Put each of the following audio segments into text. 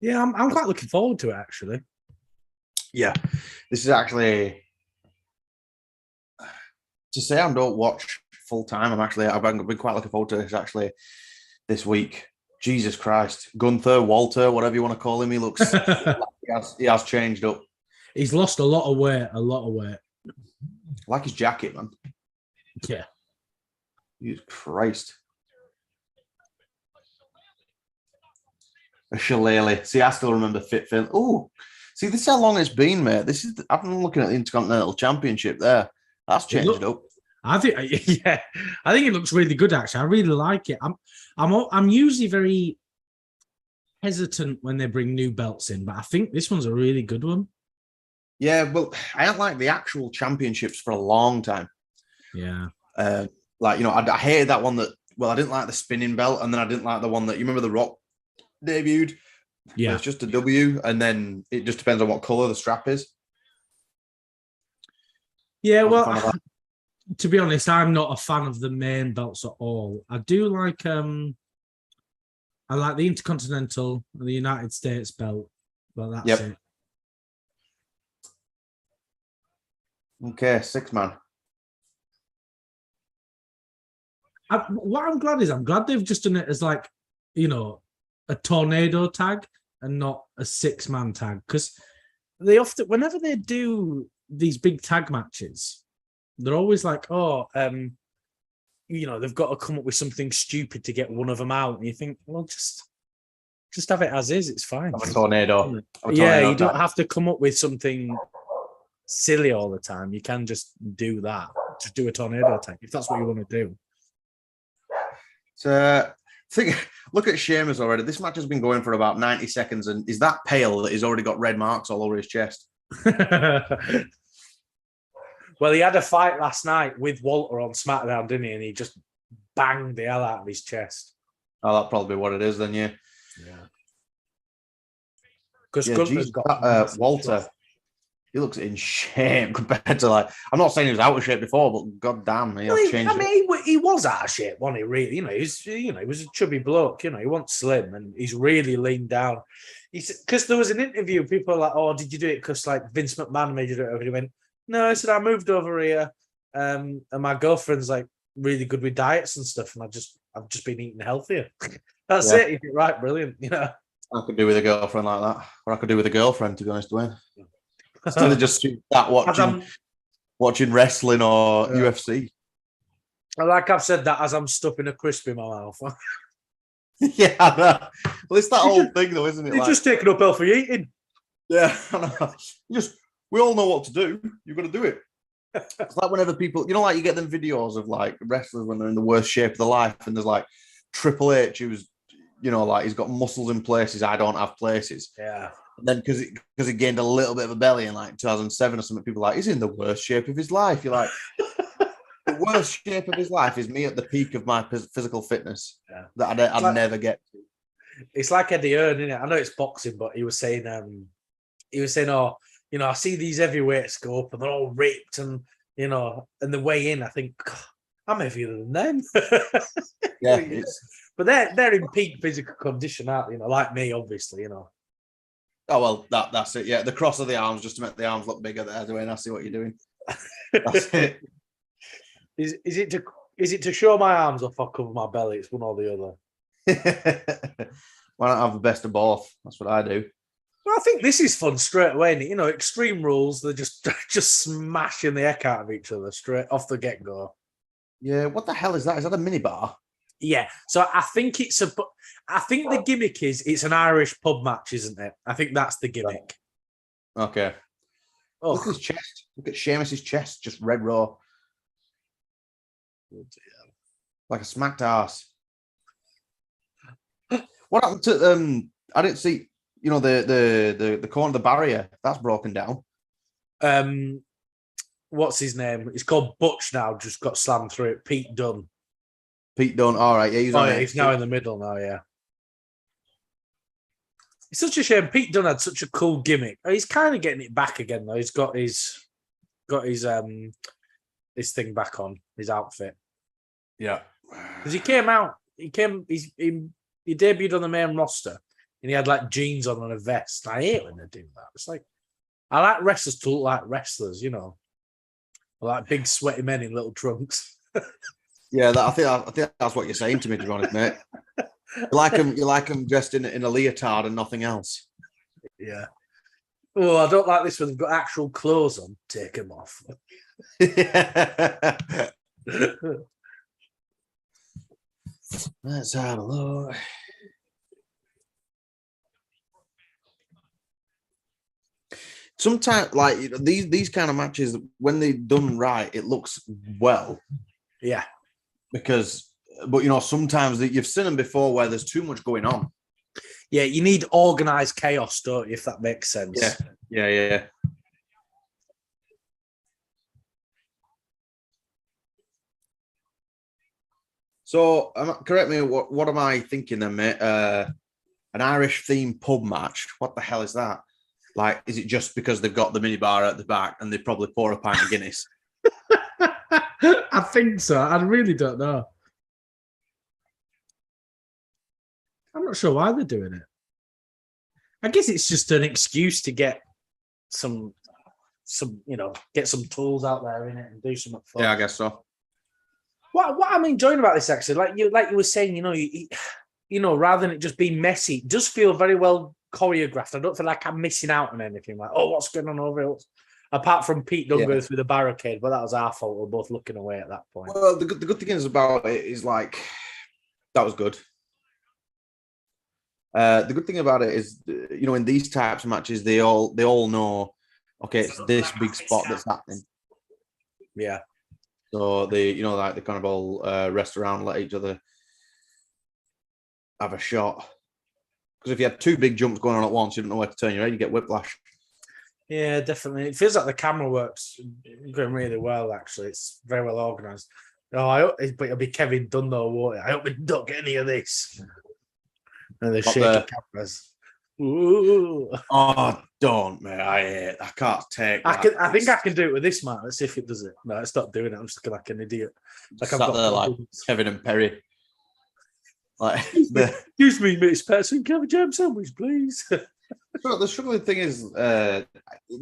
Yeah, I'm quite looking forward to it, actually. Yeah, this is actually to say I don't watch full time. I've been quite looking forward to this actually this week. Jesus Christ, Gunther, Walter, whatever you want to call him, he looks he has changed up. He's lost a lot of weight. Like his jacket, man. Yeah. Jesus Christ. A shillelagh. See, I still remember Fit Phil. Oh, see, this is how long it's been, mate. I've been looking at the Intercontinental Championship there. That's changed up. I think it looks really good. Actually, I really like it. I'm usually very hesitant when they bring new belts in, but I think this one's a really good one. Yeah, well, I haven't liked the actual championships for a long time. Yeah, I hated that one I didn't like the spinning belt, and then I didn't like the one that you remember The Rock debuted. Yeah, it's just a W, and then it just depends on what color the strap is. Yeah, well, to be honest, I'm not a fan of the main belts at all. I do like I like the Intercontinental and the United States belt, but that's it. Okay, 6-man. What I'm glad they've just done it as like, a tornado tag and not a 6-man tag, because they often, whenever they do these big tag matches, they're always like, they've got to come up with something stupid to get one of them out, and you think, well, just have it as is. It's fine. Have a tornado. You don't have to come up with something silly all the time. You can just do that. Just do a tornado tag if that's what you want to do. So, look at Sheamus already. This match has been going for about 90 seconds, and is that pale that he's already got red marks all over his chest? Well, he had a fight last night with Walter on SmackDown, didn't he? And he just banged the hell out of his chest. Oh, that'll probably be what it is then, yeah. Yeah. Because Walter, he looks in shape compared to I'm not saying he was out of shape before, but goddamn, he has changed. I mean, he was out of shape, wasn't he? Really, he was a chubby bloke. He wasn't slim, and he's really leaned down. Because there was an interview, people were like, "Oh, did you do it because Vince McMahon made you do it?" And he went, "No," I said, "I moved over here, and my girlfriend's really good with diets and stuff, and I've just been eating healthier." That's it. You're right, brilliant. I could do with a girlfriend like that, or I could do with a girlfriend, to be honest, Dwayne. Instead of just watching wrestling or UFC. Like I've said that as I'm stuffing a crisp in my mouth. Yeah, I know. Well, it's that old thing, though, isn't it? You're just taking up healthy eating. Yeah, I know. We all know what to do. You've got to do it. It's like whenever people, you get them videos of wrestlers when they're in the worst shape of their life, and there's Triple H who's, he's got muscles in places I don't have places. Yeah. And then because he gained a little bit of a belly in 2007 or something, people are he's in the worst shape of his life. You're like, the worst shape of his life is me at the peak of my physical fitness that I'd never get to. It's like Eddie Hearn, isn't it? I know it's boxing, but he was saying, oh, I see these heavyweights go up and they're all ripped and, and the way in, I think, I'm heavier than them. Yeah. But they're in peak physical condition, aren't they? Like me, obviously, Oh, well, that's it. Yeah, the cross of the arms just to make the arms look bigger there, Dwayne. I see what you're doing. That's it. Is it to show my arms off or cover my belly? It's one or the other. Why not have the best of both? That's what I do. Well, I think this is fun straight away. Extreme Rules, they're just smashing the heck out of each other straight off the get-go. Yeah, what the hell is that? Is that a minibar? Yeah, so I think the gimmick is it's an Irish pub match, isn't it? I think that's the gimmick. Okay. Oh. Look at his chest. Look at Sheamus's chest, just red raw. Like a smacked ass. What happened to I didn't see, the corner of the barrier, that's broken down. What's his name? It's called Butch now, just got slammed through it. Pete Dunne. All right, yeah, he's now in the middle now, yeah. It's such a shame. Pete Dunne had such a cool gimmick. He's kind of getting it back again though. He's got his thing back on, his outfit. Yeah. Because he debuted on the main roster. and he had like jeans on and a vest. I hate when they do that. It's like, I like wrestlers to look like wrestlers, you know, like big sweaty men in little trunks. Yeah, I think that's what you're saying to me, to be honest, mate. You like them dressed in a leotard and nothing else. Yeah. Oh, I don't like this when they've got actual clothes on. Take them off. Let's have a look. Sometimes, like, you know, these kind of matches, when they're done right, it looks well. Yeah. But you know, sometimes you've seen them before where there's too much going on. Yeah, you need organized chaos, don't you, if that makes sense? Yeah. So, correct me, what am I thinking then, mate? An Irish-themed pub match. What the hell is that? Like, is it just because they've got the minibar at the back and they probably pour a pint of Guinness? I think so. I really don't know. I'm not sure why they're doing it. I guess it's just an excuse to get some get some tools out there in it and do something fun. Yeah, I guess so. What I'm enjoying about this, actually, like you were saying, you know, rather than it just being messy, it does feel very well choreographed. I don't feel like I'm missing out on anything. Like, oh, what's going on over here? Apart from Pete Dunne going through the barricade, but that was our fault. We're both looking away at that point. Well, the good thing is about it is like that was good. The good thing about it is, you know, in these types of matches, they all know, okay, it's this big spot that's happening. Yeah. So they kind of all rest around, let each other have a shot. Because if you had two big jumps going on at once, you don't know where to turn your head, you get whiplash. Yeah, definitely. It feels like the camera work's going really well, actually. It's very well organised. But it'll be Kevin Dunn, though, won't it? I hope we don't get any of this. And they're shaking cameras. Ooh. Oh, don't, mate. I can't take that. I think I can do it with this, man. Let's see if it does it. No, it's not doing it. I'm just looking like an idiot. Like I'm sat there like Kevin and Perry. Like, excuse me, Miss Patterson, can I have a jam sandwich, please? So the struggling thing is, they've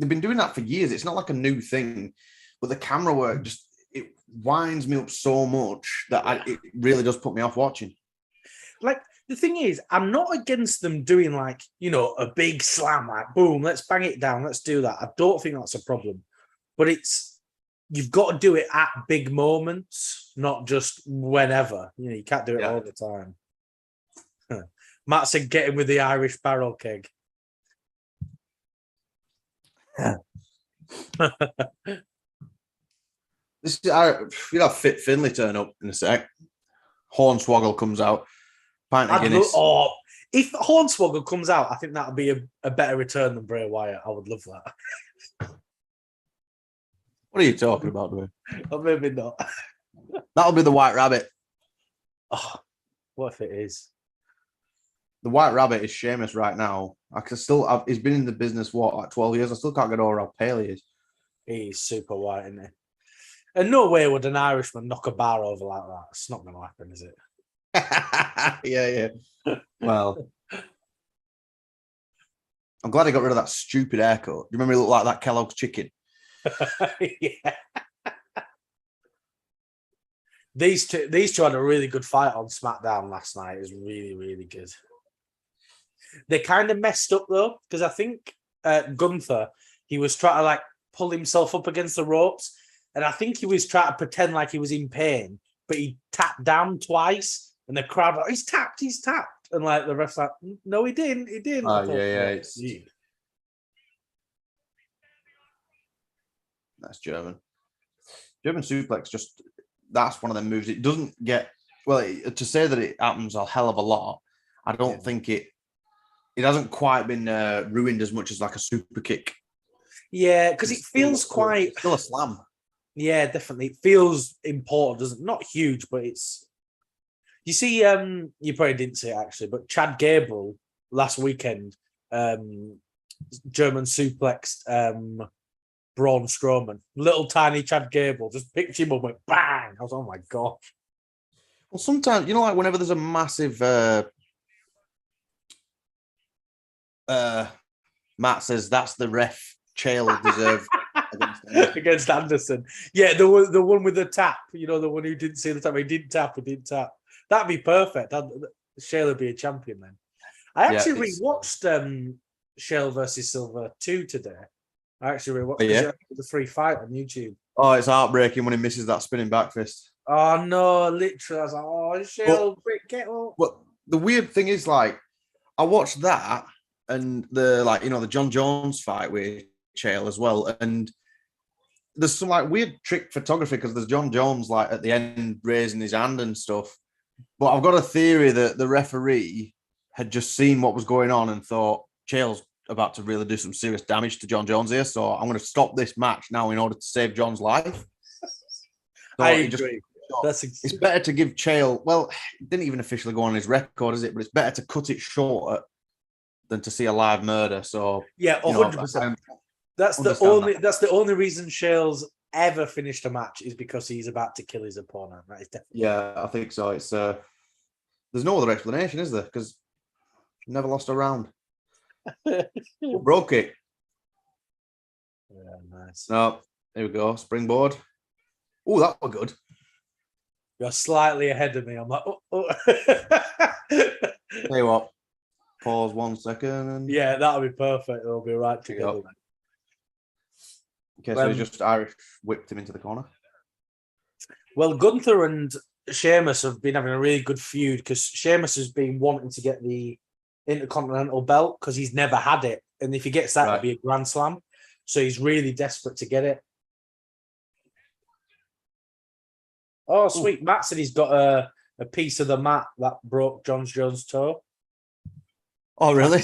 been doing that for years. It's not like a new thing, but the camera work it winds me up so much that it really does put me off watching. Like, the thing is, I'm not against them doing like, you know, a big slam, like boom, let's bang it down, let's do that. I don't think that's a problem, but you've got to do it at big moments, not just whenever. You know, you can't do it all the time. Matt said, "Get him with the Irish barrel keg." You'll have Fit Finlay turn up in a sec. Hornswoggle comes out. Pint of Guinness. If Hornswoggle comes out, I think that would be a better return than Bray Wyatt. I would love that. What are you talking about, dude? Or maybe not. That'll be the White Rabbit. Oh, what if it is? The White Rabbit is Sheamus right now. He's been in the business, like 12 years? I still can't get over how pale he is. He's super white, isn't he? And no way would an Irishman knock a bar over like that. It's not going to happen, is it? Yeah. Well, I'm glad he got rid of that stupid haircut. Do you remember he looked like that Kellogg's chicken? Yeah. These two had a really good fight on SmackDown last night. It was really, really good. They kind of messed up though, because I think Gunther, he was trying to like pull himself up against the ropes, and I think he was trying to pretend like he was in pain, but he tapped down twice, and the crowd like, he's tapped, and like the ref's like, no, he didn't. Oh yeah. That's German. German suplex, that's one of them moves. It doesn't get to say that it happens a hell of a lot. I don't think it hasn't quite been ruined as much as like a super kick. Yeah, because it feels quite still a slam. Yeah, definitely. It feels important, doesn't it? Not huge, but it's. You see, you probably didn't see it actually, but Chad Gable last weekend, German suplexed Braun Strowman. Little tiny Chad Gable just picked him up, went bang. I was, oh my god. Well, sometimes, you know, like whenever there's a massive Matt says that's the ref Chael deserved against Anderson. Yeah, the one with the tap. You know, the one who didn't see the tap. He didn't tap. That'd be perfect. Chael would be a champion then. I actually rewatched Chael versus Silver 2 today. I actually rewatched the free fight on YouTube. Oh, it's heartbreaking when he misses that spinning back fist. Oh no, literally, I was like, "Oh, Chael, get up." Well, the weird thing is, like, I watched that and the John Jones fight with Chael as well, and there's some like weird trick photography because there's John Jones like at the end raising his hand and stuff. But I've got a theory that the referee had just seen what was going on and thought Chael's about to really do some serious damage to John Jones here, so I'm going to stop this match now in order to save John's life. So I agree. It's better to give Chael. Well, it didn't even officially go on his record, is it? But it's better to cut it shorter than to see a live murder. So yeah, 100%. That's the only reason Chael's ever finished a match is because he's about to kill his opponent. That is definitely. Yeah, I think so. It's there's no other explanation, is there? Because he never lost a round. Broke it. Yeah, nice. No, here we go. Springboard. Oh, that was good. You're slightly ahead of me. I'm like, oh. Tell you what. Pause 1 second. Yeah, that'll be perfect. It'll be right together. Okay, so he just Irish whipped him into the corner. Well, Gunther and Sheamus have been having a really good feud because Sheamus has been wanting to get the Intercontinental belt because he's never had it. And if he gets that, it'll be a Grand Slam. So he's really desperate to get it. Oh, sweet. Ooh. Matt said he's got a piece of the mat that broke John Jones' toe. Oh, really?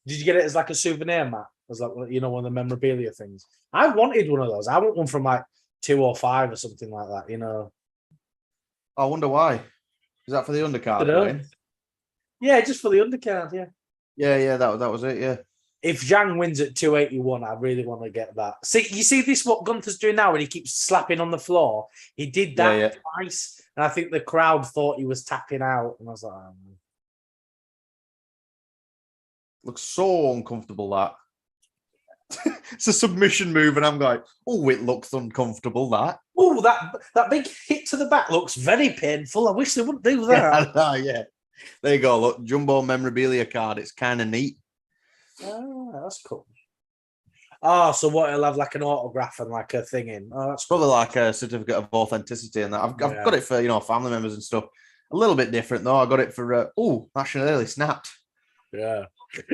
Did you get it as like a souvenir mat? As like, you know, one of the memorabilia things. I wanted one of those. I want one from like 205 or something like that, you know. I wonder why. Is that for the undercard, Dwayne? Yeah, just for the undercard, yeah. Yeah, that was it, yeah. If Zhang wins at 281, I really want to get that. See, you see this, what Gunther's doing now when he keeps slapping on the floor? He did that twice, and I think the crowd thought he was tapping out, and I was like, oh, man. Looks so uncomfortable, that. It's a submission move, and I'm like, oh, it looks uncomfortable, that. Oh, that big hit to the back looks very painful. I wish they wouldn't do that. Yeah. There you go, look, jumbo memorabilia card. It's kind of neat. Oh, that's cool. Oh, so what? He'll have like an autograph and like a thing in. Oh, that's probably cool. Like a certificate of authenticity and that. I've got it for, you know, family members and stuff. A little bit different though. I got it for actually nearly snapped. Yeah.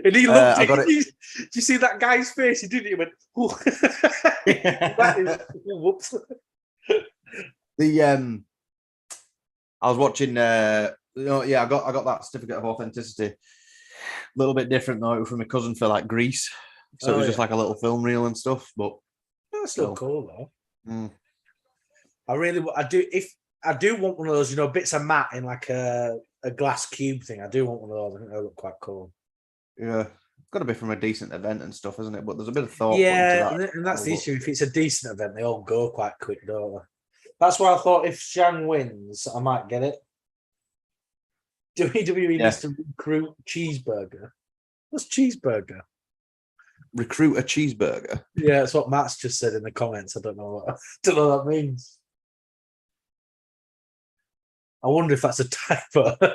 And he looked at it. Did you see that guy's face? He didn't even. Whoops. I was watching. I got that certificate of authenticity. A little bit different though from my cousin for like Greece, so it was just like a little film reel and stuff. But that's still cool though. Mm. I do want one of those, you know, bits of mat in like a glass cube thing. I do want one of those. I think they look quite cool. Yeah, it's got to be from a decent event and stuff, isn't it? But there's a bit of thought. Yeah, and that's the issue. If it's a decent event, they all go quite quick, don't they? That's why I thought if Zhang wins, I might get it. WWE needs to recruit Cheeseburger. What's Cheeseburger? Recruit a cheeseburger? Yeah, that's what Matt's just said in the comments. I don't know what that means. I wonder if that's a typo. Look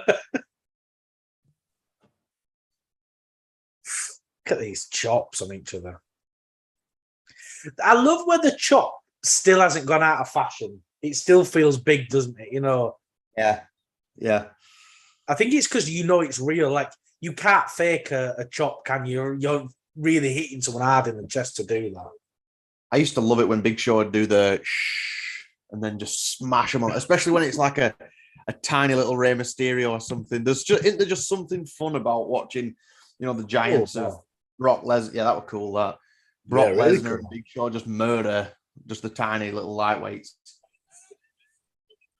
at these chops on each other. I love where the chop still hasn't gone out of fashion. It still feels big, doesn't it? You know? Yeah. I think it's because you know it's real. Like, you can't fake a chop, can you? You're really hitting someone hard in the chest to do that. I used to love it when Big Show would do the shh and then just smash them on, especially when it's like a tiny little Rey Mysterio or something. Isn't there just something fun about watching, you know, the giants of Brock Lesnar? Yeah, that was cool. That Brock Lesnar and Big Show just murder just the tiny little lightweights.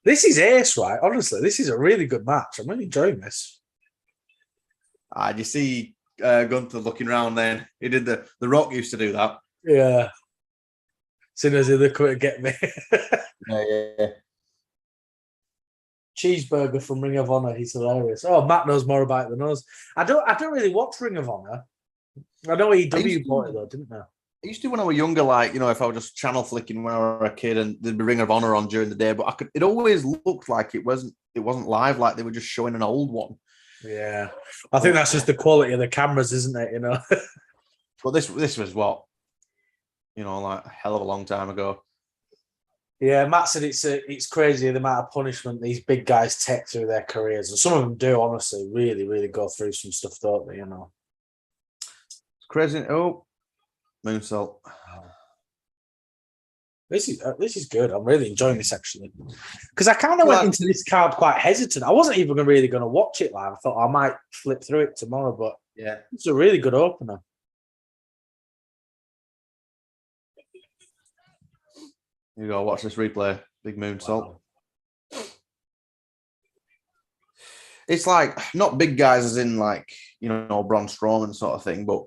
This is ace, right? Honestly, this is a really good match. I'm really enjoying this. You see Gunther looking around then. He did the Rock used to do that. Yeah. As soon as they come to get me. Yeah. Cheeseburger from Ring of Honor. He's hilarious. Oh, Matt knows more about it than us. I don't really watch Ring of Honor. I know EW bought it though, didn't they? I used to when I was younger, like, if I was just channel flicking when I was a kid and there'd be Ring of Honor on during the day, but it always looked like it wasn't live, like they were just showing an old one. Yeah. I think that's just the quality of the cameras, isn't it? But this was what? Like a hell of a long time ago. Yeah, Matt said it's crazy the amount of punishment these big guys take through their careers. And some of them do, honestly, really, really go through some stuff, don't they, It's crazy. Oh, moonsault. This is good. I'm really enjoying this, actually. Because I kind of went into this card quite hesitant. I wasn't even really going to watch it live. I thought I might flip through it tomorrow, but yeah, it's a really good opener. You go watch this replay. Big moonsault. Wow. It's like not big guys as in like, Braun Strowman sort of thing, but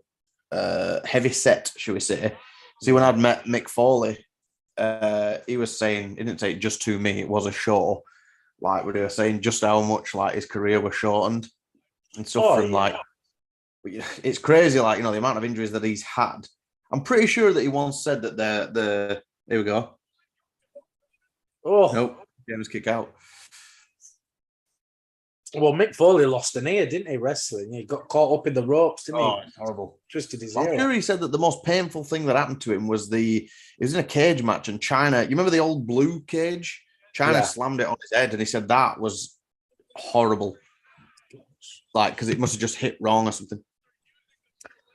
heavy set, should we say. See, when I'd met Mick Foley, he was saying, he didn't say it just to me, it was a show. Like, we were saying just how much like his career was shortened and stuff like, it's crazy, like, the amount of injuries that he's had. I'm pretty sure that he once said that here we go. Oh, nope, James kick out. Well, Mick Foley lost an ear, didn't he, wrestling? He got caught up in the ropes, didn't he? Oh, it's horrible. Twisted his ear. I'm sure he said that the most painful thing that happened to him was he was in a cage match and China, you remember the old blue cage? China slammed it on his head and he said that was horrible. Like, because it must have just hit wrong or something.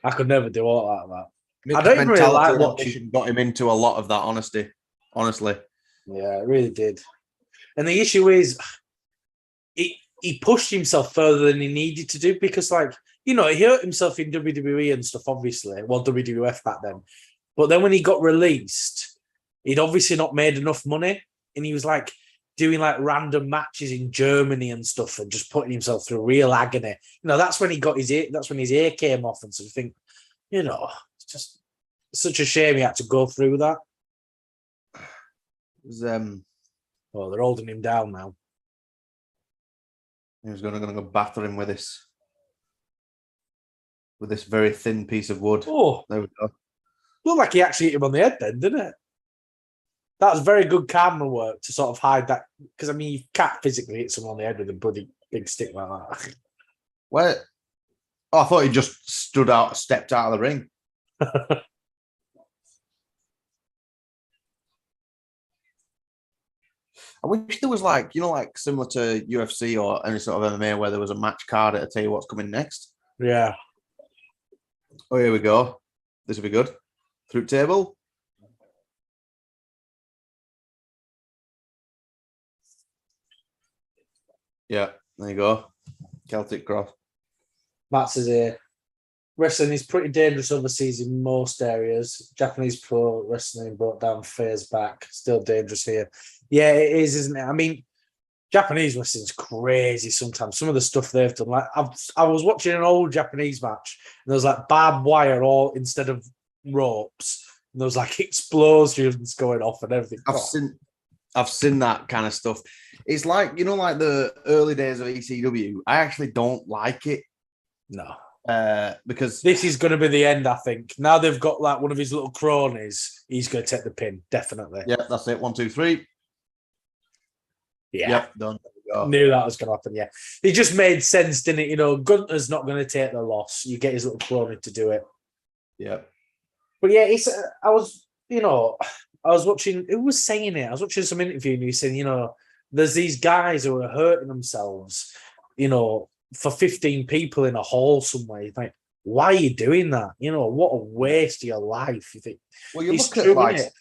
I could never do all like that. Mick's I don't even really like watching. Got him into a lot of that, honestly. Yeah, it really did. And the issue is, he pushed himself further than he needed to do because, like, he hurt himself in WWE and stuff, obviously. Well, WWF back then. But then when he got released, he'd obviously not made enough money. And he was, like, doing, like, random matches in Germany and stuff and just putting himself through real agony. That's when that's when his ear came off. And so you think, it's just such a shame he had to go through that. It was, oh, they're holding him down now. He was going to go batter him with this very thin piece of wood. Oh, there we go. Looked like he actually hit him on the head then, didn't it? That was very good camera work to sort of hide that. Because, you can't physically hit someone on the head with a bloody big stick like that. Where? Oh, I thought he just stepped out of the ring. I wish there was like similar to UFC or any sort of MMA where there was a match card to tell you what's coming next. Yeah. Oh, here we go. This will be good. Through table. Yeah, there you go. Celtic cross. Matt says here, wrestling is pretty dangerous overseas in most areas. Japanese pro wrestling brought down Fair's back. Still dangerous here. Yeah, it is, isn't it? Japanese wrestling's crazy sometimes. Some of the stuff they've done. Like I was watching an old Japanese match and there was like barbed wire all instead of ropes. And there was like explosions going off and everything. I've seen that kind of stuff. It's like, like the early days of ECW. I actually don't like it. No. Because this is going to be the end, I think. Now they've got like one of his little cronies. He's going to take the pin, definitely. Yeah, that's it. 1, 2, 3. Yeah. Yep, done. Knew that was going to happen, yeah. It just made sense, didn't it? Gunter's not going to take the loss. You get his little crony to do it. Yeah. But yeah, I was watching, who was saying it? I was watching some interview and he was saying, there's these guys who are hurting themselves, for 15 people in a hall somewhere. You think, why are you doing that? What a waste of your life. You think, well, you look at like,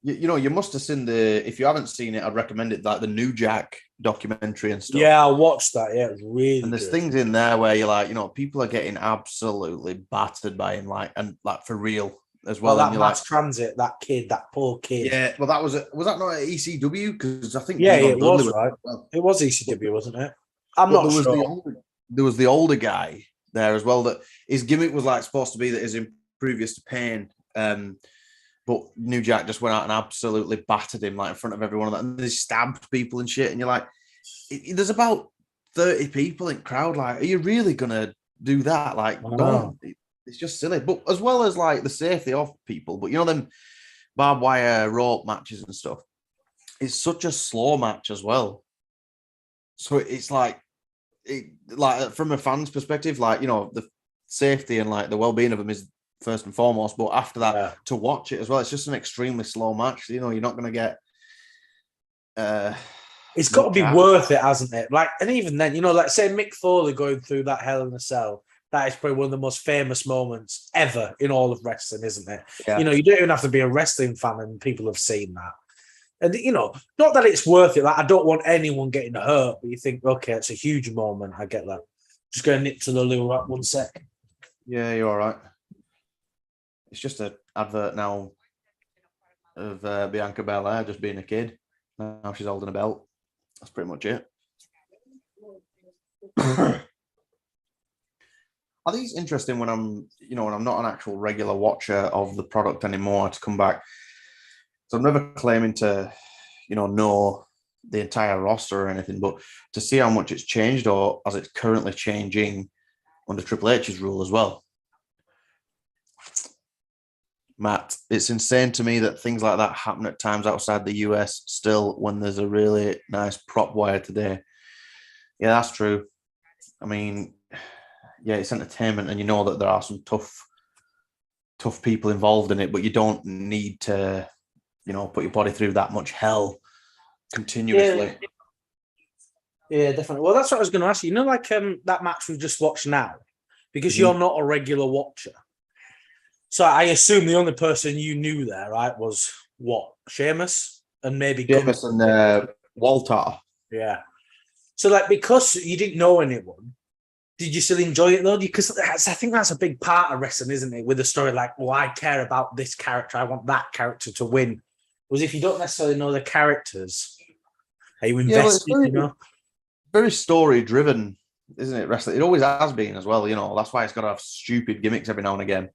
you must have seen if you haven't seen it, I'd recommend it, like the New Jack documentary and stuff. Yeah, I watched that. Yeah, it was really And there's good. things in there where you're like, people are getting absolutely battered by him, and for real as well. That mass transit, that poor kid. Yeah, well, was that not at ECW? Because I think it was right. Well. It was ECW, wasn't it? I'm not sure. There was the older guy there as well. That his gimmick was like supposed to be that is impervious to pain. But New Jack just went out and absolutely battered him like in front of everyone, and they stabbed people and shit. And you're like, there's about 30 people in crowd. Like, are you really gonna do that? Like, don't. It's just silly. But as well as like the safety of people, but you know them barbed wire rope matches and stuff. It's such a slow match as well. So it's like from a fan's perspective, like, you know, the safety and like the well-being of them is first and foremost. But after that, to watch it as well, it's just an extremely slow match. You know, you're not going to get. It's got to be worth it, hasn't it? Like, and even then, you know, like say Mick Foley going through that Hell in a Cell. That is probably one of the most famous moments ever in all of wrestling, isn't it? Yeah. You know, you don't even have to be a wrestling fan, and people have seen that. And, you know, not that it's worth it. Like, I don't want anyone getting hurt, but you think, okay, it's a huge moment. I get that. Just going to nip to the loo right 1 sec. Yeah, you're all right. It's just an advert now of Bianca Belair just being a kid. Now she's holding a belt. That's pretty much it. I think it's interesting when I'm not an actual regular watcher of the product anymore to come back. So I'm never claiming to, know the entire roster or anything, but to see how much it's changed or as it's currently changing under Triple H's rule as well. Matt, it's insane to me that things like that happen at times outside the US still when there's a really nice prop wire today. Yeah, that's true. I mean, yeah, it's entertainment and you know that there are some tough people involved in it, but you don't need to, put your body through that much hell continuously. Yeah, definitely. Well, that's what I was going to ask you. You know, like that match we've just watched now, because you're not a regular watcher. So I assume the only person you knew there, right, was what? Sheamus and maybe Sheamus and Walter. Yeah. So, like, because you didn't know anyone, did you still enjoy it though? Because I think that's a big part of wrestling, isn't it? With a story like, oh, I care about this character. I want that character to win. Whereas if you don't necessarily know the characters, are you invested? Very story driven, isn't it? Wrestling. It always has been as well. That's why it's got to have stupid gimmicks every now and again.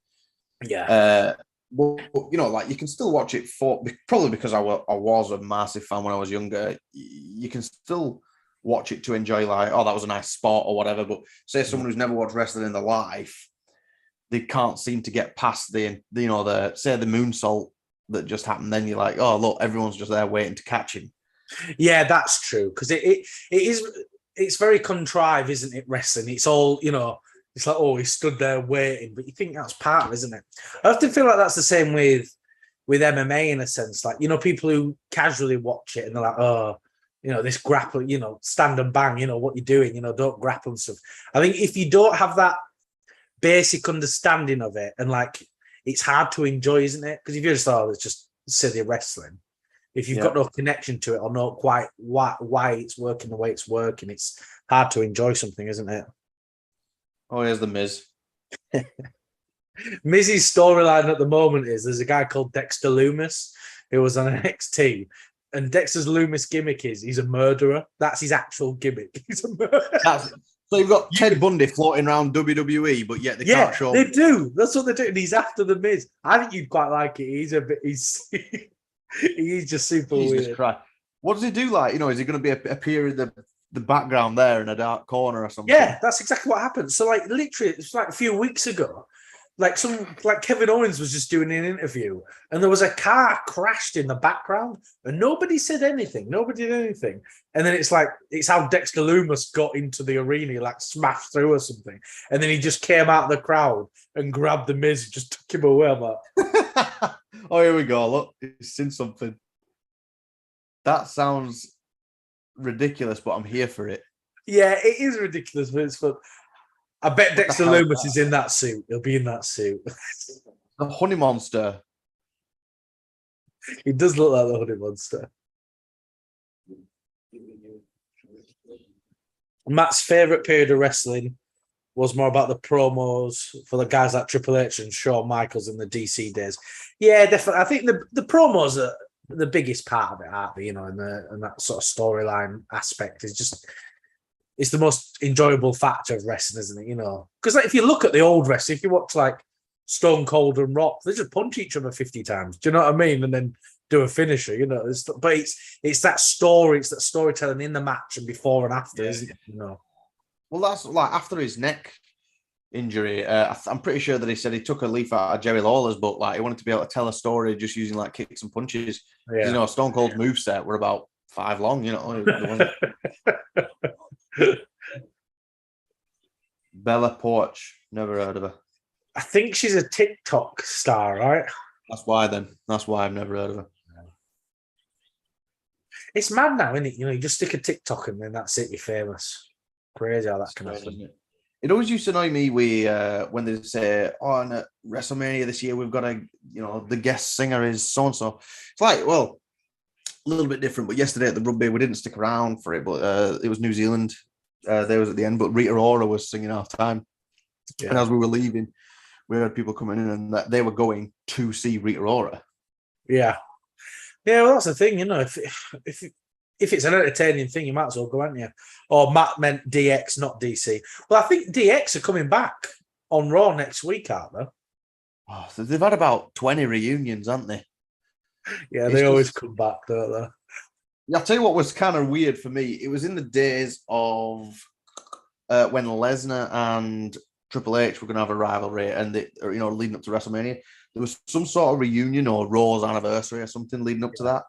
Yeah. But like you can still watch it probably because I was a massive fan when I was younger. You can still watch it to enjoy, like, oh, that was a nice spot or whatever. But say someone who's never watched wrestling in their life, they can't seem to get past the moonsault that just happened. Then you're like, oh, look, everyone's just there waiting to catch him. Yeah, that's true. Because it's very contrived, isn't it? Wrestling. It's all, it's like, oh, he stood there waiting, but you think that's part of it, isn't it? I often feel like that's the same with MMA in a sense. Like, people who casually watch it and they're like, oh, this grapple, stand and bang, what you're doing, don't grapple and stuff. I think if you don't have that basic understanding of it, and like, it's hard to enjoy, isn't it? Because if you just thought it's just silly wrestling, if you've got no connection to it or not quite why it's working the way it's working, it's hard to enjoy something, isn't it? Oh, here's the Miz. Miz's storyline at the moment is there's a guy called Dexter Lumis who was on NXT. And Dexter Lumis' gimmick is he's a murderer. That's his actual gimmick. He's a murderer. So you've got Ted Bundy floating around WWE, but yet they can't show. They do. That's what they do. And he's after the Miz. I think you'd quite like it. He's just super weird. Christ. What does he do? Like, is he going to appear in the background there in a dark corner or something? Yeah, that's exactly what happened. So, like, literally, it's like a few weeks ago. Like Kevin Owens was just doing an interview and there was a car crashed in the background and nobody said anything. Nobody did anything. And then it's how Dexter Lumis got into the arena, like smashed through or something. And then he just came out of the crowd and grabbed the Miz and just took him away. I'm like, oh, here we go. Look, he's seen something. That sounds ridiculous, but I'm here for it. Yeah, it is ridiculous, but it's fun. I bet Dexter Lumis is in that suit. He'll be in that suit. The Honey Monster. He does look like the Honey Monster. Matt's favourite period of wrestling was more about the promos for the guys like Triple H and Shawn Michaels in the DC days. Yeah, definitely. I think the promos are the biggest part of it, aren't they? And that sort of storyline aspect is just... It's the most enjoyable factor of wrestling, isn't it? Because if you look at the old wrestling, if you watch like Stone Cold and Rock, they just punch each other 50 times. Do you know what I mean? And then do a finisher, you know. But it's that story, it's that storytelling in the match and before and after, isn't it? You know. Well, that's like after his neck injury. I'm pretty sure that he said he took a leaf out of Jerry Lawler's book. Like he wanted to be able to tell a story just using like kicks and punches. Yeah. You know, Stone Cold's moveset were about 5 long. You know, Bella Porch. Never heard of her. I think she's a TikTok star, right? That's why then. That's why I've never heard of her. It's mad now, isn't it? You know, you just stick a TikTok and then that's it, you're famous. Crazy how that can happen. It always used to annoy me when they say, "Oh, on WrestleMania this year, we've got the guest singer is so and so." It's like, well, a little bit different. But yesterday at the rugby, we didn't stick around for it, but it was New Zealand. There was at the end, but Rita Ora was singing half time, and as we were leaving, we had people coming in and that they were going to see Rita Ora. Yeah. Well, that's the thing, you know. If it's an entertaining thing, you might as well go, aren't you? Or Matt meant DX, not DC. Well, I think DX are coming back on Raw next week, aren't they? Oh, so they've had about 20 reunions, haven't they? Yeah, they always come back, don't they? Yeah, I'll tell you what was kind of weird for me. It was in the days of when Lesnar and Triple H were going to have a rivalry, and leading up to WrestleMania, there was some sort of reunion or Raw's anniversary or something leading up to that,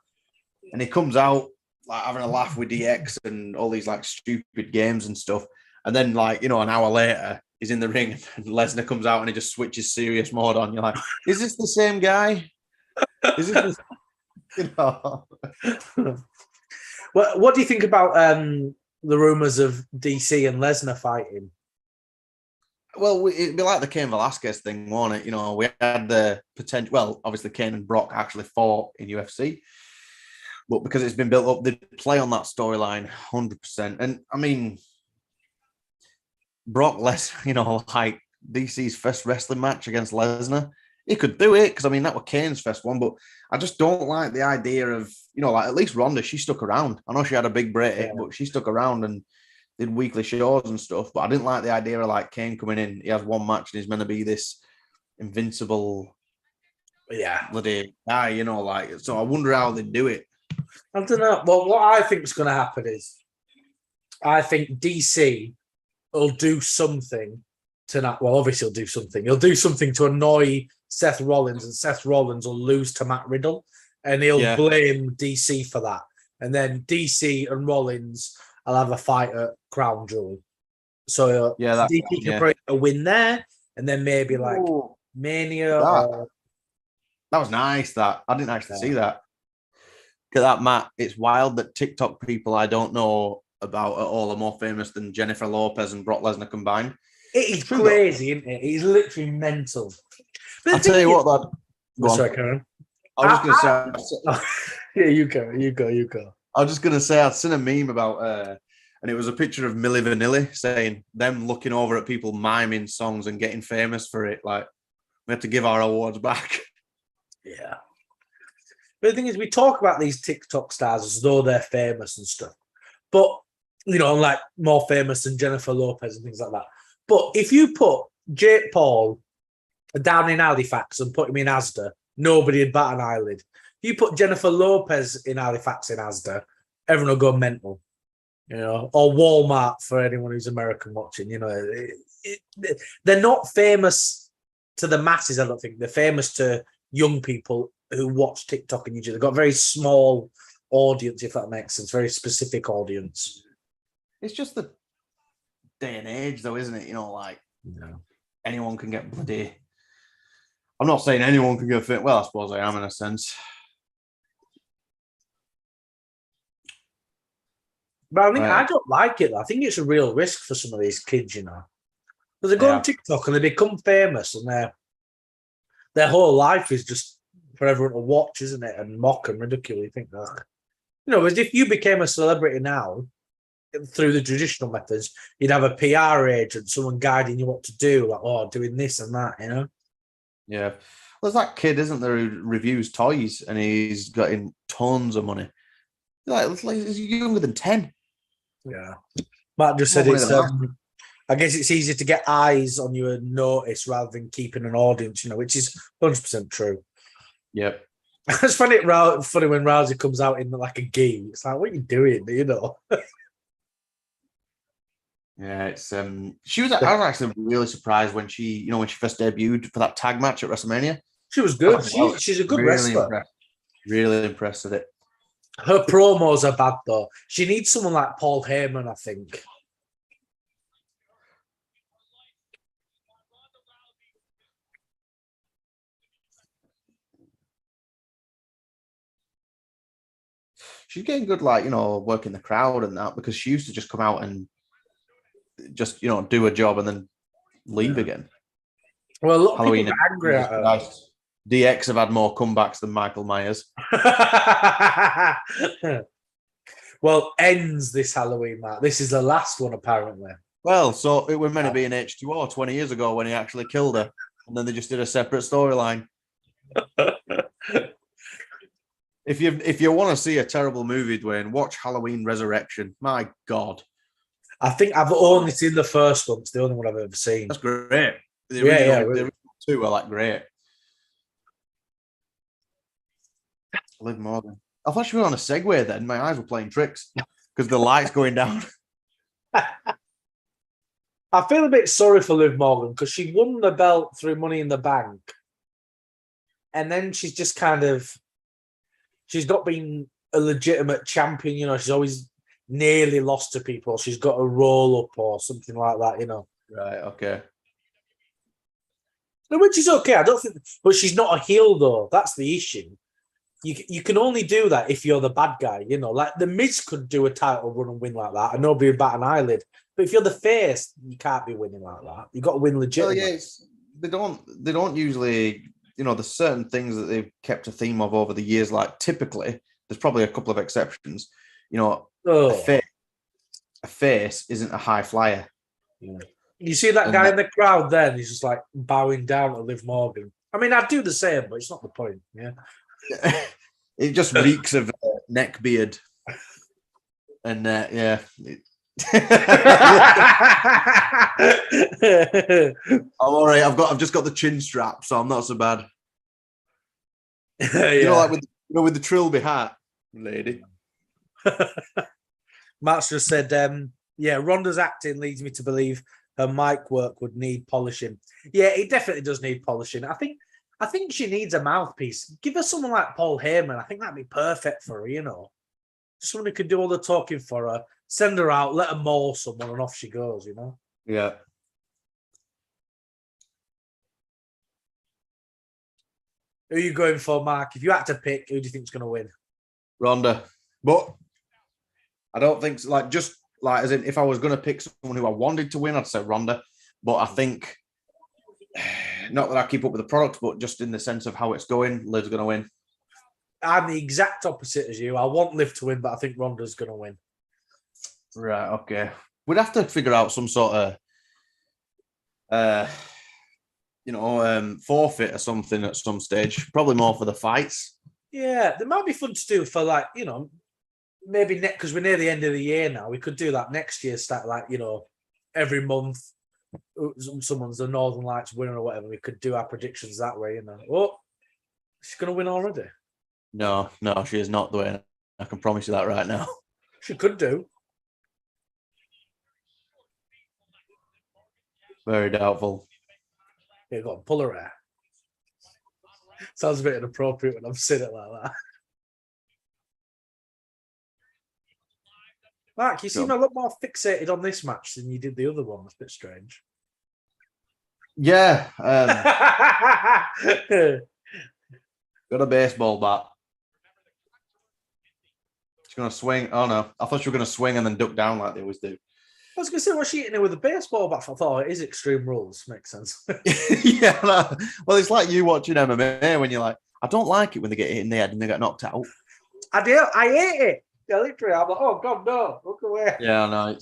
and he comes out like having a laugh with DX and all these like stupid games and stuff, and then an hour later he's in the ring and Lesnar comes out and he just switches serious mode on. You're like, is this the same guy? Is this What do you think about the rumors of DC and Lesnar fighting? Well, it'd be like the Cain Velasquez thing, won't it? You know, we had the potential. Well, obviously, Cain and Brock actually fought in UFC, but because it's been built up, they play on that storyline 100%. And I mean, Brock Lesnar, like DC's first wrestling match against Lesnar, he could do it because I mean that was Kane's first one. But I just don't like the idea of like at least Ronda, she stuck around. I know she had a big break, but she stuck around and did weekly shows and stuff, but I didn't like the idea of like Kane coming in. He has one match and he's meant to be this invincible, bloody guy, So I wonder how they do it. I don't know. Well, what I think is going to happen is, I think DC will do something tonight. Well, obviously he'll do something. He'll do something to annoy Seth Rollins, and Seth Rollins will lose to Matt Riddle, and he'll blame DC for that. And then DC and Rollins, I'll have a fight at Crown Jewel. So DC can probably a win there, and then maybe like Mania. That was nice. That I didn't actually see that. Look at that, Matt. It's wild that TikTok people I don't know about at all are more famous than Jennifer Lopez and Brock Lesnar combined. It is crazy, isn't it? It's literally mental. I'll tell you what, that. Sorry, Karen. I was just going to say. Yeah, you go. I was just going to say, I'd seen a meme about, and it was a picture of Milli Vanilli saying them looking over at people miming songs and getting famous for it. Like, we have to give our awards back. Yeah. But the thing is, we talk about these TikTok stars as though they're famous and stuff. But, like more famous than Jennifer Lopez and things like that. But if you put Jake Paul down in Halifax and put him in Asda, nobody would bat an eyelid. You put Jennifer Lopez in Halifax in Asda, everyone will go mental, or Walmart for anyone who's American watching. They're not famous to the masses, I don't think. They're famous to young people who watch TikTok and YouTube. They've got a very small audience, if that makes sense, very specific audience. It's just the day and age, though, isn't it? Anyone can get bloody. I'm not saying anyone can go fit. Well, I suppose I am in a sense. But I think I don't like it. I think it's a real risk for some of these kids, because they go on TikTok and they become famous, and their whole life is just for everyone to watch, isn't it? And mock and ridicule. You think that, as if you became a celebrity now through the traditional methods, you'd have a PR agent, someone guiding you what to do, like doing this and that, Yeah. Well, there's that kid, isn't there, who reviews toys and he's getting tons of money. He's younger than 10. Yeah. Matt just said I guess it's easier to get eyes on you and notice rather than keeping an audience, which is 100% true. Yep. just find it funny when Rousey comes out in like a gi. It's like, what are you doing? You know? Yeah, it's she was. I was actually really surprised when she first debuted for that tag match at WrestleMania. She was good. Well, She's a good really wrestler. impressed. Really impressed with it. Her promos are bad though. She needs someone like Paul Heyman, I think. She's getting good, like, working the crowd and that, because she used to just come out and just, do a job and then leave again. Well, a lot of Halloween people are angry at her. DX have had more comebacks than Michael Myers. Well, ends this Halloween, Matt. This is the last one, apparently. Well, so it was meant to be an H2O 20 years ago when he actually killed her. And then they just did a separate storyline. If you want to see a terrible movie, Dwayne, watch Halloween Resurrection. My God. I think I've only seen the first one. It's the only one I've ever seen. That's great. The original two are like great. Liv Morgan. I thought she was on a Segway then. My eyes were playing tricks because the light's going down. I feel a bit sorry for Liv Morgan because she won the belt through Money in the Bank. And then she's just she's not been a legitimate champion. She's always nearly lost to people. She's got a roll up or something like that, Right, okay. Which is okay. I don't think, but she's not a heel though. That's the issue. You can only do that if you're the bad guy, Like the Miz could do a title run and win like that, and nobody would bat an eyelid. But if you're the face, you can't be winning like that. You got to win legitimately. Well, yeah, they don't usually. There's certain things that they've kept a theme of over the years. Like typically, there's probably a couple of exceptions. A face isn't a high flyer. Yeah. You see that guy in the crowd then, he's just like bowing down to Liv Morgan. I mean, I'd do the same, but it's not the point. Yeah. It just reeks of neck beard. And yeah. I'm all right. I've just got the chin strap, so I'm not so bad. Like with the Trilby hat, lady. Matt's just said, Ronda's acting leads me to believe her mic work would need polishing. Yeah, it definitely does need polishing. I think she needs a mouthpiece. Give her someone like Paul Heyman. I think that'd be perfect for her, Someone who could do all the talking for her, send her out, let her maul someone, and off she goes, Yeah. Who are you going for, Mark? If you had to pick, who do you think's going to win? Ronda. But I don't think so. Just as in, if I was going to pick someone who I wanted to win, I'd say Ronda. But I think, not that I keep up with the product, but just in the sense of how it's going, Liv's going to win. I'm the exact opposite as you. I want Liv to win, but I think Ronda's going to win. Right, okay. We'd have to figure out some sort of, forfeit or something at some stage. Probably more for the fights. Yeah, there might be fun to do for maybe because we're near the end of the year now. We could do that next year. Start every month. Someone's the Northern Lights winner or whatever. We could do our predictions that way. Oh, she's going to win already. No, she is not the winner. I can promise you that right now. She could do. Very doubtful. Yeah, go on, pull her hair. Sounds a bit inappropriate when I'm saying it like that. Mark, you seem a lot more fixated on this match than you did the other one. That's a bit strange. Yeah. Got a baseball bat. She's going to swing. Oh, no. I thought she was going to swing and then duck down like they always do. I was going to say, what's she hitting it with a baseball bat? I thought it is Extreme Rules. Makes sense. Yeah. No. Well, it's like you watching MMA when you're like, I don't like it when they get hit in the head and they get knocked out. I do. I hate it. Yeah, literally. I'm like, oh, God, no. Look away. Yeah, no.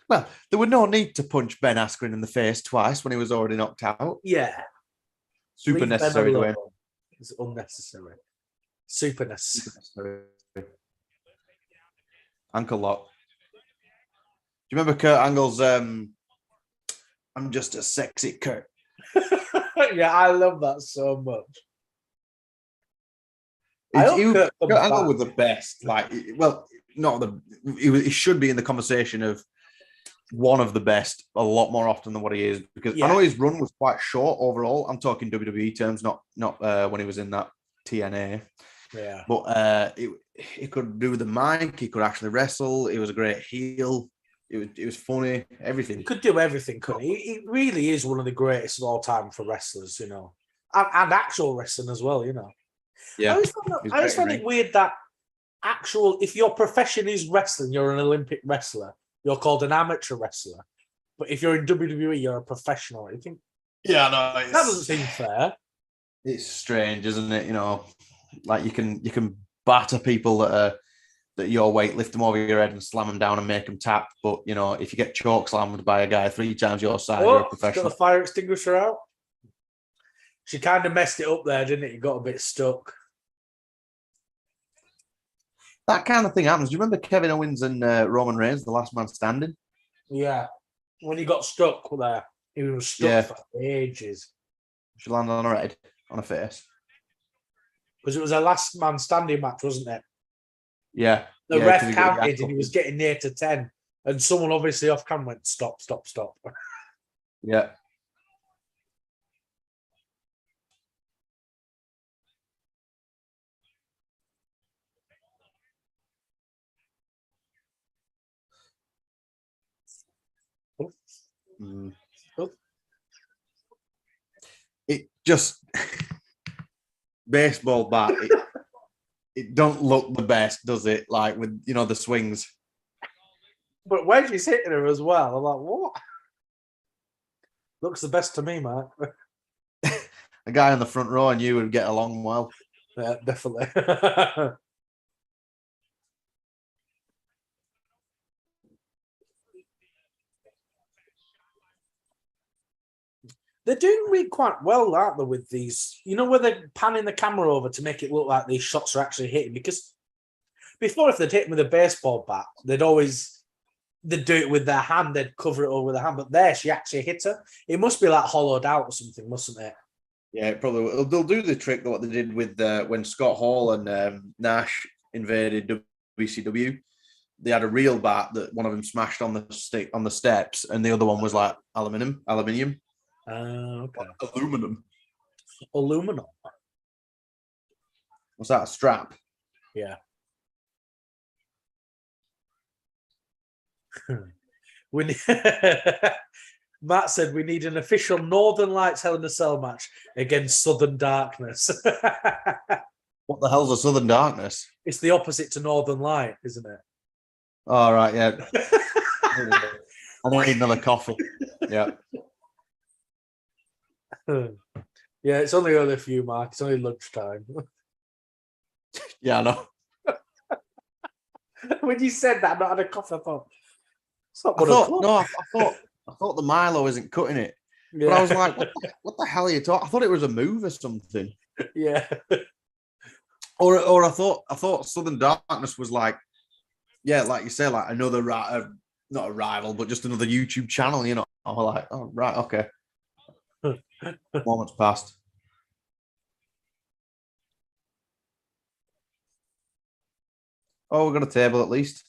Well, there was no need to punch Ben Askren in the face twice when he was already knocked out. Yeah. Super necessary to win. It's unnecessary. Super necessary. Ankle lock. Do you remember Kurt Angle's I'm just a sexy Kurt? Yeah, I love that so much. I hope Kurt comes Angle back. was the best. Like, well, not the. He should be in the conversation of one of the best a lot more often than what he is, because I know his run was quite short overall. I'm talking WWE terms, not when he was in that TNA. Yeah, but he could do the mic. He could actually wrestle. He was a great heel. It was funny. Everything. he could do everything, couldn't he? He really is one of the greatest of all time for wrestlers, you know, and actual wrestling as well, you know. Yeah, I always find it weird that if your profession is wrestling, you're an Olympic wrestler. You're called an amateur wrestler. But if you're in WWE, you're a professional. You think? Yeah, no, that doesn't seem fair. It's strange, isn't it? You know, like you can batter people that your weight, lift them over your head and slam them down and make them tap. But you know, if you get choke slammed by a guy 3 times your size, you're a professional. Got the fire extinguisher out. She kind of messed it up there, didn't it? You got a bit stuck. That kind of thing happens. Do you remember Kevin Owens and Roman Reigns, the last man standing? Yeah. When he got stuck there, he was stuck for ages. She landed on her head, on her face. Because it was a last man standing match, wasn't it? Yeah. The ref counted and he was getting near to 10. And someone obviously off camera went, stop, stop, stop. Yeah. It just baseball bat. It don't look the best, does it? Like with the swings. But when she's hitting her as well, I'm like, what? Looks the best to me, Mark. A guy on the front row and you would get along well. Yeah, definitely. They're doing really quite well, aren't they, with these? You know, where they're panning the camera over to make it look like these shots are actually hitting. Because before, if they'd hit them with a baseball bat, they'd do it with their hand. They'd cover it over with their hand. But there, she actually hit her. It must be like hollowed out or something, mustn't it? Yeah, it probably will. They'll do the trick what they did with when Scott Hall and Nash invaded WCW. They had a real bat that one of them smashed on the steps, and the other one was like aluminium. Okay. Aluminum. What's that? A strap? Yeah. Matt said we need an official Northern Lights Hell in a Cell match against Southern Darkness. What the hell's a Southern Darkness? It's the opposite to Northern Light, isn't it? All right, yeah. I need another coffee. Yeah. Yeah, it's only a few, Mark. It's only lunchtime. Yeah, I know. When you said that, I not had a coffee. I thought, I thought the Milo isn't cutting it. Yeah. But I was like, what the hell are you talking? I thought it was a move or something. Yeah. Or I thought Southern Darkness was like, yeah, like you say, like another not a rival, but just another YouTube channel, you know. I was like, oh right, okay. Moments passed. Oh, we've got a table at least.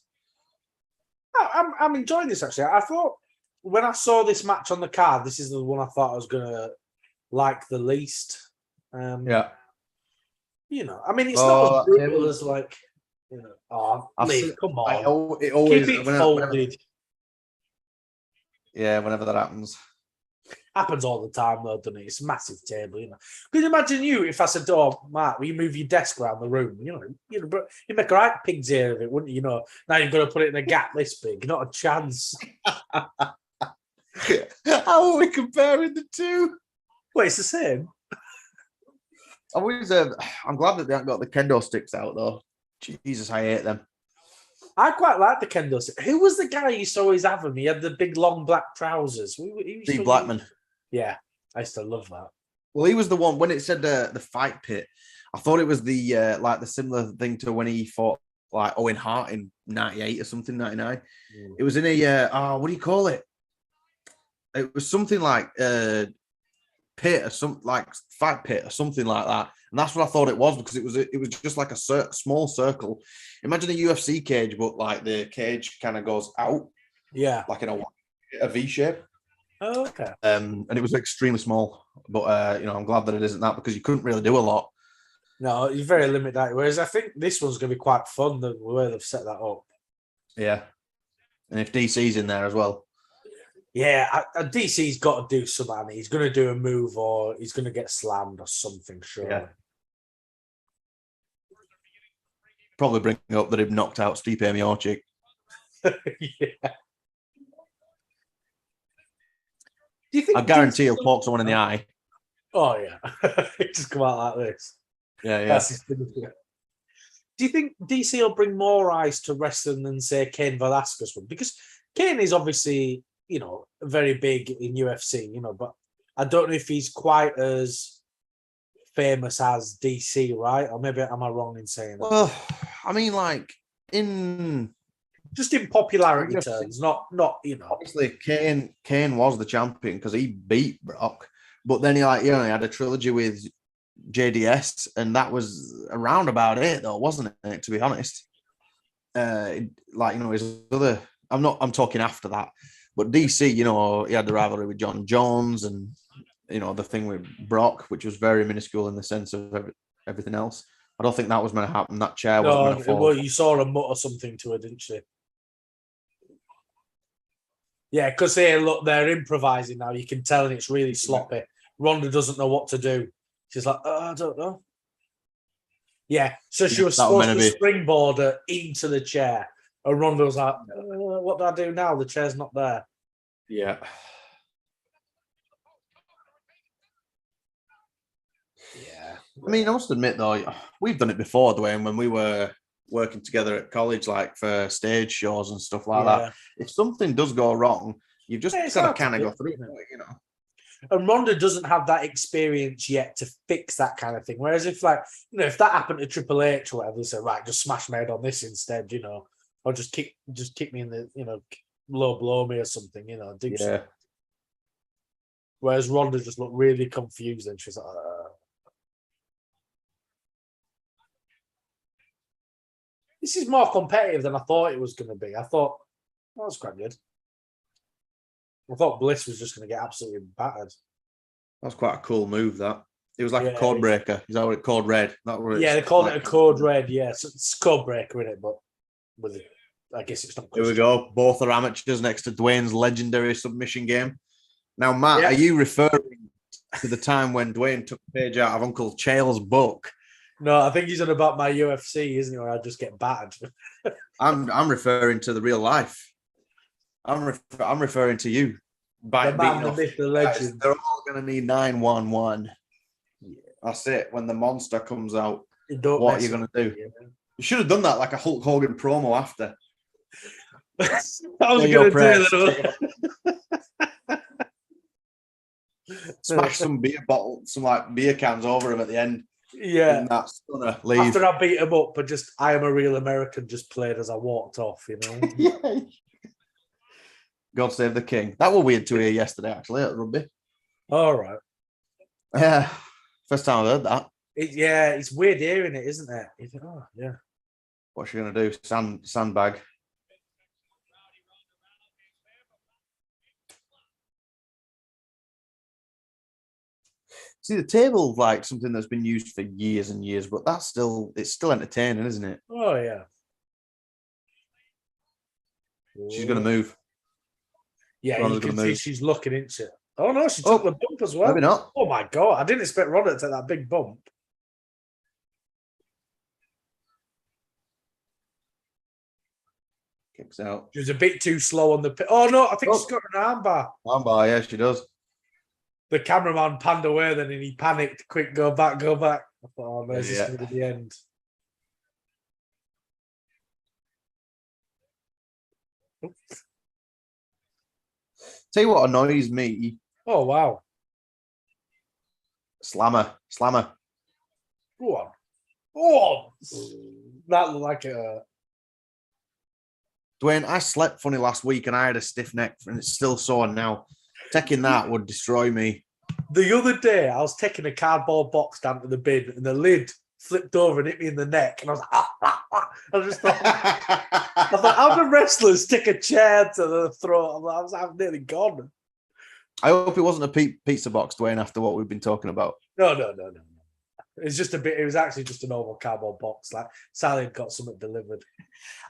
I'm enjoying this actually. I thought when I saw this match on the card, this is the one I thought I was gonna like the least. Yeah. You know, I mean, it's not as brutal as like, you know. Come on. It always keep it folded. Yeah, whenever that happens. Happens all the time, though, doesn't it? It's a massive table, you know. Could you imagine if I said, "Oh, Mark, will you move your desk around the room?" You know, but you make a right pig's ear of it, wouldn't you? You know, now you've got to put it in a gap this big. Not a chance. How are we comparing the two? Well, it's the same. I'm glad that they haven't got the kendo sticks out, though. Jesus, I hate them. I quite like the kendo stick. Who was the guy you used to always have him? He had the big, long black trousers. Steve Blackman. Yeah, I used to love that. Well, he was the one when it said the fight pit. I thought it was the like the similar thing to when he fought like Owen Hart in '98 or something, '99. It was in a what do you call it? It was something like pit or fight pit or something like that. And that's what I thought it was, because it was just like a small circle. Imagine a UFC cage, but like the cage kind of goes out, like in a V shape. Oh, okay. And it was extremely small, but I'm glad that it isn't that, because you couldn't really do a lot. No, you're very limited. Whereas I think this one's going to be quite fun, the way they've set that up. Yeah. And if DC's in there as well. Yeah, DC's got to do something. He's going to do a move, or he's going to get slammed or something, sure. Yeah. Probably bring up that he'd knocked out Stipe Miocic. Yeah. Do you think I guarantee he'll poke someone in the eye. Oh, yeah. Just come out like this. Yeah. Do you think DC will bring more eyes to wrestling than, say, Cain Velasquez would? Because Cain is obviously, very big in UFC, but I don't know if he's quite as famous as DC, right? Or maybe am I wrong in saying that? Well, I mean, like, just in popularity terms, not. Obviously, Kane was the champion because he beat Brock, but then he had a trilogy with JDS, and that was around about it, though, wasn't it? To be honest, his other. I'm talking after that, but DC, he had the rivalry with John Jones, and the thing with Brock, which was very minuscule in the sense of everything else. I don't think that was going to happen. That chair wasn't going to fall. Well, you saw her mutter something to her, didn't she? Yeah, because they're improvising now. You can tell, and it's really sloppy. Yeah. Ronda doesn't know what to do. She's like, I don't know. Yeah, so she was supposed to springboard her into the chair. And Ronda was like, what do I do now? The chair's not there. Yeah. Yeah. I mean, I must admit, though, we've done it before, Dwayne, when we were working together at college, like for stage shows and stuff like that. If something does go wrong, you've just got to kind of go through it, And Ronda doesn't have that experience yet to fix that kind of thing. Whereas if if that happened to Triple H or whatever, they say, right, just smash my head on this instead, or just kick me in the, low blow me or something, do something. Whereas Ronda just looked really confused, and she's like, This is more competitive than I thought it was going to be. I thought, that's quite good. I thought Bliss was just going to get absolutely battered. That's quite a cool move, that. It was like a code breaker. Is that what it called red? They called it a code red, yeah. So it's code breaker, in it, but with it, I guess it's not. Here we go. Both are amateurs next to Dwayne's legendary submission game. Now, Matt, are you referring to the time when Dwayne took a page out of Uncle Chael's book? No, I think he's on about my UFC, isn't he? Where I just get battered. I'm referring to the real life. I'm referring to you. The man, the myth, the legend. They're all going to need 911. Yeah. That's it. When the monster comes out, what are you going to do? Yeah. You should have done that like a Hulk Hogan promo after. I was going to do that. Smash some beer bottles, some like beer cans over him at the end. Yeah. And that's gonna leave. After I beat him up, but just I Am a Real American just played as I walked off, Yeah. God save the king. That was weird to hear yesterday, actually, at rugby. All right. Yeah. First time I heard that. It's weird hearing it, isn't it? You think, oh, yeah. What's she gonna do? Sandbag. See, the table's like something that's been used for years and years, but it's still entertaining, isn't it? Oh, yeah. She's going to move. Yeah, you can see she's looking into it. Oh, no, she took the bump as well. Maybe not. Oh, my God. I didn't expect Ronda to take that big bump. Kicks out. She was a bit too slow on the pit. Oh, no, I think she's got an armbar. Armbar, yeah, she does. The cameraman panned away then and he panicked. Quick, go back. I thought, oh, no, this is going to be the end. Tell you what annoys me. Oh, wow. Slammer. Go on. Oh, that looked like a... Dwayne, I slept funny last week and I had a stiff neck and it's still sore now. Taking that would destroy me. The other day, I was taking a cardboard box down to the bin, and the lid flipped over and hit me in the neck, and I was like, I just thought, how do wrestlers stick a chair to the throat? I'm nearly gone. I hope it wasn't a pizza box, Dwayne, after what we've been talking about. No. It's just a bit. It was actually just a normal cardboard box. Like Sally had got something delivered.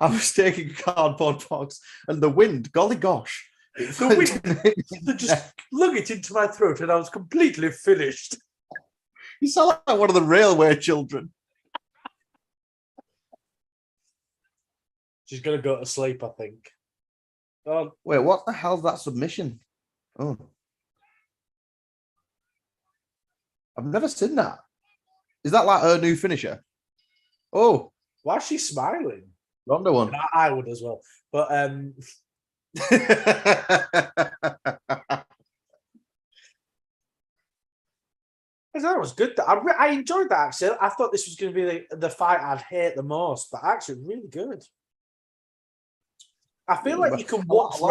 I was taking a cardboard box, and the wind, golly gosh, the wind just lug it into my throat, and I was completely finished. You sound like one of the railway children. She's gonna go to sleep, I think. Oh, wait, what the hell's that submission? Oh, I've never seen that. Is that like her new finisher? Oh, why is she smiling? Ronda one. I would as well, but that was good. I enjoyed that actually. I thought this was going to be the fight I'd hate the most, but actually, really good. I feel like you can watch. I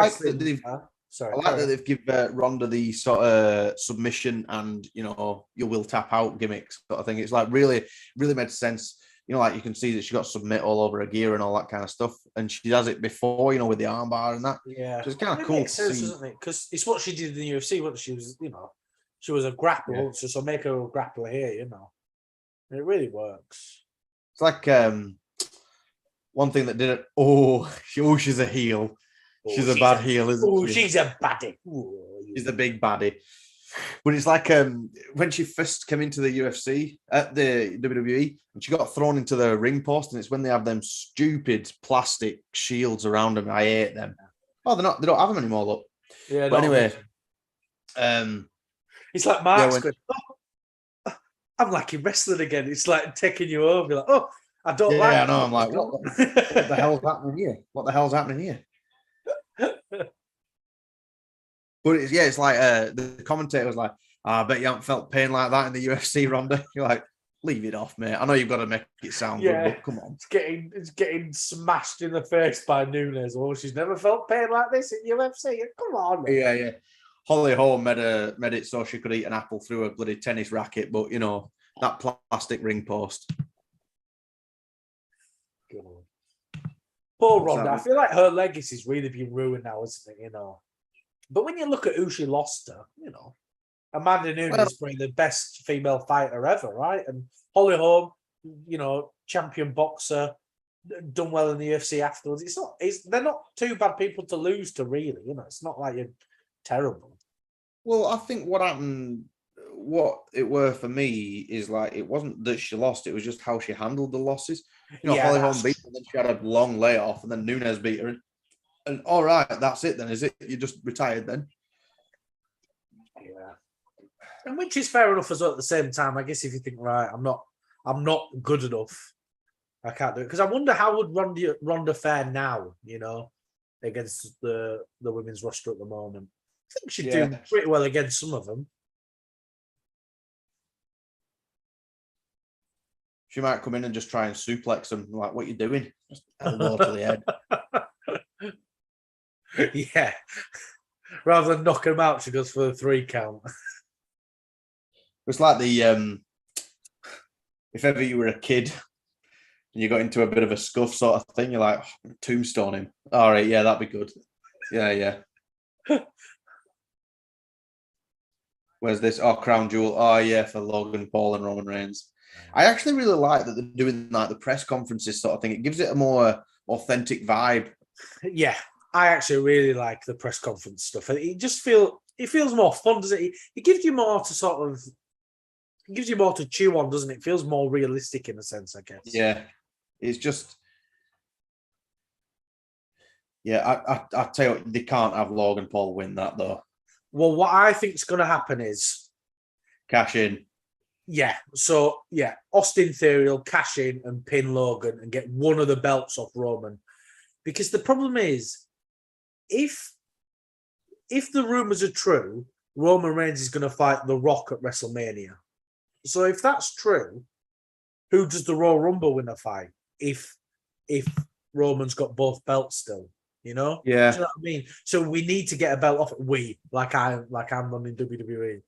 like that they've given Ronda the sort of submission and you will tap out gimmicks sort of thing. It's like really made sense. Like you can see that she got submit all over her gear and all that kind of stuff, and she does it before, with the armbar and that. Yeah, so it's kind of cool. Makes sense, doesn't it? Because it's what she did in the UFC. When she was, she was a grappler, so make her a grappler here. It really works. It's like one thing that did it. Oh, she's a heel. She's a bad heel, isn't she? She's a baddie. She's a big baddie. But it's like when she first came into the UFC at the WWE, and she got thrown into the ring post, and it's when they have them stupid plastic shields around them. I hate them. Oh, they don't have them anymore. Look. Yeah. But anyway, it's like Mark's going, I'm like in wrestling again. It's like taking you over. You're like, I don't like. Yeah, I know. I'm like, what the hell's happening here? What the hell's happening here? But it's like the commentator was like, I bet you haven't felt pain like that in the UFC, Ronda. You're like, leave it off, mate. I know you've got to make it sound good, but come on. It's getting smashed in the face by Nunes. Oh, she's never felt pain like this in UFC. Come on, mate. Yeah. Holly Holm made it so she could eat an apple through a bloody tennis racket, but that plastic ring post. God. Poor Ronda. I feel like her legacy's really been ruined now, isn't it? But when you look at who she lost to, Amanda Nunes is probably the best female fighter ever, right? And Holly Holm, champion boxer, done well in the UFC afterwards. They're not too bad people to lose to, really. It's not like you're terrible. Well, I think what happened, what it were for me is like it wasn't that she lost; it was just how she handled the losses. Holly Holm beat her, then she had a long layoff, and then Nunes beat her. And all right, that's it then, is it? You just retired then? Yeah. And which is fair enough as well at the same time. I guess if you think, right, I'm not good enough. I can't do it. Because I wonder how would Ronda fare now, against the women's roster at the moment. I think she'd do pretty well against some of them. She might come in and just try and suplex them. Like, what are you doing? Just elbow to the head. Yeah. Rather than knock him out, she goes for the 3 count. It's like the if ever you were a kid and you got into a bit of a scuff sort of thing, you're like, tombstone him. All right, yeah, that'd be good. Yeah. Where's this? Oh, crown jewel. Oh, yeah, for Logan Paul and Roman Reigns. I actually really like that they're doing like the press conferences sort of thing. It gives it a more authentic vibe. Yeah. I actually really like the press conference stuff. It feels more fun, doesn't it? It gives you more to chew on, doesn't it? It feels more realistic in a sense, I guess. Yeah. It's just, I tell you what, they can't have Logan Paul win that though. Well, what I think is going to happen is cash in. Yeah. So, Austin Theory will cash in and pin Logan and get one of the belts off Roman. Because the problem is, if the rumors are true, Roman Reigns is going to fight The Rock at WrestleMania. So if that's true, who does the Royal Rumble winner fight? If Roman's got both belts still, Yeah. Do you know what I mean? So we need to get a belt off. I'm running WWE.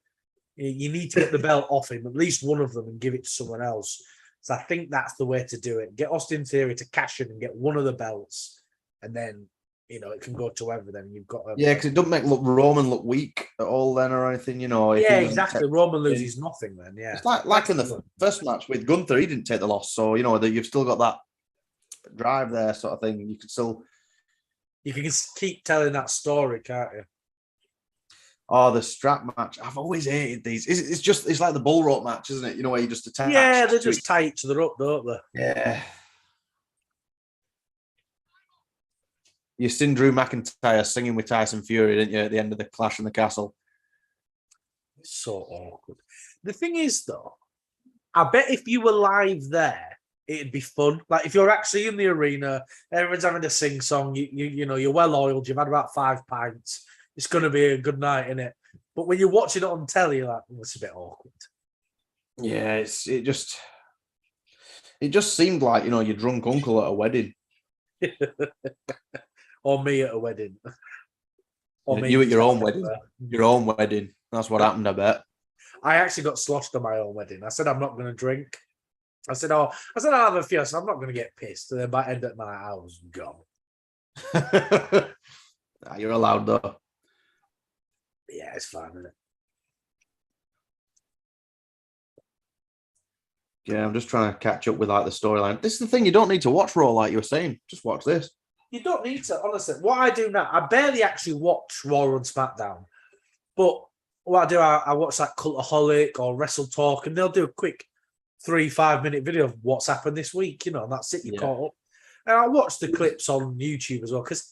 You need to get the belt off him, at least one of them, and give it to someone else. So I think that's the way to do it. Get Austin Theory to cash in and get one of the belts, and then it can go to whoever. Then you've got because it doesn't make Roman look weak at all then or anything. If yeah, exactly. Roman loses nothing then. Yeah, it's like in the first match with Gunther, he didn't take the loss, so that you've still got that drive there, sort of thing. You can keep telling that story, can't you? Oh, the strap match. I've always hated these. It's like the bull rope match, isn't it? Where you just attach. Yeah, they just tie each other up, don't they? Yeah. You seen Drew McIntyre singing with Tyson Fury, didn't you, at the end of the Clash in the Castle? It's so awkward. The thing is, though, I bet if you were live there, it'd be fun. Like if you're actually in the arena, everyone's having a sing song. You're well oiled. You've had about 5 pints. It's going to be a good night, isn't it? But when you're watching it on telly, you're like, it's a bit awkward. Yeah, it just seemed like your drunk uncle at a wedding. Or me at a wedding. Or you at your own wedding. Your own wedding. That's what happened, I bet. I actually got sloshed at my own wedding. I said I'm not going to drink. I said I'll have a few. I said I'm not going to get pissed. And then by the end of the night, I was gone. You're allowed though. Yeah, it's fine, isn't it? Yeah, I'm just trying to catch up with the storyline. This is the thing, you don't need to watch Raw like you were saying. Just watch this. You don't need to, honestly. What I do now, I barely actually watch Raw and SmackDown. But what I do, I watch Cultaholic or Wrestle Talk, and they'll do a quick 3-5 minute video of what's happened this week, and that's it, you're caught up. And I watch the clips on YouTube as well, because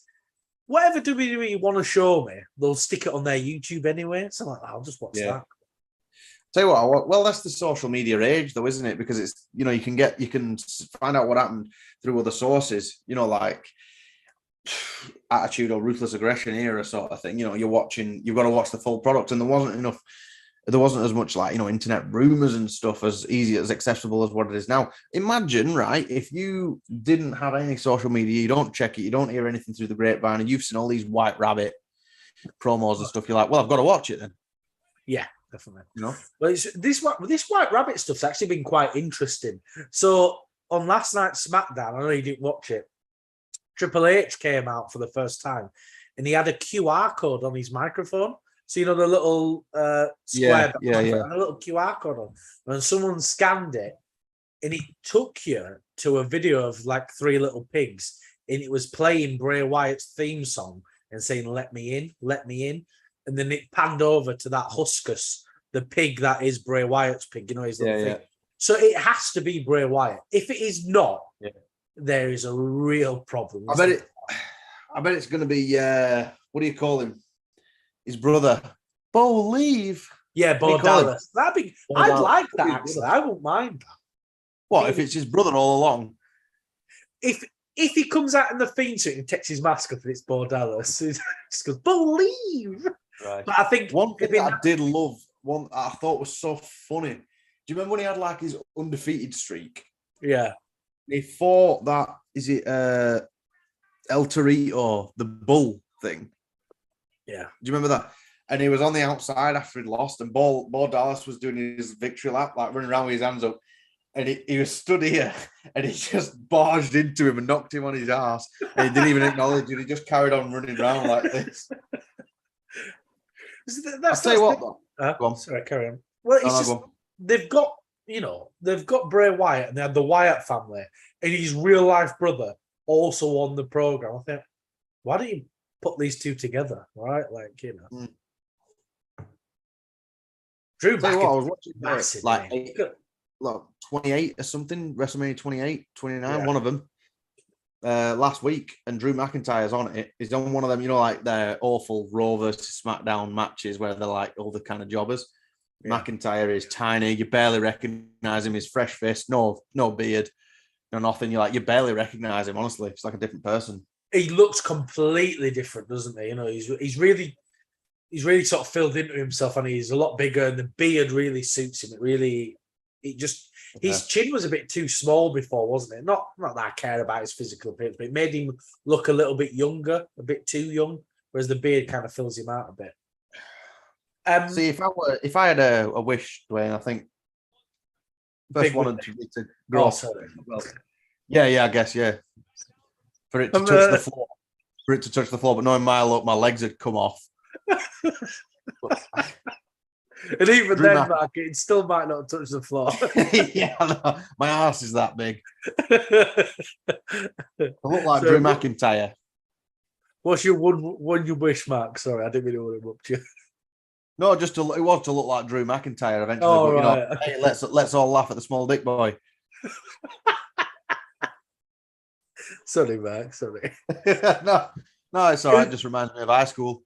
whatever WWE want to show me, they'll stick it on their YouTube anyway. So I'm like, I'll just watch that. Tell you what, well, that's the social media age, though, isn't it? Because it's you can find out what happened through other sources. Like Attitude or Ruthless Aggression era sort of thing. You're watching. You've got to watch the full product, and there wasn't as much internet rumors and stuff as easy as accessible as what it is now. Imagine, right, if you didn't have any social media, you don't check it, you don't hear anything through the grapevine, and you've seen all these White Rabbit promos and stuff. You're like, well, I've got to watch it then. Yeah, definitely. Well, this White Rabbit stuff's actually been quite interesting. So on last night's SmackDown, I know you didn't watch it. Triple H came out for the first time, and he had a QR code on his microphone. So the little square, and a little QR code on, and someone scanned it, and it took you to a video of 3 little pigs, and it was playing Bray Wyatt's theme song and saying "Let me in, let me in," and then it panned over to that Huskus, the pig that is Bray Wyatt's pig, his little thing. So it has to be Bray Wyatt. If it is not, there is a real problem. I bet it's going to be what do you call him? His brother, Bo Leave. Yeah, Bo Dallas. I'd like that actually. I wouldn't mind that. What if it's his brother all along? If he comes out in the theme suit and takes his mask off and it's Bo Dallas, he just goes, Bo Leave. Right. But I think one thing that I did love, one I thought was so funny. Do you remember when he had his undefeated streak? Yeah. He fought that, is it El Torito, the bull thing? Yeah. Do you remember that? And he was on the outside after he'd lost, and Bo Dallas was doing his victory lap, running around with his hands up. And he was stood here, and he just barged into him and knocked him on his ass. And he didn't even acknowledge it. He just carried on running around like this. I'll tell you what, though. Go on. Sorry, carry on. Well, it's they've got Bray Wyatt, and they had the Wyatt family, and his real life brother also on the program. I think, why don't you put these two together, right? Drew McIntyre, I was watching massive, 28 or something, WrestleMania 28, 29, one of them last week, and Drew McIntyre's on it. He's on one of them, their awful Raw versus SmackDown matches where they're all the kind of jobbers. Yeah. McIntyre is tiny. You barely recognize him. He's fresh faced, no beard, no nothing. You barely recognize him. Honestly, it's like a different person. He looks completely different, doesn't he? He's really sort of filled into himself, and he's a lot bigger. And the beard really suits him. His chin was a bit too small before, wasn't it? Not that I care about his physical appearance, but it made him look a little bit younger, a bit too young. Whereas the beard kind of fills him out a bit. See, if I had a wish, Dwayne, I think first Big one win. would be to grow. Oh, sorry. Well, yeah, I guess, yeah. For it to I'm, touch the floor, but knowing my luck, my legs had come off. And even Drew then, Mark, it still might not touch the floor. Yeah, no, my ass is that big. I look like Drew McIntyre. What's your one you wish, Mark? Sorry, I didn't mean to interrupt you. No, it was to look like Drew McIntyre eventually. Oh, but, right. Hey, let's all laugh at the small dick boy. Sorry, Mark. Sorry. No, it's all right. Just reminds me of high school.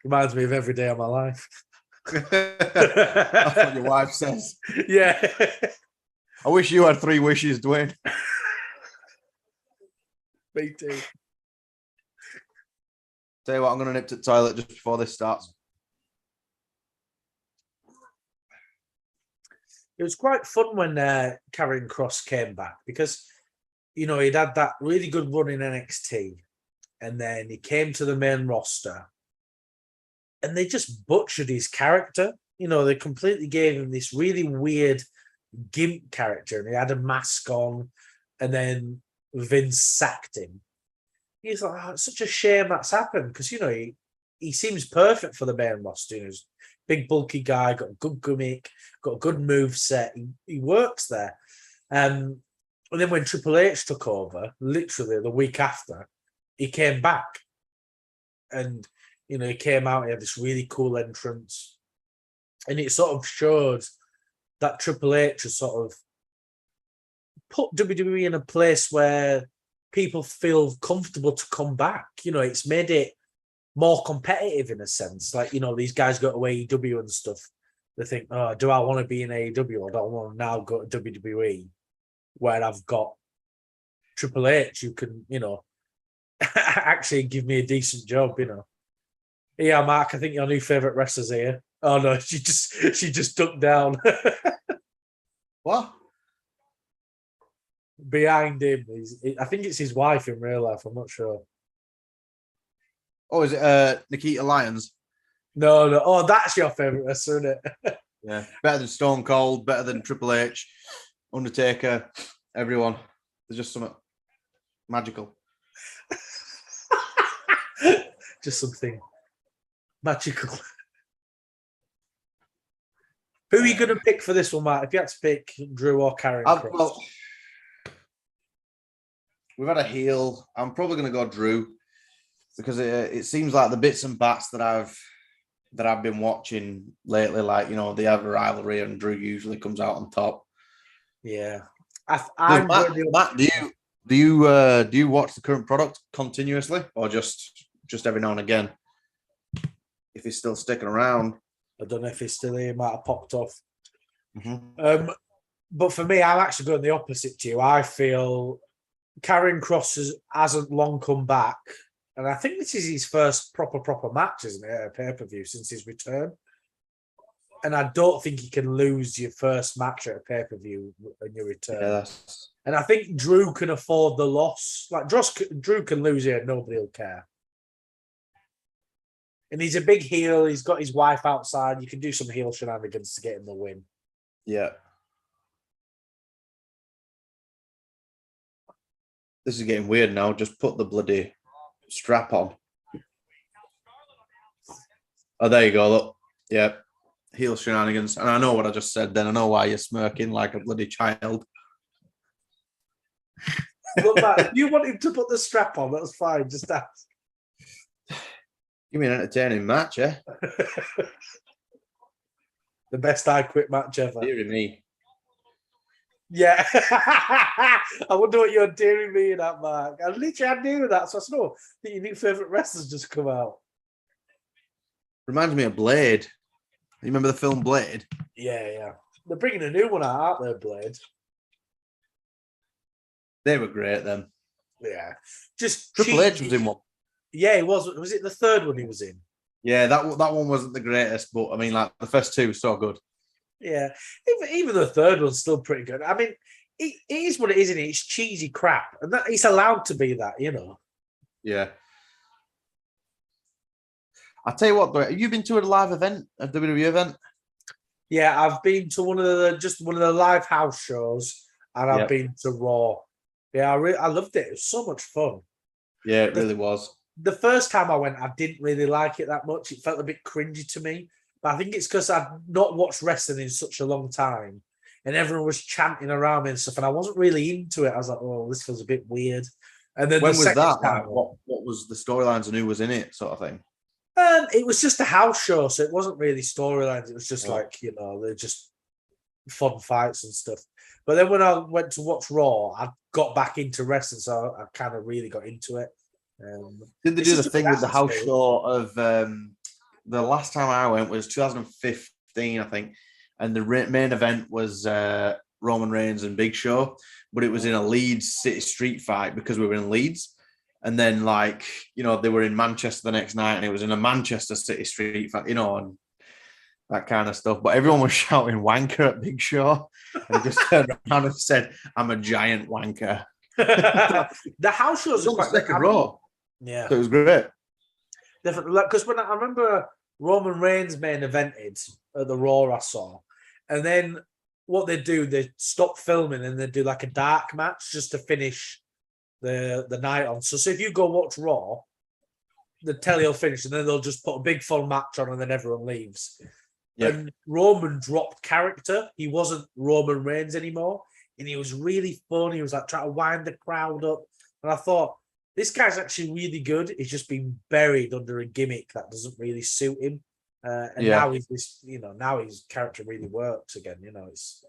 Reminds me of every day of my life. That's what your wife says. Yeah. I wish you had 3 wishes, Dwayne. Me too. Tell you what, I'm going to nip to the toilet just before this starts. It was quite fun when Karrion Kross came back because, he'd had that really good run in NXT and then he came to the main roster and they just butchered his character. They completely gave him this really weird gimp character and he had a mask on and then Vince sacked him. He's like, it's such a shame that's happened because, he seems perfect for the main roster. He's a big, bulky guy, got a good gimmick, got a good move set. He works there. And then when Triple H took over, literally the week after, he came back. And, he came out, he had this really cool entrance. And it sort of showed that Triple H has sort of put WWE in a place where people feel comfortable to come back. It's made it more competitive in a sense. Like, these guys go to AEW and stuff. They think, oh, do I want to be in AEW or do I want to now go to WWE where I've got Triple H who can, actually give me a decent job, Yeah, Mark, I think your new favourite wrestler's here. Oh no, she just ducked down. What? Behind him, I think it's his wife in real life. I'm not sure. Oh, is it Nikita Lyons? No. Oh, that's your favourite wrestler, isn't it? Yeah, better than Stone Cold, better than Triple H, Undertaker, everyone. There's just something magical. Just something magical. Who are you going to pick for this one, Matt? If you had to pick Drew or Karrion Kross? Well, we've had a heel. I'm probably going to go Drew because it seems like the bits and bats that I've been watching lately, like they have a rivalry and Drew usually comes out on top. Yeah, Matt, do you watch the current product continuously or just every now and again? If he's still sticking around, I don't know if he's still here. He might have popped off. Mm-hmm. But for me, I'm actually going the opposite to you. I feel Karrion Kross hasn't long come back. And I think this is his first proper match, isn't it, at a pay-per-view since his return. And I don't think you can lose your first match at a pay-per-view when you return. Yeah, and I think Drew can afford the loss. Like, Drew can lose here, nobody will care. And he's a big heel. He's got his wife outside. You can do some heel shenanigans to get him the win. Yeah. This is getting weird now. Just put the bloody strap on. Oh, there you go. Look. Yeah. Heel shenanigans. And I know what I just said then. I know why you're smirking like a bloody child. Look, Matt, you want him to put the strap on, that's fine. Just ask. Give me an entertaining match, eh? The best I Quit match ever. Dear me. Yeah. I wonder what you're daring me in that, Mark. I knew that. So I said, oh, I think your new favourite wrestlers just come out. Reminds me of Blade. You remember the film Blade? Yeah. They're bringing a new one out, aren't they, Blade? They were great then. Yeah. Just Triple H was in one. Yeah, he was. Was it the third one he was in? Yeah, that one wasn't the greatest, but I mean, like the first two were so good. Yeah, even the third one's still pretty good. I mean, it is what it is, isn't it? It's cheesy crap, and that it's allowed to be that, Yeah. I tell you what, though, have you been to a live event, a WWE event? Yeah, I've been to one of the live house shows, and I've Yep. been to Raw. Yeah, I loved it. It was so much fun. Yeah, it really was. The first time I went, I didn't really like it that much. It felt a bit cringy to me. But I think it's because I'd not watched wrestling in such a long time, and everyone was chanting around me and stuff, and I wasn't really into it. I was like, "Oh, this feels a bit weird." And then When the was second that? time, Like, what was the storylines and who was in it, sort of thing? it was just a house show, so it wasn't really storylines. It was just Yeah. like they're just fun fights and stuff. But then when I went to watch Raw, I got back into wrestling, so I kind of really got into it. Did they It's do the just a thing good with the house atmosphere. show of the last time I went was 2015, I think, and the main event was Roman Reigns and Big Show, but it was in a Leeds City Street fight because we were in Leeds. And then, like, they were in Manchester the next night and it was in a Manchester City Street fight, and that kind of stuff. But everyone was shouting wanker at Big Show. And he just turned around and said, I'm a giant wanker. The house It shows was are on the quite second row. Yeah, So it was great. definitely. Because when I remember Roman Reigns main evented at the Raw I saw, and then what they do, they stop filming and they do like a dark match just to finish the night on. So if you go watch Raw, the telly will finish and then they'll just put a big full match on and then everyone leaves. Yep. And Roman dropped character. He wasn't Roman Reigns anymore. And he was really fun. He was like trying to wind the crowd up. And I thought, this guy's actually really good. He's just been buried under a gimmick that doesn't really suit him. Now he's this, now his character really works again. It's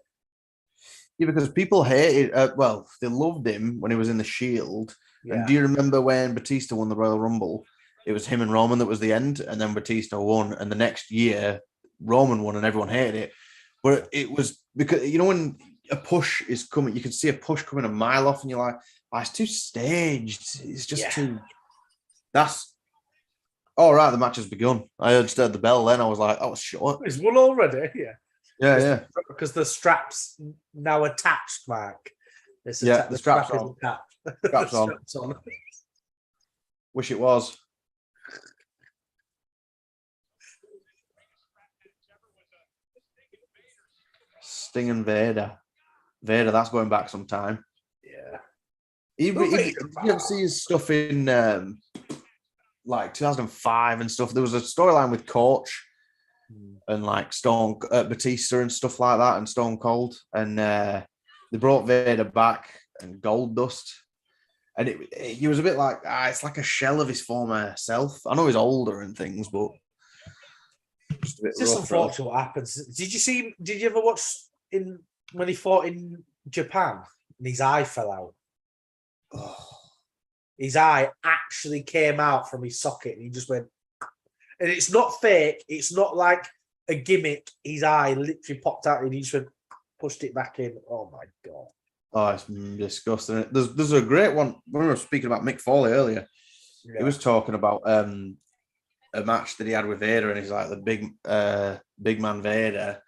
because people hated. Well, they loved him when he was in the Shield. yeah. And do you remember when Batista won the Royal Rumble? It was him and Roman that was the end, and then Batista won. And the next year, Roman won, and everyone hated it. But it was because when a push is coming, you can see a push coming a mile off, and you're like, oh, it's too staged. It's just too. That's all right. The match has begun. I just heard the bell. Then I was like, oh, it's short. He's won already. Yeah. Yeah. Because the strap's now attached, Mark. The strap's on. Strap's on. Wish it was. Sting and Vader. That's going back some time. Yeah. Did you ever see his stuff in like 2005 and stuff? There was a storyline with Coach and like Batista and stuff like that, and Stone Cold, and they brought Vader back and Goldust, and he was a bit like it's like a shell of his former self. I know he's older and things, but it's just unfortunate what happens. Did you ever watch when he fought in Japan and his eye fell out? Oh. His eye actually came out from his socket and he just went, and it's not fake. It's not like a gimmick. His eye literally popped out and he just went, pushed it back in. Oh my God. Oh, it's disgusting. There's a great one. When we were speaking about Mick Foley earlier, he was talking about a match that he had with Vader, and he's like the big man Vader.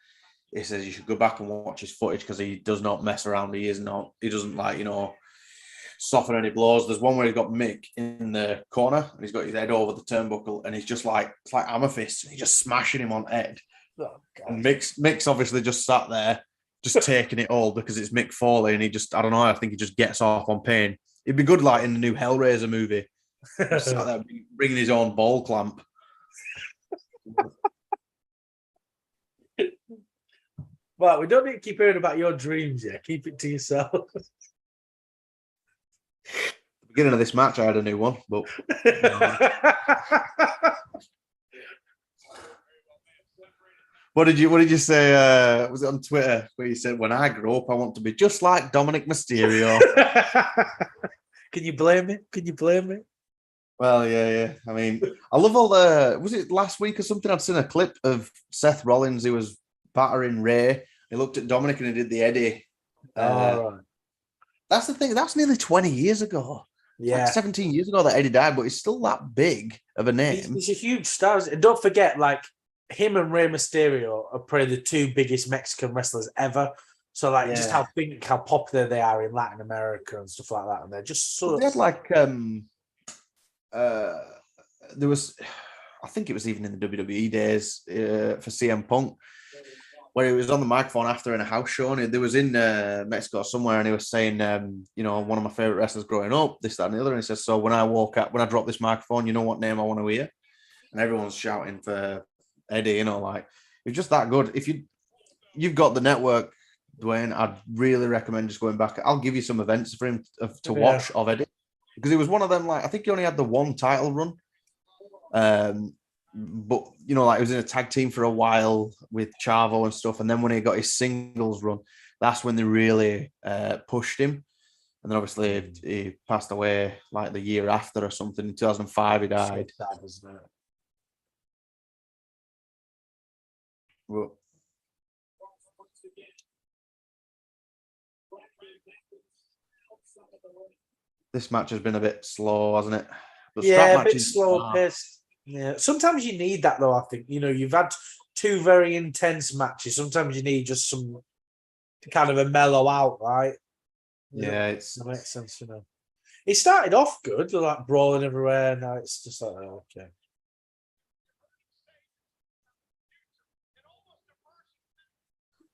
He says you should go back and watch his footage because he does not mess around. He doesn't like, soften any blows. There's one where he's got Mick in the corner and he's got his head over the turnbuckle and he's just like, it's like Amethyst. He's just smashing him on head. Oh, and Mick's obviously just sat there, just taking it all because it's Mick Foley, and he just, I don't know, I think he just gets off on pain. It'd be good like in the new Hellraiser movie. Just sat there bringing his own ball clamp. Well, we don't need to keep hearing about your dreams yet. Keep it to yourself. The beginning of this match, I had a new one, but what did you say? Was it on Twitter where you said, "When I grow up, I want to be just like Dominic Mysterio"? Can you blame me? Well, yeah. I mean, I love all the. Was it last week or something? I'd seen a clip of Seth Rollins. He was battering Ray. He looked at Dominic and he did the Eddie. Right. That's the thing. That's nearly 20 years ago. Yeah, like 17 years ago that Eddie died, but he's still that big of a name. He's a huge star. And don't forget, like, him and Rey Mysterio are probably the two biggest Mexican wrestlers ever. So, like, just how popular they are in Latin America and stuff like that. And they're just sort of... They had, like, there was... I think it was even in the WWE days for CM Punk, where he was on the microphone after in a house show, and there was in Mexico somewhere, and he was saying, one of my favorite wrestlers growing up, this, that, and the other. And he says, so when I drop this microphone, you know what name I want to hear? And everyone's shouting for Eddie, like, it's just that good. If you've got the network, Dwain, I'd really recommend just going back. I'll give you some events for him to watch of Eddie, because he was one of them. Like, I think he only had the one title run. But he was in a tag team for a while with Chavo and stuff, and then when he got his singles run, that's when they really pushed him. And then obviously he passed away like the year after or something. In 2005, he died. That was it. Well, this match has been a bit slow, hasn't it? But a bit slow paced. Yeah, sometimes you need that though. I think you've had two very intense matches. Sometimes you need just some kind of a mellow out, right? Yeah, that makes sense. It started off good, like brawling everywhere. Now it's just like, oh, okay.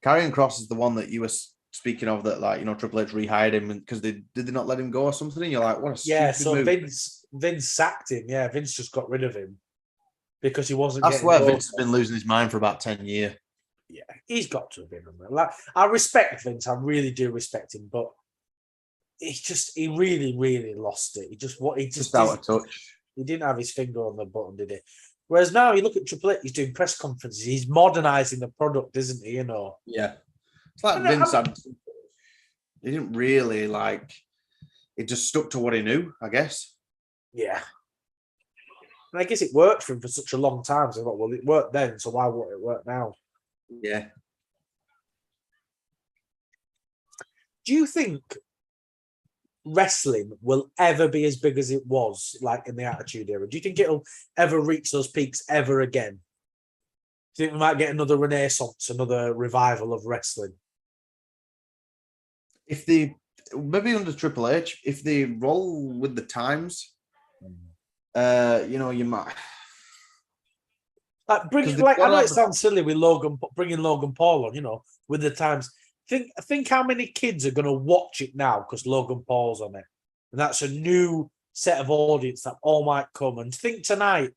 Karrion Kross is the one that you were speaking of, that Triple H rehired him because did they not let him go or something? And you're like, what a stupid move. Vince sacked him. Yeah, Vince just got rid of him because he wasn't. That's where Vince has been losing his mind for about 10 years. Yeah, he's got to have been. Like, I respect Vince. I really do respect him, but he really, really lost it. He just out of touch. He didn't have his finger on the button, did he? Whereas now you look at Triple H, he's doing press conferences. He's modernizing the product, isn't he? Yeah. It's like Vince he didn't really it just stuck to what he knew, I guess. Yeah. And I guess it worked for him for such a long time. So I thought, well, it worked then, so why won't it work now? Yeah. Do you think wrestling will ever be as big as it was like in the Attitude Era? Do you think it'll ever reach those peaks ever again? Do you think we might get another renaissance, another revival of wrestling? If they, maybe under Triple H, if they roll with the times, you might. I know it sounds silly with bringing Logan Paul on, with the times. Think how many kids are going to watch it now because Logan Paul's on it. And that's a new set of audience that all might come. And think tonight,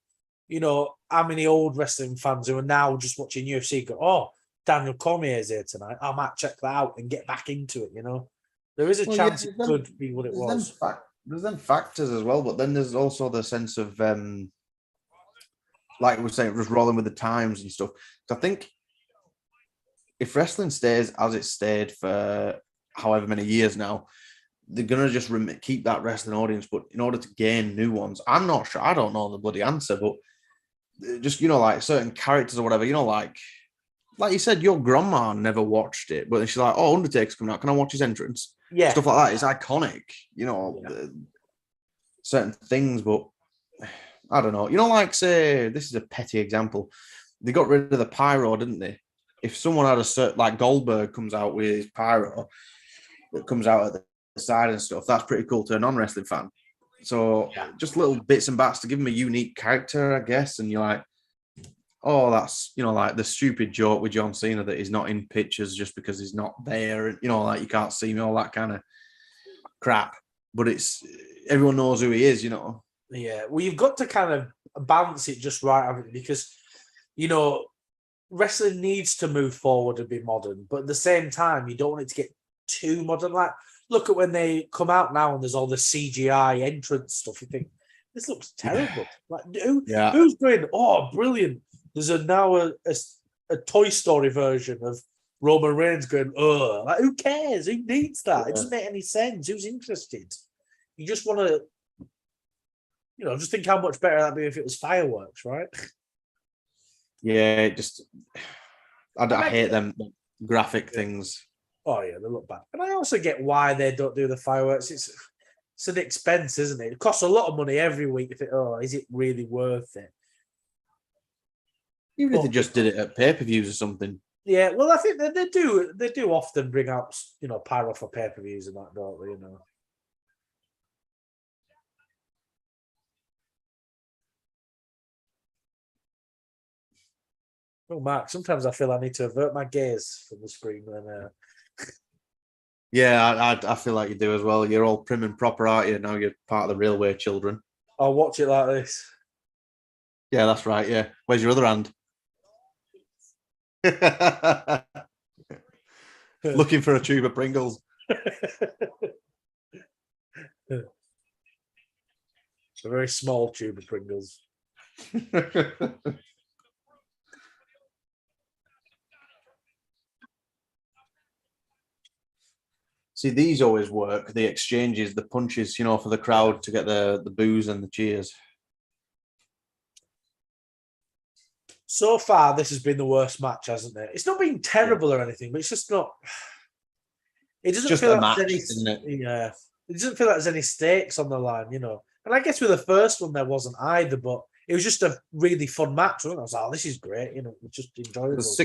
how many old wrestling fans who are now just watching UFC go, oh, Daniel Cormier's here tonight. I might check that out and get back into it, There is a chance it could be what it was. There's then factors as well, but then there's also the sense of, like we were saying, just rolling with the times and stuff. So I think if wrestling stays as it stayed for however many years now, they're going to just keep that wrestling audience. But in order to gain new ones, I'm not sure. I don't know the bloody answer, but just, like certain characters or whatever, like you said, your grandma never watched it, but she's like, oh, Undertaker's coming out. Can I watch his entrance? Yeah. Stuff like that. It's iconic, certain things, but I don't know. Like, say, this is a petty example. They got rid of the pyro, didn't they? If someone had a certain, like Goldberg comes out with his pyro that comes out at the side and stuff, that's pretty cool to a non-wrestling fan. So just little bits and bats to give him a unique character, I guess. And you're like, oh, that's, like the stupid joke with John Cena that he's not in pictures just because he's not there. Like you can't see me, all that kind of crap. But everyone knows who he is, Yeah, well, you've got to kind of balance it just right, haven't you? Because, wrestling needs to move forward and be modern, but at the same time, you don't want it to get too modern. Like, look at when they come out now and there's all the CGI entrance stuff. You think, this looks terrible. Like, who's going, oh, brilliant. There's now a Toy Story version of Roman Reigns going, oh, like, who cares? Who needs that? It doesn't make any sense. Who's interested? You just want to, just think how much better that'd be if it was fireworks, right? Yeah, I hate them graphic things. Oh yeah, they look bad. And I also get why they don't do the fireworks. It's an expense, isn't it? It costs a lot of money every week. Is it really worth it? Even if they just did it at pay-per-views or something. Yeah, well, I think they do. They do often bring out, pyro for pay-per-views and that, don't they? Oh, Mark, sometimes I feel I need to avert my gaze from the screen when Yeah, I feel like you do as well. You're all prim and proper, aren't you? Now you're part of the railway children. I'll watch it like this. Yeah, that's right. Yeah. Where's your other hand? Looking for a tube of Pringles. A very small tube of Pringles. See, these always work. The exchanges, the punches, you know, for the crowd to get the boos and the cheers. So far, this has been the worst match, hasn't it? It's not been terrible or anything, but it's just not. It doesn't Just feel a like match, there's any, isn't it? Yeah, it doesn't feel like there's any stakes on the line, you know. And I guess with the first one there wasn't either, but it was just a really fun match. Wasn't it? I was like, "Oh, this is great," you know, it's just enjoyable. There's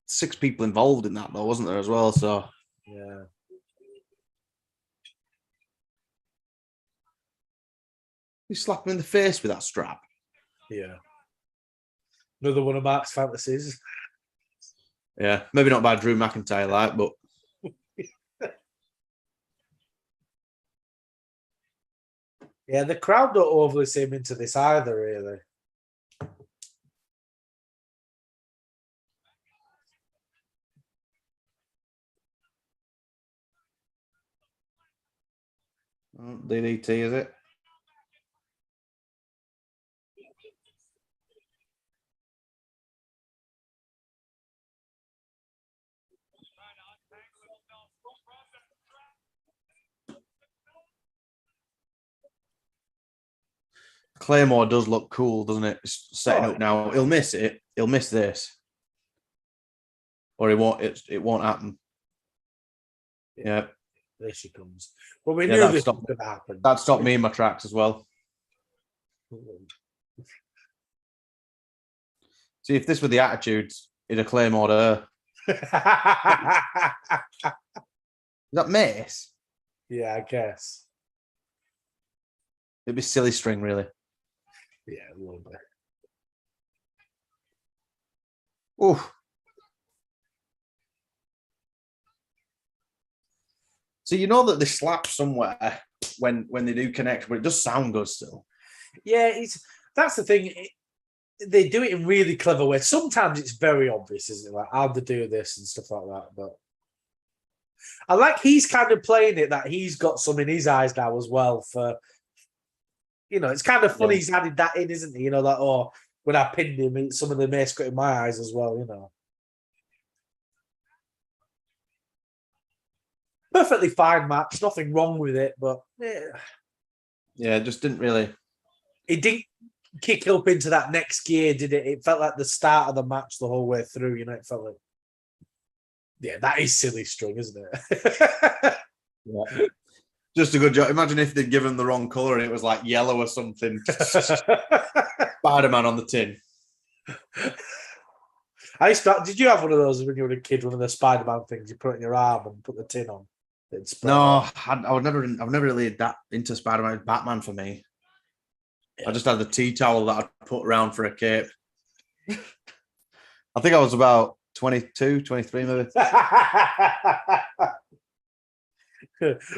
six people involved in that, though, wasn't there, as well? So yeah. you slap him in the face with that strap. Yeah. Another one of Mark's fantasies. Yeah, maybe not by Drew McIntyre, like, but yeah, the crowd don't overly seem into this either, really. DDT, is it? Claymore does look cool, doesn't it? It's setting up now. He'll miss it. He'll miss this, or it won't. It won't happen. Yeah. There she comes. Well, we knew this was going to happen. That stopped me in my tracks as well. See, if this were the attitudes, it'd have Claymore her. Is that Mace? Yeah, I guess. It'd be silly string, really. Yeah, a little bit. Oof. So you know that they slap somewhere when they do connect, but it does sound good still. Yeah, that's the thing. They do it in really clever ways. Sometimes it's very obvious, isn't it? Like how to do this and stuff like that. But I like he's kind of playing it that he's got some in his eyes now as well. For you know, it's kind of funny he's added that in, isn't he? You know, that when I pinned him, some of the mace got in my eyes as well. You know. Perfectly fine match, nothing wrong with it, but yeah, it just didn't really. It didn't kick up into that next gear, did it? It felt like the start of the match the whole way through. You know, it felt like, yeah, that is silly string, isn't it? Yeah. Just a good job. Imagine if they'd given the wrong color and it was like yellow or something. Spider-Man on the tin. Did you have one of those when you were a kid? One of the Spider-Man things you put in your arm and put the tin on. No, I was never really that into Spider-Man. Batman for me. Yeah. I just had the tea towel that I'd put around for a cape. I think I was about 22, 23 maybe.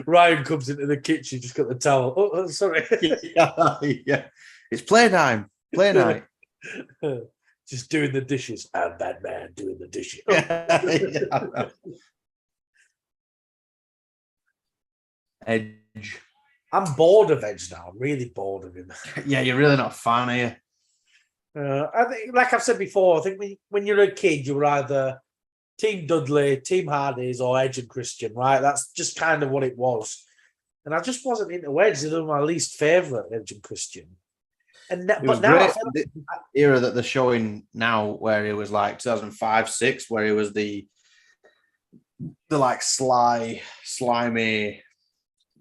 Ryan comes into the kitchen, just got the towel. Oh, sorry. Yeah. It's playtime. Play night. Just doing the dishes. I'm Batman doing the dishes. Yeah. Edge. I'm bored of Edge now. I'm really bored of him. Yeah, you're really not a fan, are you? I think, like I've said before, I think when you're a kid, you were either Team Dudley, Team Hardys, or Edge and Christian, right? That's just kind of what it was. And I just wasn't into Edge. They were my least favourite, Edge and Christian. But now I feel the era that they're showing now, where it was like 2005, 6, where it was the like slimy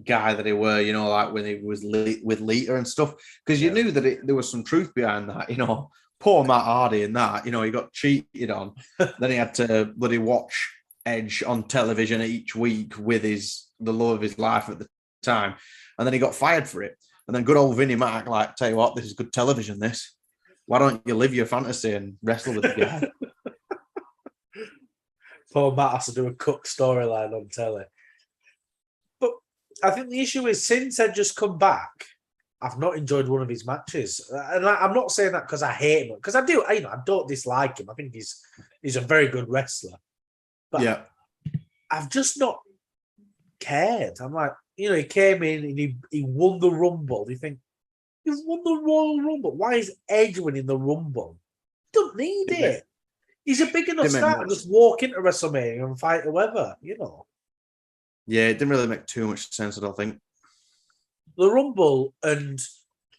guy that they were, you know, like when he was with Lita and stuff, because you knew that there was some truth behind that, you know. Poor Matt Hardy in that, you know, he got cheated on. Then he had to bloody watch Edge on television each week with the love of his life at the time, and then he got fired for it. And then good old Vinnie Mac, like, tell you what, this is good television, this. Why don't you live your fantasy and wrestle with the guy? Poor Matt has to do a Cook storyline on telly. But I think the issue is since I'd just come back, I've not enjoyed one of his matches. And I'm not saying that because I hate him, because I do, I don't dislike him. I think he's a very good wrestler. But yeah. I've just not cared. I'm like, he came in and he won the Rumble. You think, he's won the Royal Rumble. Why is Edge winning the Rumble? Don't need it. He's a big enough star to just walk into WrestleMania and fight whoever, Yeah, it didn't really make too much sense, I don't think. The Rumble and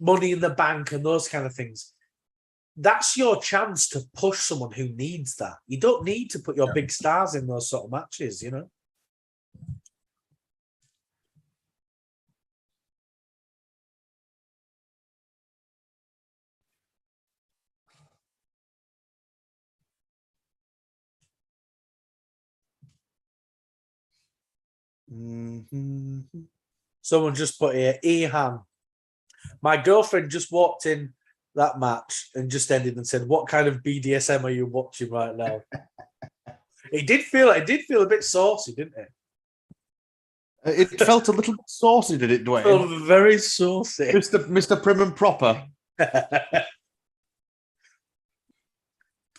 Money in the Bank and those kind of things, that's your chance to push someone who needs that. You don't need to put your big stars in those sort of matches, Mm-hmm. Someone just put here, Ehan. My girlfriend just walked in that match and just ended and said, "What kind of BDSM are you watching right now?" It did feel a bit saucy, didn't it? It felt a little bit saucy, did it, Dwain? It felt very saucy. Mr. Prim and Proper.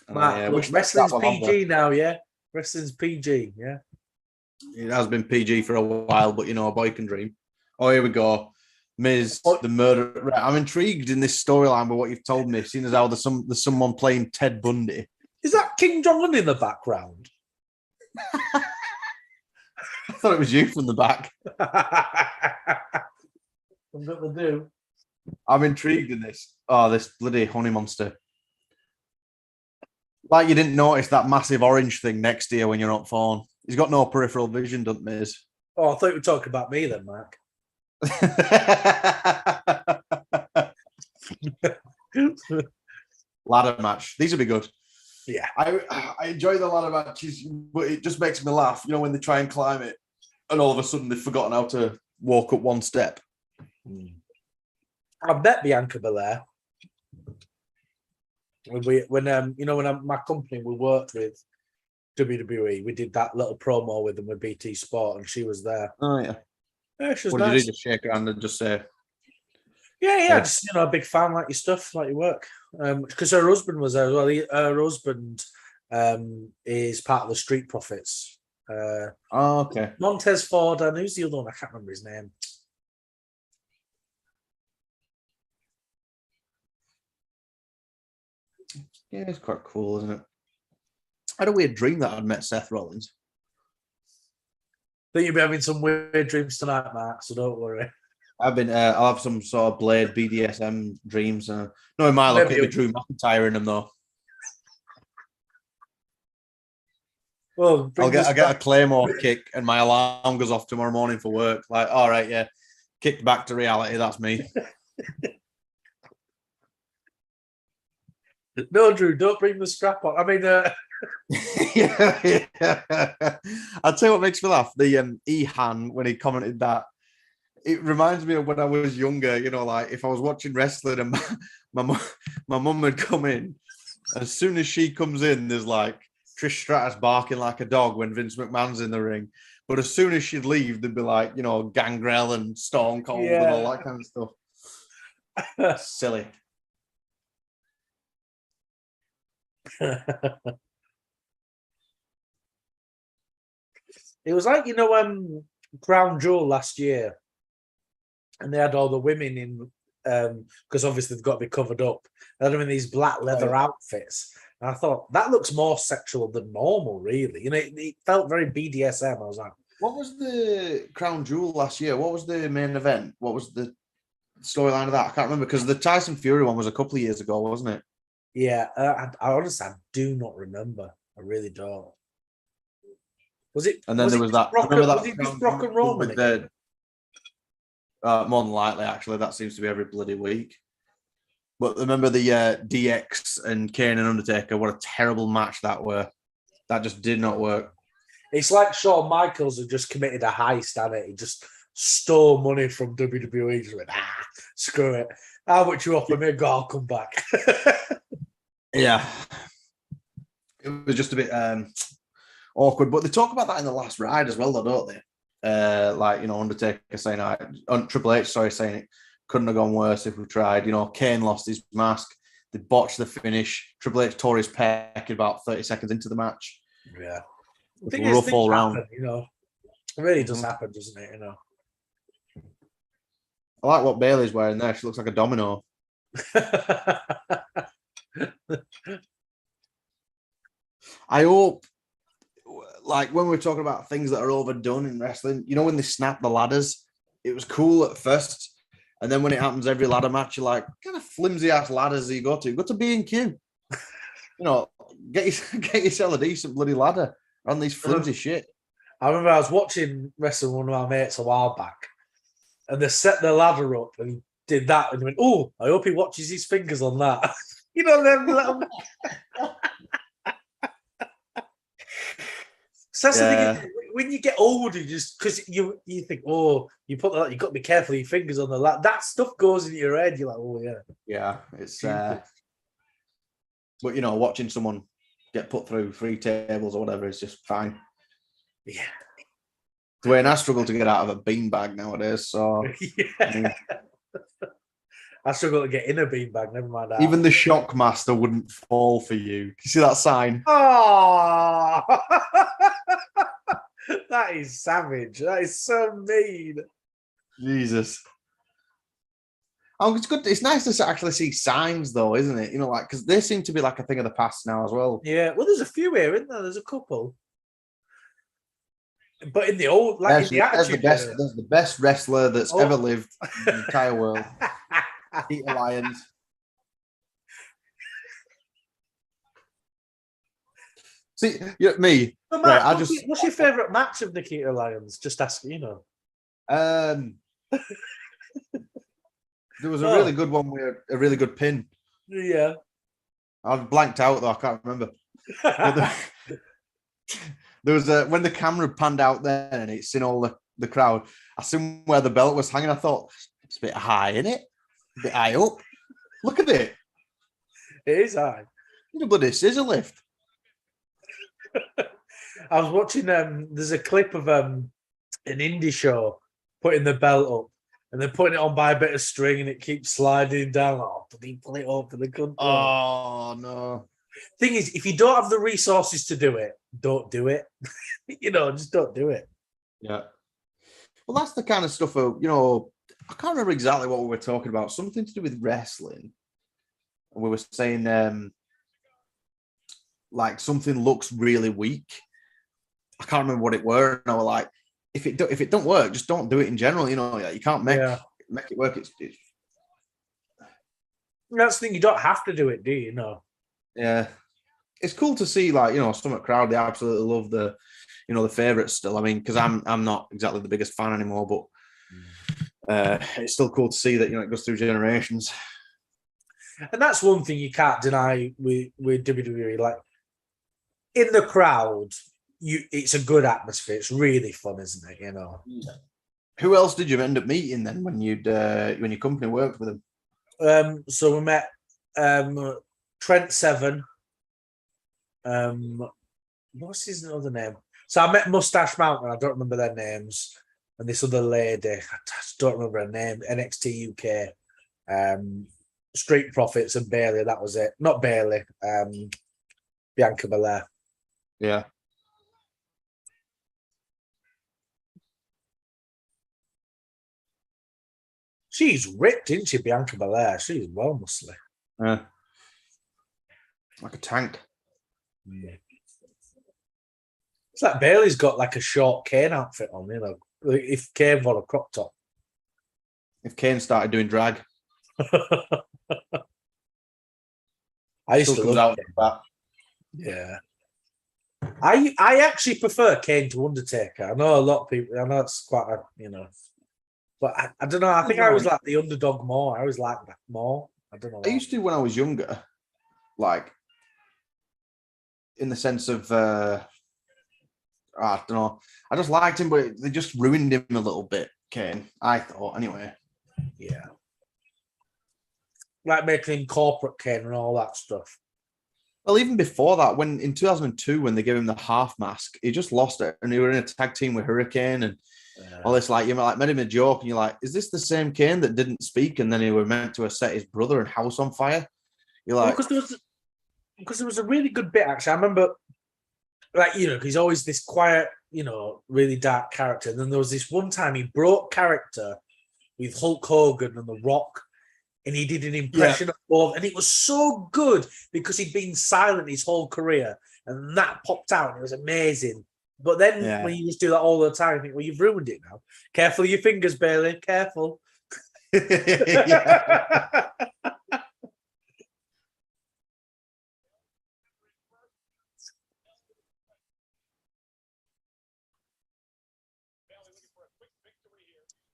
Matt, look, wrestling's PG now, yeah? Wrestling's PG, yeah? It has been PG for a while, but a boy can dream. Oh, here we go. Miz, the murder. Right, I'm intrigued in this storyline with what you've told me, seeing as how there's someone playing Ted Bundy. Is that King Jong-un in the background? I thought it was you from the back. I'm going to do. I'm intrigued in this. Oh, this bloody honey monster. Like you didn't notice that massive orange thing next to you when you're on phone. He's got no peripheral vision, doesn't Miz? Oh, I thought you were talking about me then, Mark. Ladder match. These will be good. Yeah. I enjoy the ladder matches, but it just makes me laugh, when they try and climb it and all of a sudden they've forgotten how to walk up one step. I met Bianca Belair. When my company we worked with WWE, we did that little promo with them with BT Sport, and she was there. Oh yeah. Yeah, she was what nice. Did you do? Just shake her hand and just say, yeah, just a big fan, like your stuff, like your work. Because her husband was there as well. Her husband is part of the Street Profits. okay. Montez Ford, and who's the other one? I can't remember his name. Yeah, it's quite cool, isn't it? I had a weird dream that I'd met Seth Rollins. I think you'll be having some weird dreams tonight, Mark, so don't worry. I'll have some sort of Blade BDSM dreams. No, in my luck, it'll be Drew McIntyre in them, though. Well, I get a Claymore kick and my alarm goes off tomorrow morning for work. Like, all right, yeah, kicked back to reality. That's me. No, Drew, don't bring the strap on. I mean, yeah. I'll tell you what makes me laugh. The Ehan, when he commented that, it reminds me of when I was younger, like if I was watching wrestling and my mum would come in, as soon as she comes in, there's like Trish Stratus barking like a dog when Vince McMahon's in the ring. But as soon as she'd leave, there'd be like, Gangrel and Stone Cold and all that kind of stuff. Silly. It was like, Crown Jewel last year. And they had all the women in, because obviously they've got to be covered up. They had them in these black leather outfits. And I thought, that looks more sexual than normal, really. It felt very BDSM. I was like, what was the Crown Jewel last year? What was the main event? What was the storyline of that? I can't remember, because the Tyson Fury one was a couple of years ago, wasn't it? Yeah, I honestly, I do not remember. I really don't. Was it? And then there was that. Remember that? Was it just Brock and Roman? More than likely, actually, that seems to be every bloody week. But remember the DX and Kane and Undertaker? What a terrible match that were. That just did not work. It's like Shawn Michaels had just committed a heist, hadn't it? He just stole money from WWE. Just went, screw it. How much you offer me? I'll come back. Yeah. It was just a bit awkward. But they talk about that in the last ride as well, though, don't they? Like, Undertaker saying, Triple H, saying it couldn't have gone worse if we tried. Kane lost his mask. They botched the finish. Triple H tore his pec about 30 seconds into the match. Yeah. It was rough all round. It really does happen, doesn't it? I like what Bailey's wearing there. She looks like a domino. I hope, like, when we're talking about things that are overdone in wrestling, when they snap the ladders, it was cool at first. And then when it happens every ladder match, you're like, kind of flimsy ass ladders you go to. Go to B&Q. Get yourself a decent bloody ladder on these flimsy shit. I remember I was watching wrestling with one of my mates a while back, and they set the ladder up and he did that, and he went, "Oh, I hope he watches his fingers on that." Them little. So that's the thing. When you get older, just because you think, oh, you've got to be careful of your fingers on the ladder. That stuff goes into your head. You're like, oh yeah, yeah. It's but watching someone get put through 3 tables or whatever is just fine. Yeah. Dwain, I struggle to get out of a beanbag nowadays. So yeah. I struggle to get in a beanbag. Never mind that. Even the Shockmaster wouldn't fall for you. You see that sign? Oh. That is savage. That is so mean. Jesus. Oh, it's good. It's nice to actually see signs, though, isn't it? Because they seem to be like a thing of the past now as well. Yeah. Well, there's a few here, isn't there? There's a couple. But in the old, like there's the best wrestler that's ever lived in the entire world. Peter Lyons. See, me. So Matt, what's your favourite match of Nikita Lyons? Just ask, There was a really good one with a really good pin. Yeah. I've blanked out though. I can't remember. There was when the camera panned out there and it's in all the crowd. I seen where the belt was hanging. I thought it's a bit high, isn't it? A bit high up. Look at it. It is high. It's a bloody scissor lift. I was watching. There's a clip of an indie show putting the belt up, and they're putting it on by a bit of string, and it keeps sliding down. Oh, but he pull it up for the country. Oh no! Thing is, if you don't have the resources to do it, don't do it. Just don't do it. Yeah. Well, that's the kind of stuff. I can't remember exactly what we were talking about. Something to do with wrestling. And we were saying, like something looks really weak. I can't remember what it were. And I was like, if it don't work, just don't do it in general. You can't make it work. It's that's the thing. You don't have to do it, do you? No. Yeah, it's cool to see. Like some at crowd, they absolutely love the favourites still. I mean, because I'm not exactly the biggest fan anymore, but it's still cool to see that it goes through generations. And that's one thing you can't deny with WWE. Like in the crowd, it's a good atmosphere. It's really fun, isn't it? Yeah. Who else did you end up meeting then when when your company worked with them? So we met Trent Seven. What's his other name? So I met Mustache Mountain. I don't remember their names. And this other lady, I just don't remember her name. NXT UK, Street Profits and Bailey. That was it. Not Bailey. Bianca Belair. Yeah. She's ripped, isn't she, Bianca Belair? She's well muscly. Yeah. Like a tank. Yeah. It's like Bailey's got like a short Kane outfit on, if Kane wore a crop top. If Kane started doing drag. I used to love that. Yeah. I actually prefer Kane to Undertaker. I know a lot of people, I know it's quite but I don't know. I think I was like the underdog more. I always liked that more. I don't know. I used to when I was younger, like in the sense of I don't know. I just liked him, but they just ruined him a little bit. Kane, I thought anyway. Yeah, like making him corporate Kane and all that stuff. Well, even before that, when in 2002, when they gave him the half mask, he just lost it, and he were in a tag team with Hurricane and all this. Like, you know, like made him a joke, and you're like, is this the same Kane that didn't speak, and then he were meant to have set his brother and house on fire? You're Well, like, because there was a really good bit actually. I remember, like, you know, he's always this quiet, you know, really dark character. And then there was this one time he broke character with Hulk Hogan and The Rock, and he did an impression of both, and it was so good because he'd been silent his whole career, and that popped out, and it was amazing. But then when you just do that all the time, you think, well, you've ruined it now. Careful of your fingers, Bailey. Careful. Who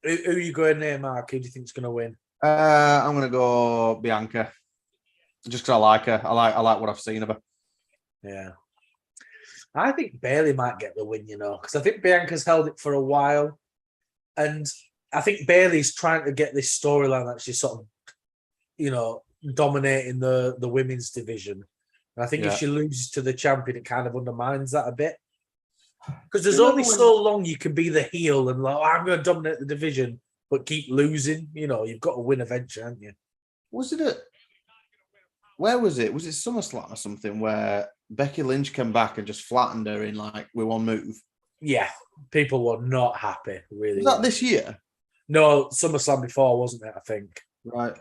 are you going there, Mark? Who do you think's going to win? I'm gonna go Bianca, just because I like her. I like what I've seen of her. Yeah, I think Bailey might get the win, you know, because I think Bianca's held it for a while, and I think Bailey's trying to get this storyline that she's sort of, you know, dominating the women's division. And I think if she loses to the champion, it kind of undermines that a bit. Because there's only so long you can be the heel and like, oh, I'm going to dominate the division, but keep losing. You know, you've got to win eventually, haven't you? Where was it? Was it SummerSlam or something where Becky Lynch came back and just flattened her in like with one move? Yeah, people were not happy. Really, was that this year? No, SummerSlam before, wasn't it? I think. Right.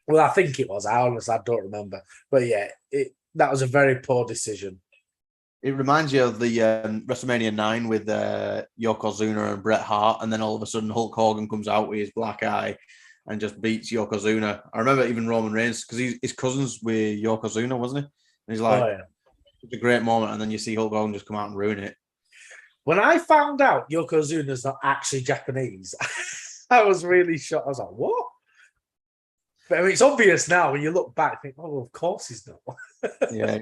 Well, I think it was. I don't remember. But yeah, that was a very poor decision. It reminds you of the WrestleMania 9 with Yokozuna and Bret Hart, and then all of a sudden Hulk Hogan comes out with his black eye and just beats Yokozuna. I remember even Roman Reigns, because his cousin's with Yokozuna, wasn't he? And he's like, it's a great moment, and then you see Hulk Hogan just come out and ruin it. When I found out Yokozuna's not actually Japanese, I was really shocked. I was like, what? But I mean, it's obvious now when you look back, think, oh, well, of course he's not. Yeah.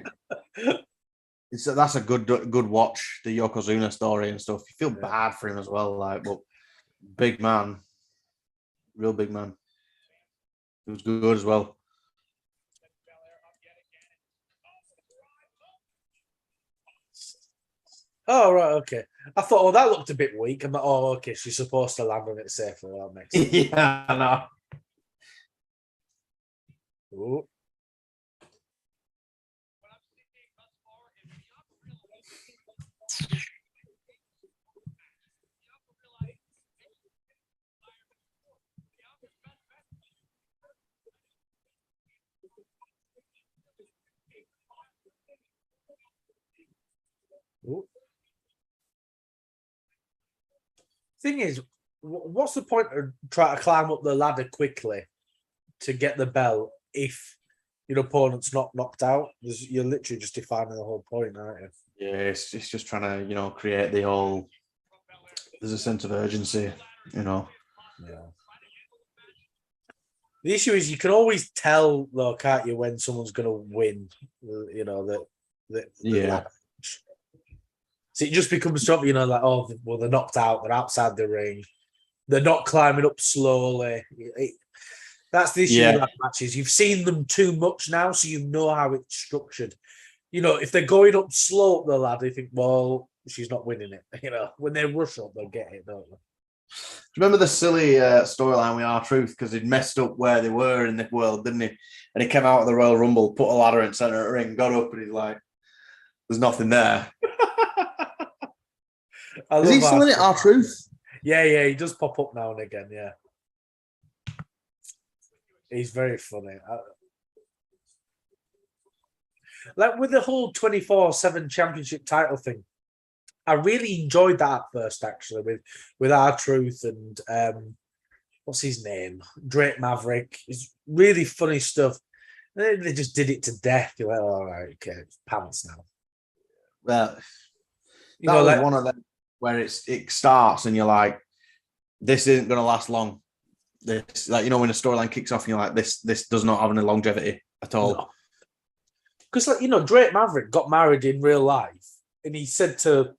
That's a good watch, the Yokozuna story and stuff. You feel bad for him as well, like, but big man, real big man. It was good as well. Oh, right, okay. I thought, oh, that looked a bit weak. I'm like, oh, okay, she's supposed to land on it safely. That makes sense. Yeah, I know. Ooh. Ooh. Thing is, what's the point of trying to climb up the ladder quickly to get the belt if your opponent's not knocked out? You're literally just defining the whole point, aren't you? Yeah, it's just trying to, you know, create the whole. There's a sense of urgency, you know. Yeah. The issue is you can always tell, though, can't you, when someone's going to win? You know that. Yeah. So it just becomes something, you know, like, oh, well, they're knocked out, they're outside the ring, they're not climbing up slowly. That's the issue with that matches. You've seen them too much now, so you know how it's structured. You know, if they're going up slow up the ladder, you think, well, she's not winning it. You know, when they rush up, they'll get it, don't they? Do you remember the silly storyline with R-Truth? Because he'd messed up where they were in the world, didn't he? And he came out of the Royal Rumble, put a ladder in centre of the ring, got up, and he's like, there's nothing there. Is he still in it, R-Truth? Yeah, he does pop up now and again, yeah. He's very funny. Like with the whole 24/7 championship title thing, I really enjoyed that at first, actually, with R-Truth and what's his name? Drake Maverick. It's really funny stuff. They just did it to death. You're like, all right, okay, it's pants now. Well, that was like, one of them where it starts and you're like, this isn't going to last long. This, like, you know, when a storyline kicks off and you're like, this does not have any longevity at all. Because, like, you know, Drake Maverick got married in real life and he said to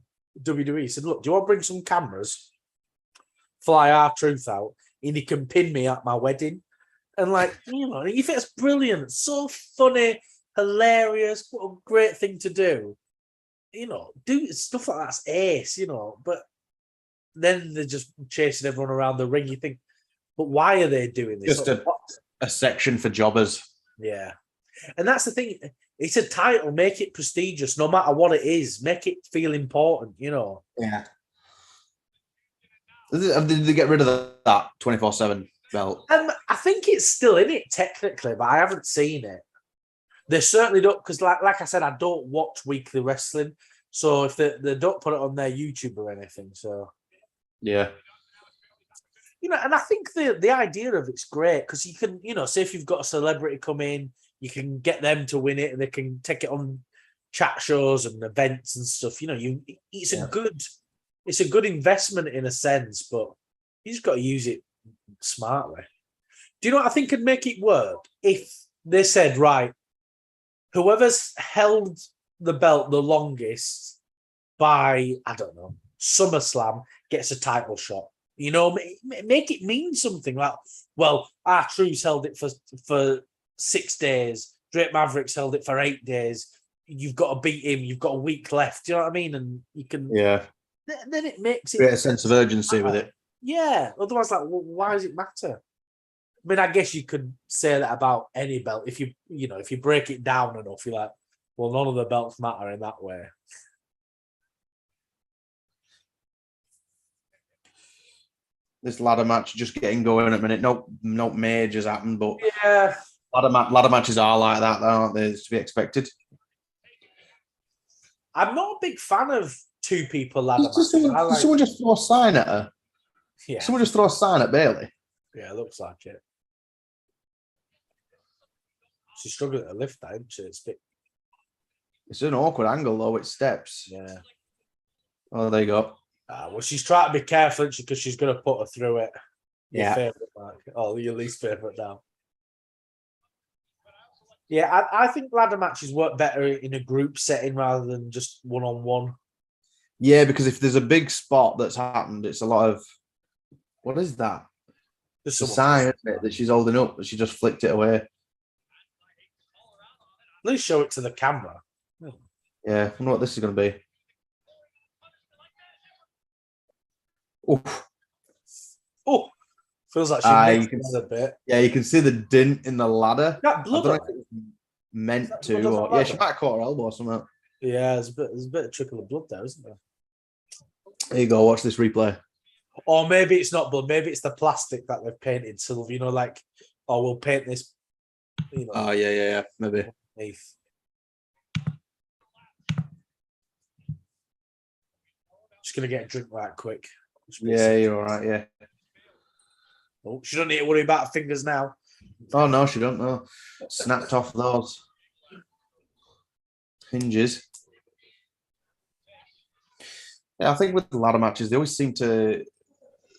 WWE, he said, look, do you want to bring some cameras? Fly R-Truth out and he can pin me at my wedding. And like, you think it's brilliant, so funny, hilarious, what a great thing to do. Do stuff like that's ace, but then they're just chasing everyone around the ring. You think, but why are they doing this? Just a section for jobbers. Yeah. And that's the thing. It's a title. Make it prestigious, no matter what it is. Make it feel important, Yeah. Did they get rid of that 24/7 belt? I think it's still in it, technically, but I haven't seen it. They certainly don't, because like I said, I don't watch weekly wrestling. So if they don't put it on their YouTube or anything, so... Yeah. And I think the idea of it's great because you can, say if you've got a celebrity come in, you can get them to win it and they can take it on chat shows and events and stuff. It's a good investment in a sense, but you just got to use it smartly. Do you know what I think could make it work? If they said, right, whoever's held the belt the longest by, I don't know, SummerSlam gets a title shot. Make it mean something. Like, well, R-Truth held it for 6 days. Drake Maverick's held it for 8 days. You've got to beat him. You've got a week left. Do you know what I mean? And you can... Yeah. Then it makes it... Create a sense of urgency with it. Yeah. Otherwise, well, why does it matter? I mean, I guess you could say that about any belt. If you break it down enough, you're like, well, none of the belts matter in that way. This ladder match just getting going at a minute. No majors happened, but yeah, ladder matches are like that, aren't they? It's to be expected. I'm not a big fan of two people ladder matches. Someone just throw a sign at her. Yeah. Someone just throw a sign at Bailey. Yeah, it looks like it. She's struggling to lift that, isn't she? It's an awkward angle though. It steps. Yeah. Oh, there you go. Well, she's trying to be careful because she's going to put her through it. Yeah. Your favorite, Mark. Oh, your least favorite now. Yeah, I think ladder matches work better in a group setting rather than just one-on-one. Yeah, because if there's a big spot that's happened, it's a lot of... What is that? It's a sign, isn't it, that she's holding up, but she just flicked it away. At least show it to the camera. Yeah, I wonder what this is going to be. Oof. Oh, feels like she missed a bit. Yeah, you can see the dint in the ladder. That blood. I don't know if it was meant to. Or, yeah, she might have caught her elbow or something. Yeah, there's a bit of trickle of blood there, isn't there? There you go. Watch this replay. Or maybe it's not blood. Maybe it's the plastic that they've painted silver. Like, oh, we'll paint this. Oh yeah. Maybe. Underneath. Just gonna get a drink right quick. Yeah, you're all right. Yeah. Oh, she don't need to worry about her fingers now. Oh no, she don't know. Snapped off those hinges. Yeah, I think with the ladder matches, they always seem to.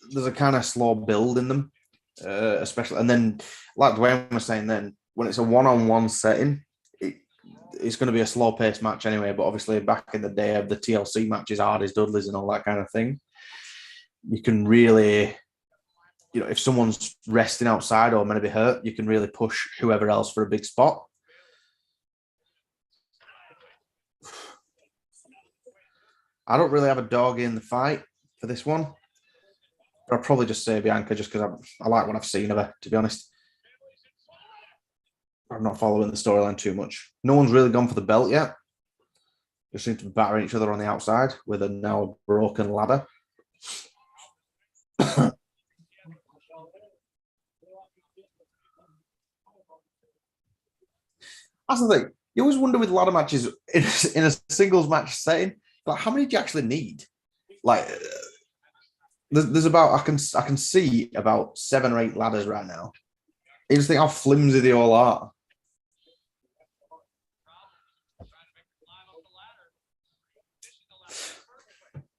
There's a kind of slow build in them, especially, and then, like Dwain was saying, then when it's a one-on-one setting, it's going to be a slow-paced match anyway. But obviously, back in the day of the TLC matches, Hardy's, Dudley's, and all that kind of thing, you can really, if someone's resting outside or meant to be hurt, you can really push whoever else for a big spot. I don't really have a dog in the fight for this one. But I'll probably just say Bianca just because I like what I've seen of her, to be honest. I'm not following the storyline too much. No one's really gone for the belt yet. They seem to be battering each other on the outside with a now broken ladder. That's the thing. You always wonder with ladder matches in a singles match setting, like how many do you actually need? Like, there's about I can see about 7 or 8 ladders right now. You just think how flimsy they all are.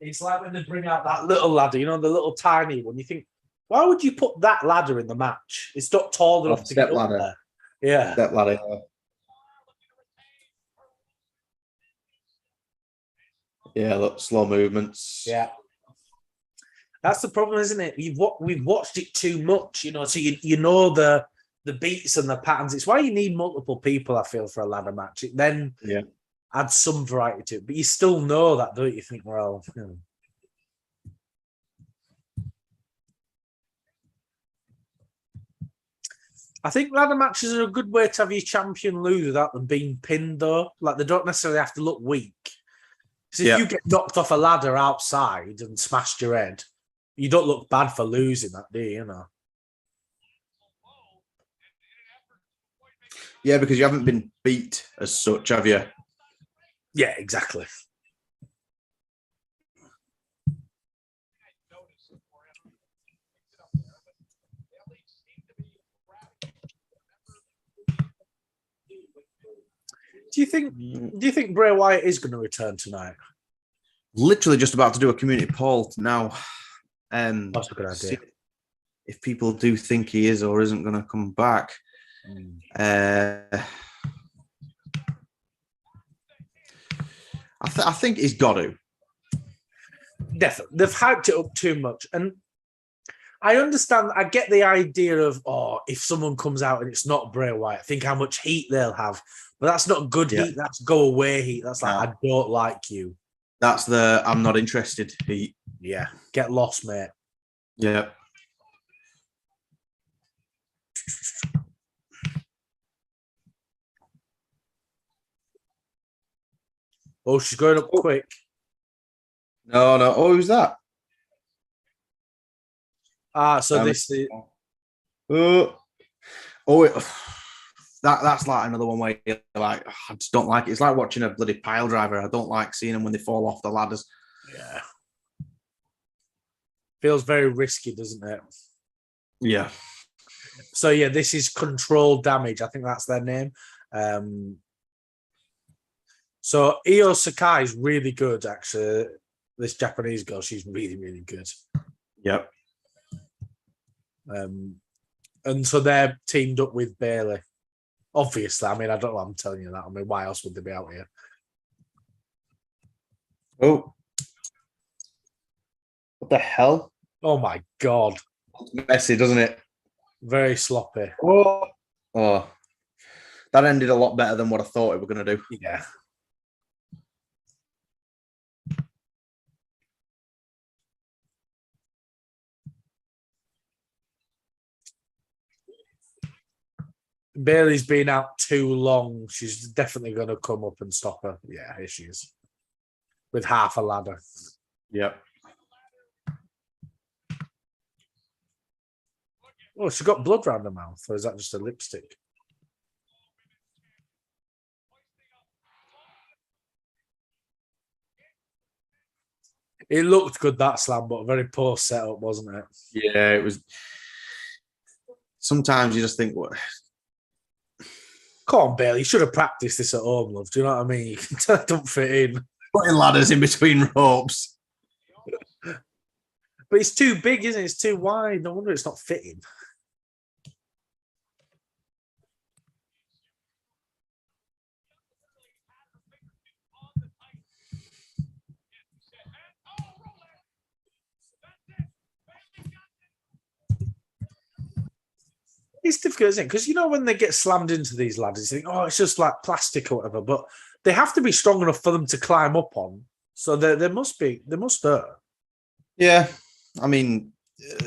It's like when they bring out that little ladder, the little tiny one. You think, why would you put that ladder in the match? It's not tall enough to get up there. Yeah. Step ladder. Yeah, look, slow movements. Yeah. That's the problem, isn't it? We've watched it too much, so you know the beats and the patterns. It's why you need multiple people, I feel, for a ladder match. It then adds some variety to it, but you still know that, don't you? Think, well, I think ladder matches are a good way to have your champion lose without them being pinned, though. Like, they don't necessarily have to look weak. So if you get knocked off a ladder outside and smashed your head, you don't look bad for losing that, do you? You know? Yeah, because you haven't been beat as such, have you? Yeah, exactly. Do you think Bray Wyatt is going to return tonight? Literally just about to do a community poll now. That's a good idea. If people do think he is or isn't going to come back. I think he's got to. Definitely. They've hyped it up too much. And I understand, I get the idea of, if someone comes out and it's not Bray Wyatt, think how much heat they'll have. But that's not good heat. That's go away heat. That's like, I don't like you. That's the I'm not interested heat. Yeah. Get lost, mate. Yeah. Oh, she's going up quick. No. Oh, who's that? This is... That's like another one where you're like, I just don't like it. It's like watching a bloody pile driver. I don't like seeing them when they fall off the ladders. Yeah. Feels very risky, doesn't it? Yeah. So, yeah, this is Controlled Damage. I think that's their name. So, Io Sakai is really good, actually. This Japanese girl, she's really, really good. Yep. And so they're teamed up with Bailey. Obviously, I mean, I don't know why I'm telling you that. I mean, why else would they be out here? Oh. What the hell? Oh, my God. It's messy, doesn't it? Very sloppy. Oh. That ended a lot better than what I thought it were going to do. Yeah. Bailey's been out too long. She's definitely going to come up and stop her. Yeah, here she is. With half a ladder. Yep. Oh, she got blood around her mouth, or is that just a lipstick? It looked good, that slam, but a very poor setup, wasn't it? Yeah, it was. Sometimes you just think, what? Come on, Bailey. You should have practiced this at home, love. Do you know what I mean? You don't fit in. Putting ladders in between ropes. But it's too big, isn't it? It's too wide. No wonder it's not fitting. It's difficult, isn't it? Because you know when they get slammed into these ladders, you think, it's just like plastic or whatever. But they have to be strong enough for them to climb up on. So they must hurt. Yeah. I mean,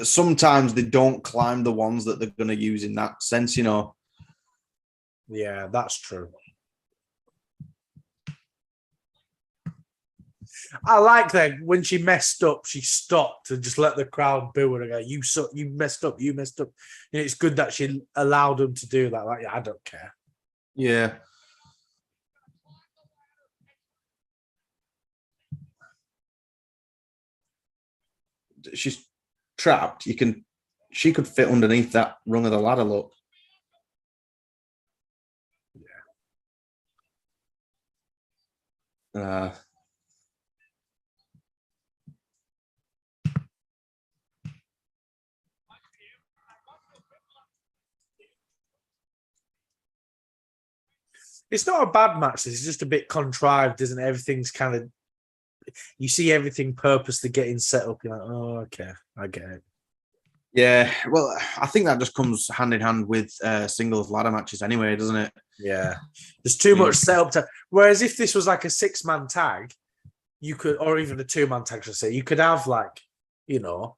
sometimes they don't climb the ones that they're going to use in that sense, you know. Yeah, that's true. I like that when she messed up, she stopped and just let the crowd boo her and go, you messed up. And it's good that she allowed them to do that. Like, yeah, I don't care. Yeah. She's trapped. She could fit underneath that rung of the ladder, look. Yeah. It's not a bad match. It's just a bit contrived, isn't it? Everything's kind of... You see everything purposely getting set up. You're like, oh, okay. I get it. Yeah, well, I think that just comes hand in hand with singles ladder matches anyway, doesn't it? Yeah, there's too much setup to. Whereas if this was like a 6-man tag, you could, or even a 2-man tag, should I say, you could have like, you know,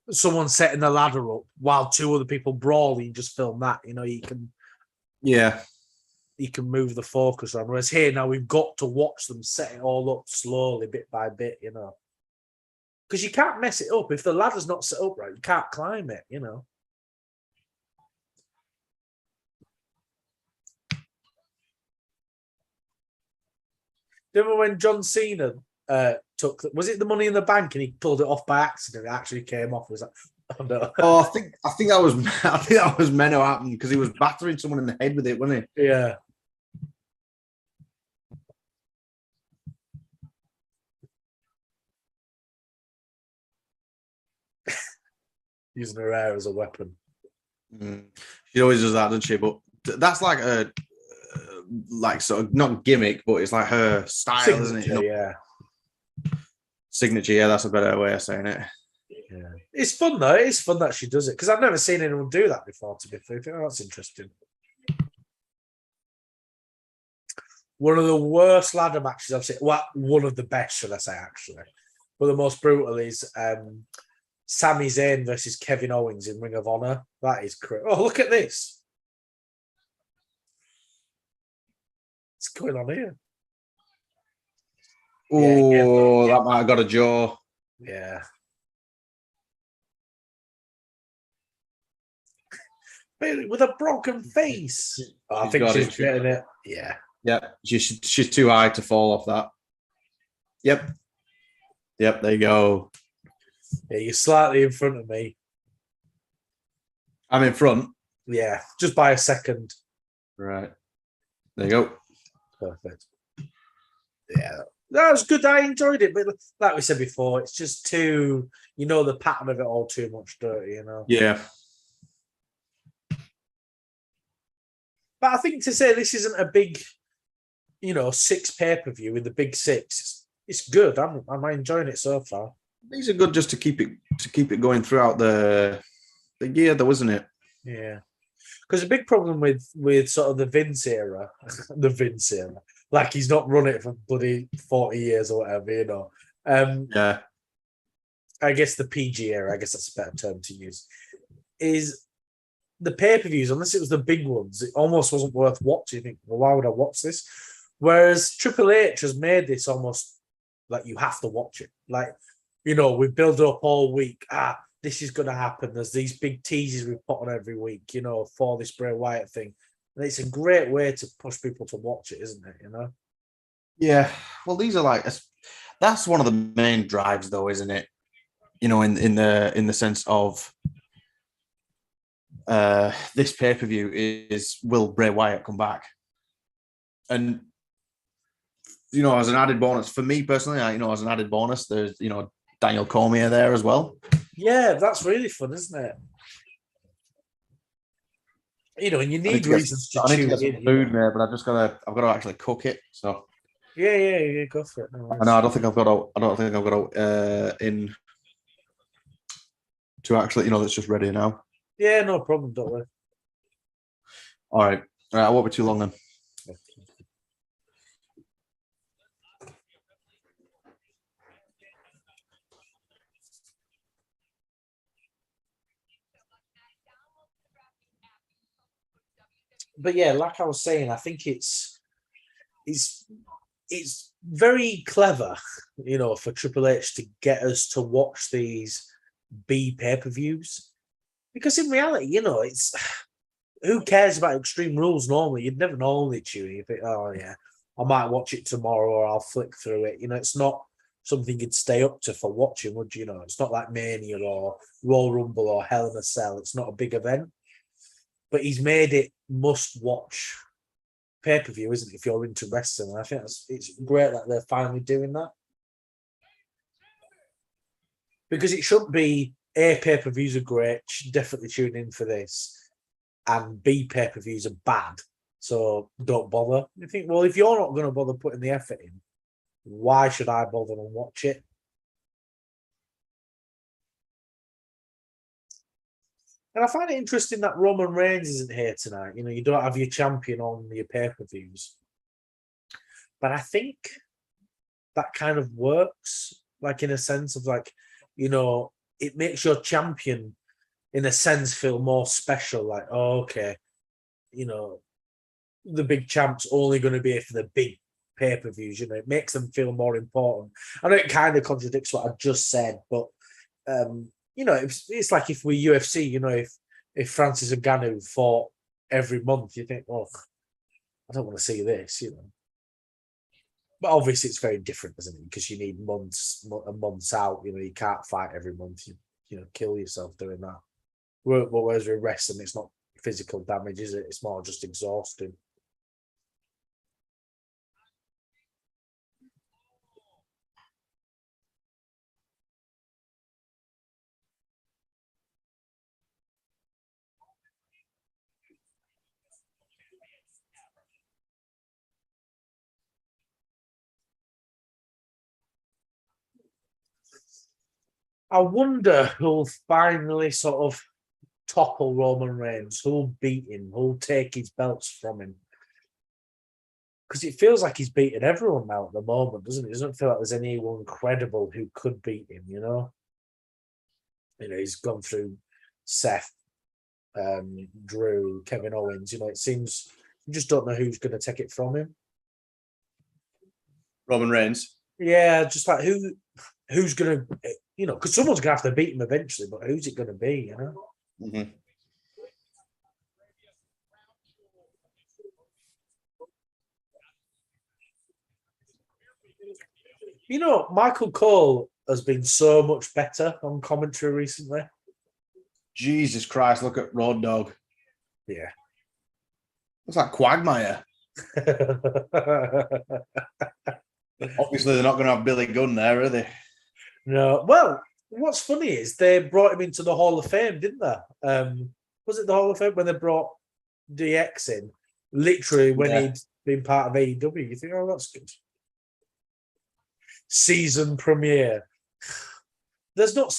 someone setting the ladder up while 2 other people brawl. You just film that. You know, you can move the focus on. Whereas here now we've got to watch them set it all up slowly, bit by bit. You know, because you can't mess it up if the ladder's not set up right. You can't climb it. You know. Remember when John Cena took, was it the Money in the Bank, and he pulled it off by accident? It actually came off. It was like, oh no. Oh, I think that was meant to happen because he was battering someone in the head with it, wasn't he? Yeah. Using her hair as a weapon. She always does that, doesn't she? But that's like a sort of not gimmick, but it's like her style, signature, isn't it? Yeah. Signature, yeah, that's a better way of saying it. Yeah. It's fun though. It's fun that she does it because I've never seen anyone do that before, to be fair. I think that's interesting. One of the worst ladder matches I've seen. Well, one of the best, should I say, actually. But the most brutal is Sami Zayn versus Kevin Owens in Ring of Honor. That is crazy. Oh, look at this. What's going on here? Oh, that might have got a jaw. Yeah. With a broken face. I think she's getting it. Yeah. Yeah. She's too high to fall off that. Yep. There you go. Yeah, you're slightly in front of me. I'm in front. Yeah, just by a second. Right. There you go. Perfect. Yeah, that was good. I enjoyed it, but like we said before, it's just too, you know, the pattern of it all too much dirty, you know. Yeah. But I think to say this isn't a big, you know, 6 pay-per-view with the big 6, it's good. I'm enjoying it so far. These are good just to keep it going throughout the year, though, isn't it? Yeah. Because a big problem with sort of the Vince era, like he's not run it for bloody 40 years or whatever, you know. Yeah. I guess the PG era, I guess that's a better term to use, is the pay-per-views, unless it was the big ones, it almost wasn't worth watching. You think, well, why would I watch this? Whereas Triple H has made this almost like you have to watch it. Like, you know, we build up all week. This is going to happen. There's these big teases we put on every week, you know, for this Bray Wyatt thing. And it's a great way to push people to watch it, isn't it? You know? Yeah. Well, these are like, that's one of the main drives, though, isn't it? You know, in the sense of this pay-per-view is, will Bray Wyatt come back? And, you know, as an added bonus, for me personally, as an added bonus, there's, you know, Daniel Cormier there as well. Yeah, that's really fun, isn't it? You know, and you need reasons to tune in. Food, mate, but I've got to actually cook it. So yeah, go for it. No, I don't think I've got in to actually, you know, that's just ready now. Yeah, no problem. Don't worry. All right, I won't be too long then. But yeah, like I was saying, I think it's very clever, you know, for Triple H to get us to watch these B pay-per-views. Because in reality, you know, it's who cares about Extreme Rules normally? You'd never normally tune in. You think, oh yeah, I might watch it tomorrow or I'll flick through it. You know, it's not something you'd stay up to for watching, would you? Know, it's not like Mania or Royal Rumble or Hell in a Cell. It's not a big event. But he's made it must-watch pay-per-view, isn't it, if you're into wrestling? And I think it's great that they're finally doing that. Because it should be, A, pay-per-views are great, definitely tune in for this, and B, pay-per-views are bad, so don't bother. You think, well, if you're not going to bother putting the effort in, why should I bother and watch it? And I find it interesting that Roman Reigns isn't here tonight. You know, you don't have your champion on your pay-per-views. But I think that kind of works, like in a sense of like, you know, it makes your champion, in a sense, feel more special. Like, oh, okay, you know, the big champ's only going to be here for the big pay-per-views. You know, it makes them feel more important. I know it kind of contradicts what I just said, but you know, it's like if we UFC, you know, if Francis Ngannou fought every month, you think, oh, I don't want to see this, you know. But obviously, it's very different, isn't it? Because you need months and months out. You know, you can't fight every month. You know, kill yourself doing that. Whereas with wrestling, it's not physical damage, is it? It's more just exhausting. I wonder who'll finally sort of topple Roman Reigns, who'll beat him, who'll take his belts from him. Because it feels like he's beaten everyone now at the moment, doesn't it? It doesn't feel like there's anyone credible who could beat him, you know? You know, he's gone through Seth, Drew, Kevin Owens. You know, it seems you just don't know who's going to take it from him. Roman Reigns. Yeah, just like who's going to, you know, because someone's going to have to beat him eventually, but who's it going to be, you know? Mm-hmm. You know, Michael Cole has been so much better on commentary recently. Jesus Christ, look at Road Dogg. Yeah. Looks like Quagmire. Obviously, they're not going to have Billy Gunn there, are they? No. Well, what's funny is they brought him into the Hall of Fame, didn't they? Was it the Hall of Fame when they brought DX in? Literally when he'd been part of AEW. You think, oh, that's good. Season premiere. There's not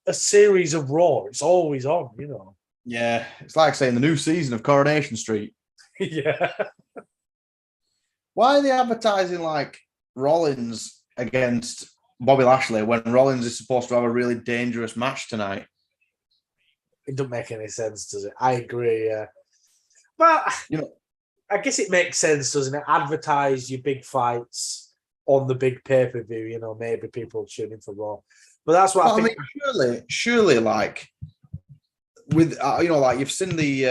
a series of Raw. It's always on, you know. Yeah, it's like saying the new season of Coronation Street. Yeah. Why are they advertising like Rollins against Bobby Lashley when Rollins is supposed to have a really dangerous match tonight? It doesn't make any sense, does it? I agree, yeah. But, you know, I guess it makes sense, doesn't it? Advertise your big fights on the big pay-per-view, you know, maybe people tune in for Raw. But that's what I think. Mean, surely, like, with, you know, like, you've seen the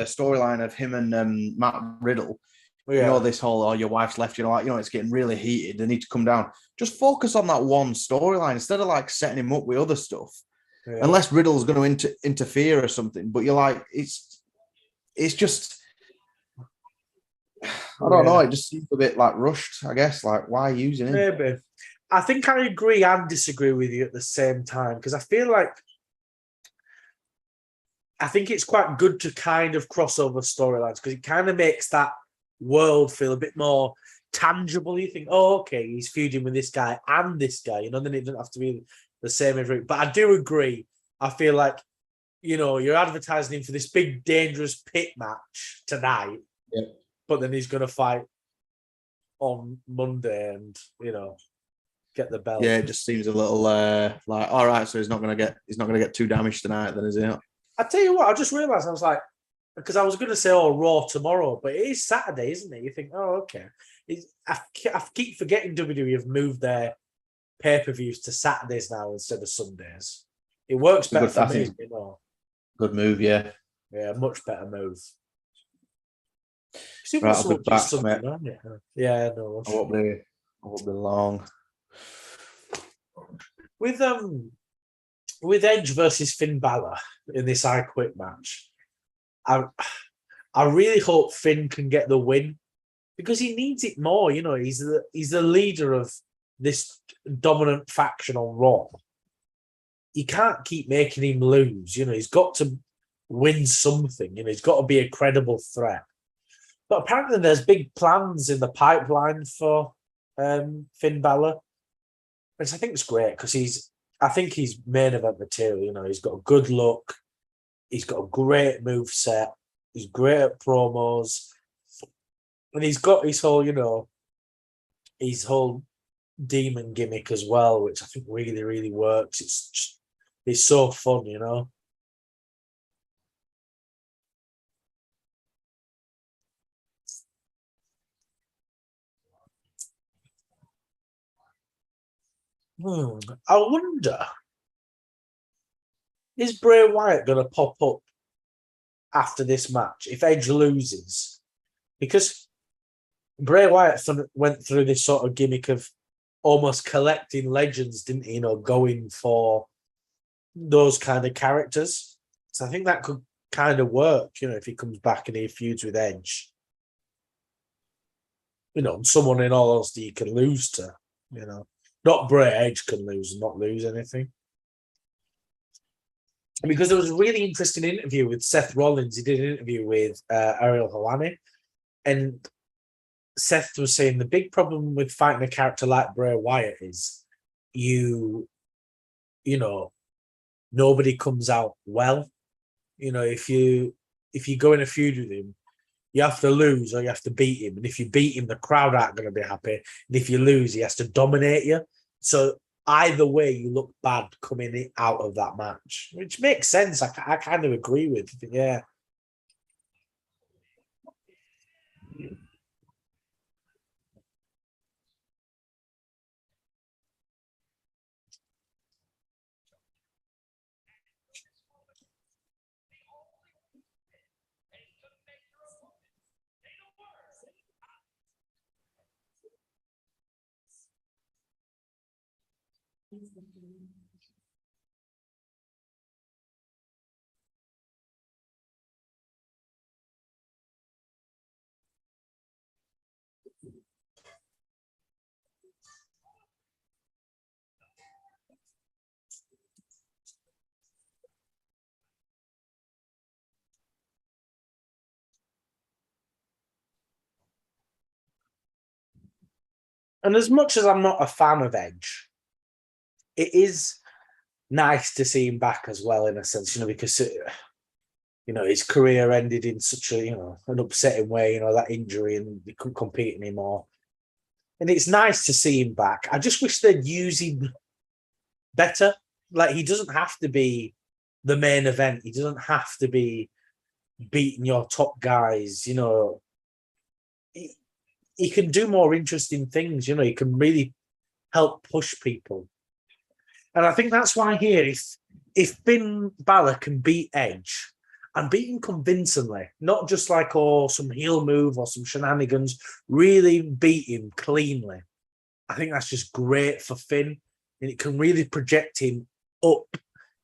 storyline of him and Matt Riddle. Yeah. You know, this whole, oh, your wife's left, you know, like, you know, it's getting really heated. They need to come down. Just focus on that one storyline instead of, like, setting him up with other stuff. Yeah. Unless Riddle's going to interfere or something. But you're like, it's just, I don't know. It just seems a bit like rushed, I guess. Like, why using it? Maybe. I think I agree and disagree with you at the same time because I feel like I think it's quite good to kind of cross over storylines because it kind of makes that world feel a bit more tangible. You think, oh, okay, he's feuding with this guy and this guy, you know, then it doesn't have to be the same every. But I do agree. I feel like, you know, you're advertising him for this big, dangerous pit match tonight. Yeah. But then he's going to fight on Monday and, you know, get the belt. Yeah, it just seems a little like, all right, so he's not going to get too damaged tonight then, is he? I tell you what, I just realised, I was like, because I was going to say, oh, Raw tomorrow, but it is Saturday, isn't it? You think, oh, okay. I keep forgetting WWE have moved their pay-per-views to Saturdays now instead of Sundays. It works better for me, you know. Good move, yeah. Yeah, much better move. Right, I'll be back, mate. Yeah, no. I won't be long. With Edge versus Finn Balor in this I Quit match, I really hope Finn can get the win because he needs it more. You know, he's the leader of this dominant faction on Raw. You can't keep making him lose. You know, he's got to win something. You know, he's got to be a credible threat. But apparently there's big plans in the pipeline for Finn Balor, which I think is great because I think he's main event material. You know, he's got a good look. He's got a great move set. He's great at promos. And he's got his whole, his whole demon gimmick as well, which I think really, really works. It's so fun, I wonder, is Bray Wyatt going to pop up after this match if Edge loses? Because Bray Wyatt went through this sort of gimmick of almost collecting legends, didn't he? Going for those kind of characters. So I think that could kind of work, if he comes back and he feuds with Edge. Someone in all honesty you can lose to, Not Bray. Edge can lose and not lose anything. And because there was a really interesting interview with Seth Rollins. He did an interview with Ariel Helwani, and Seth was saying the big problem with fighting a character like Bray Wyatt is nobody comes out well. If you go in a feud with him, you have to lose or you have to beat him. And if you beat him, the crowd aren't going to be happy. And if you lose, he has to dominate you. So either way, you look bad coming out of that match, which makes sense. I kind of agree with, yeah. And as much as I'm not a fan of Edge, it is nice to see him back as well, in a sense, because his career ended in such a an upsetting way, that injury, and he couldn't compete anymore. And it's nice to see him back. I just wish they'd use him better. Like, he doesn't have to be the main event. He doesn't have to be beating your top guys. He can do more interesting things. He can really help push people. And I think that's why here, if Finn Balor can beat Edge and beat him convincingly, not just like some heel move or some shenanigans, really beat him cleanly, I think that's just great for Finn, and it can really project him up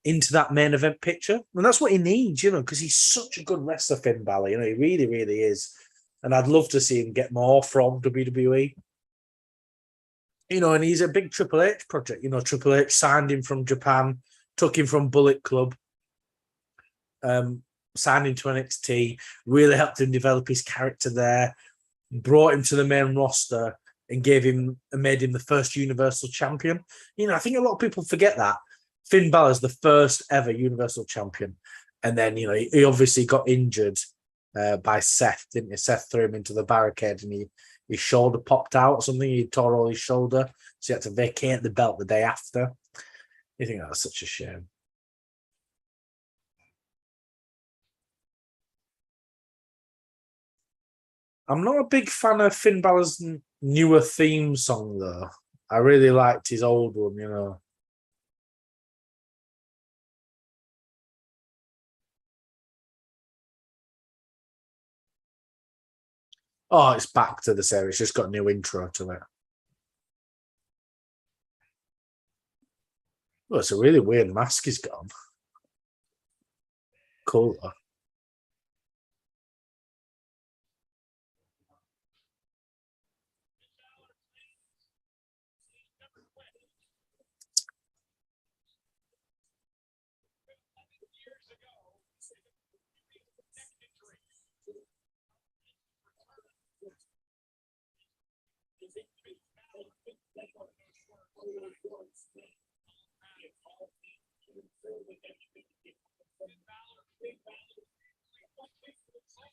into that main event picture. And that's what he needs, because he's such a good wrestler, Finn Balor. He really, really is. And I'd love to see him get more from WWE. And he's a big Triple H project. Triple H signed him from Japan, took him from Bullet Club, signed him to NXT, really helped him develop his character there, brought him to the main roster, and made him the first Universal Champion. I think a lot of people forget that. Finn Balor's the first ever Universal Champion. And then, he obviously got injured by Seth, didn't he? Seth threw him into the barricade and his shoulder popped out or something. He tore all his shoulder. So he had to vacate the belt the day after. You think that's such a shame. I'm not a big fan of Finn Balor's newer theme song, though. I really liked his old one, Oh, it's back to the same. It's just got a new intro to it. Oh, it's a really weird mask he's got on. Cool, though.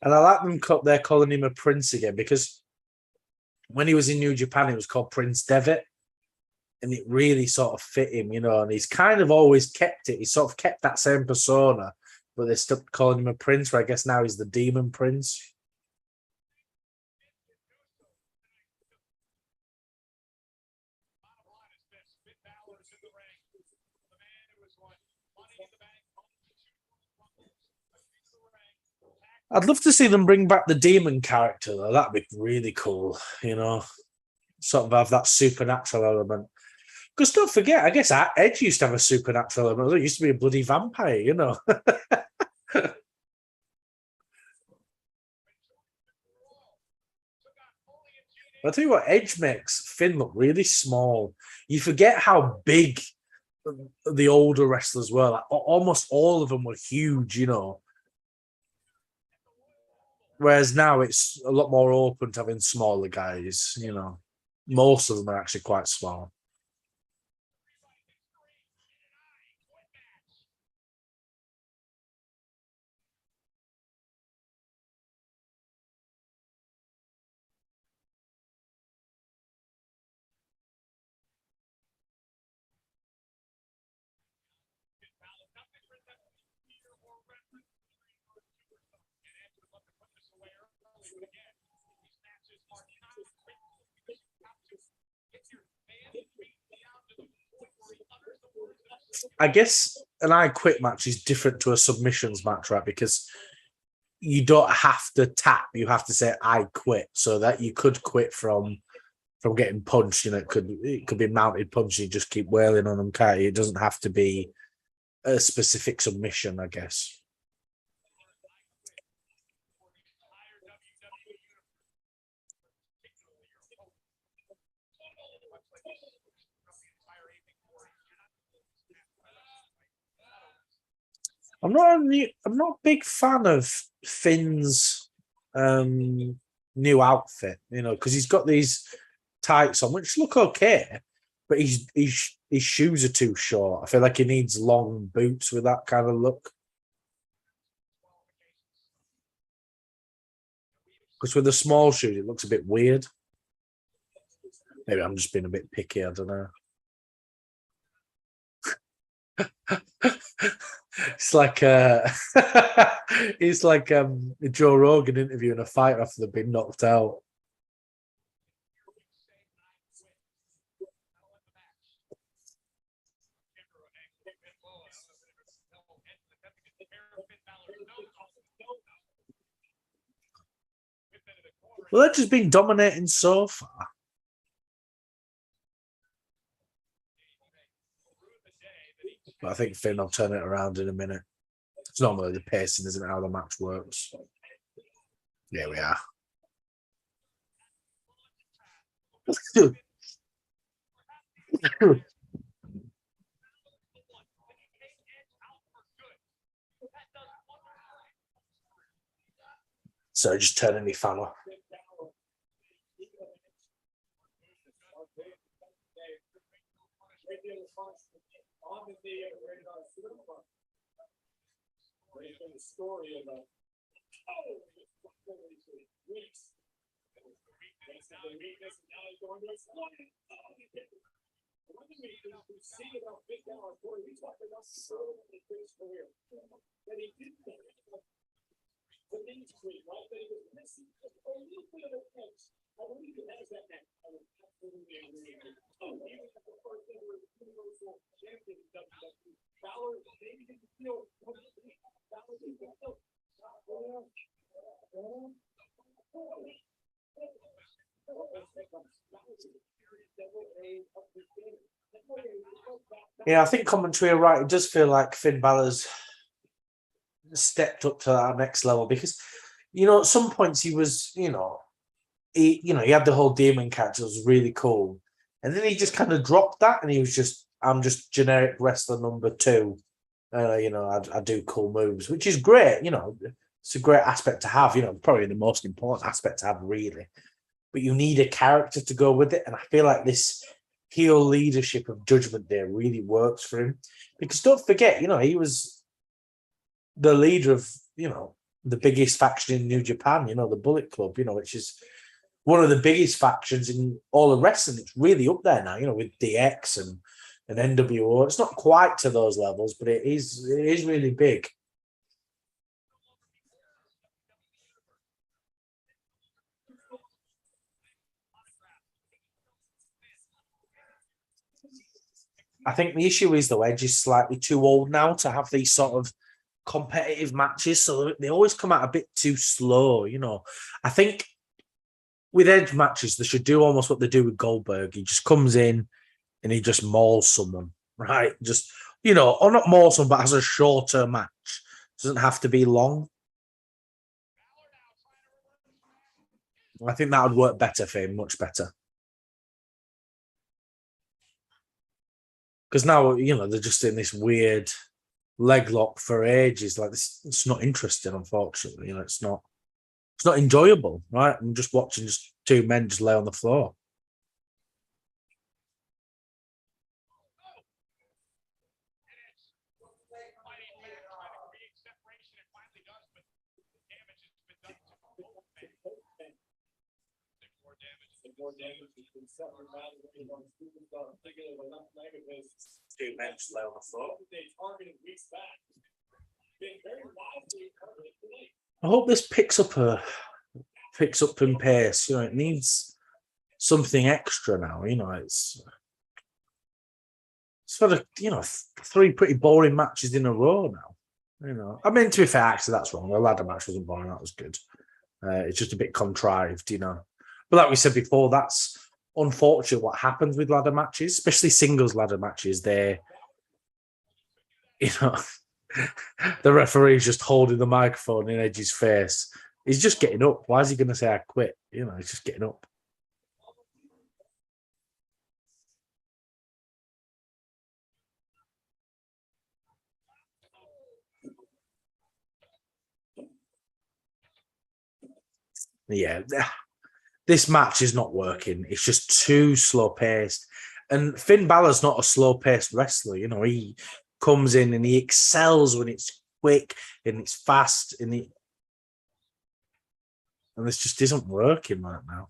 And I like them. They're calling him a prince again because when he was in New Japan, he was called Prince Devitt, and it really sort of fit him, you know. And he's kind of always kept it. He sort of kept that same persona, but they stopped calling him a prince. Where I guess now he's the Demon Prince. I'd love to see them bring back the demon character, though. That'd be really cool, you know. Sort of have that supernatural element. Because don't forget, I guess Edge used to have a supernatural element. He used to be a bloody vampire, you know. I tell you what, Edge makes Finn look really small. You forget how big the older wrestlers were. Like, almost all of them were huge, you know. Whereas now it's a lot more open to having smaller guys, you know. Most of them are actually quite small. I guess an I quit match is different to a submissions match, right? Because you don't have to tap; you have to say "I quit," so that you could quit from getting punched. You know, it could be mounted punch. You just keep wailing on them, can't you? It doesn't have to be a specific submission, I guess. I'm not a big fan of Finn's new outfit, you know, because he's got these tights on, which look okay, but his shoes are too short. I feel like he needs long boots with that kind of look. Because with the small shoes, it looks a bit weird. Maybe I'm just being a bit picky. I don't know. It's like it's like a Joe Rogan interviewing a fighter after they've been knocked out. Well, they've just been dominating so far. But I think Finn will turn it around in a minute. It's normally the pacing isn't how the match works. Here we are. So just turn any fan off. Yeah, I think commentary are right. It does feel like Finn Balor's stepped up to that next level because, you know, at some points he was, he had the whole demon catch that was really cool, and then he just kind of dropped that, and he was just, I'm just generic wrestler number two. I do cool moves, which is great. You know, it's a great aspect to have. You know, probably the most important aspect to have, really. But you need a character to go with it, and I feel like this heel leadership of Judgment Day really works for him because don't forget, you know, he was the leader of, the biggest faction in New Japan, the Bullet Club, which is one of the biggest factions in all of wrestling. It's really up there now, with DX and NWO. It's not quite to those levels, but it is really big. I think the issue is, though, Edge is slightly too old now to have these sort of competitive matches, so they always come out a bit too slow, I think with Edge matches, they should do almost what they do with Goldberg. He just comes in and he just mauls someone, right? Just, or not maul someone, but has a shorter match. Doesn't have to be long. I think that would work better for him, much better. Because now, they're just in this weird leg lock for ages. Like this, it's not interesting, unfortunately. It's not enjoyable, right? I'm just watching just two men just lay on the floor. Two men just lay on the floor. I hope this picks up in pace. It needs something extra now. It's sort of 3 pretty boring matches in a row now. I mean, to be fair, actually that's wrong. The ladder match wasn't boring. That was good. It's just a bit contrived, But like we said before, that's unfortunate what happens with ladder matches, especially singles ladder matches. They're, the referee's just holding the microphone in Edge's face. He's just getting up. Why is he going to say I quit? He's just getting up. Yeah, this match is not working. It's just too slow-paced. And Finn Balor's not a slow-paced wrestler. He comes in and he excels when it's quick and it's fast. And this just isn't working right now.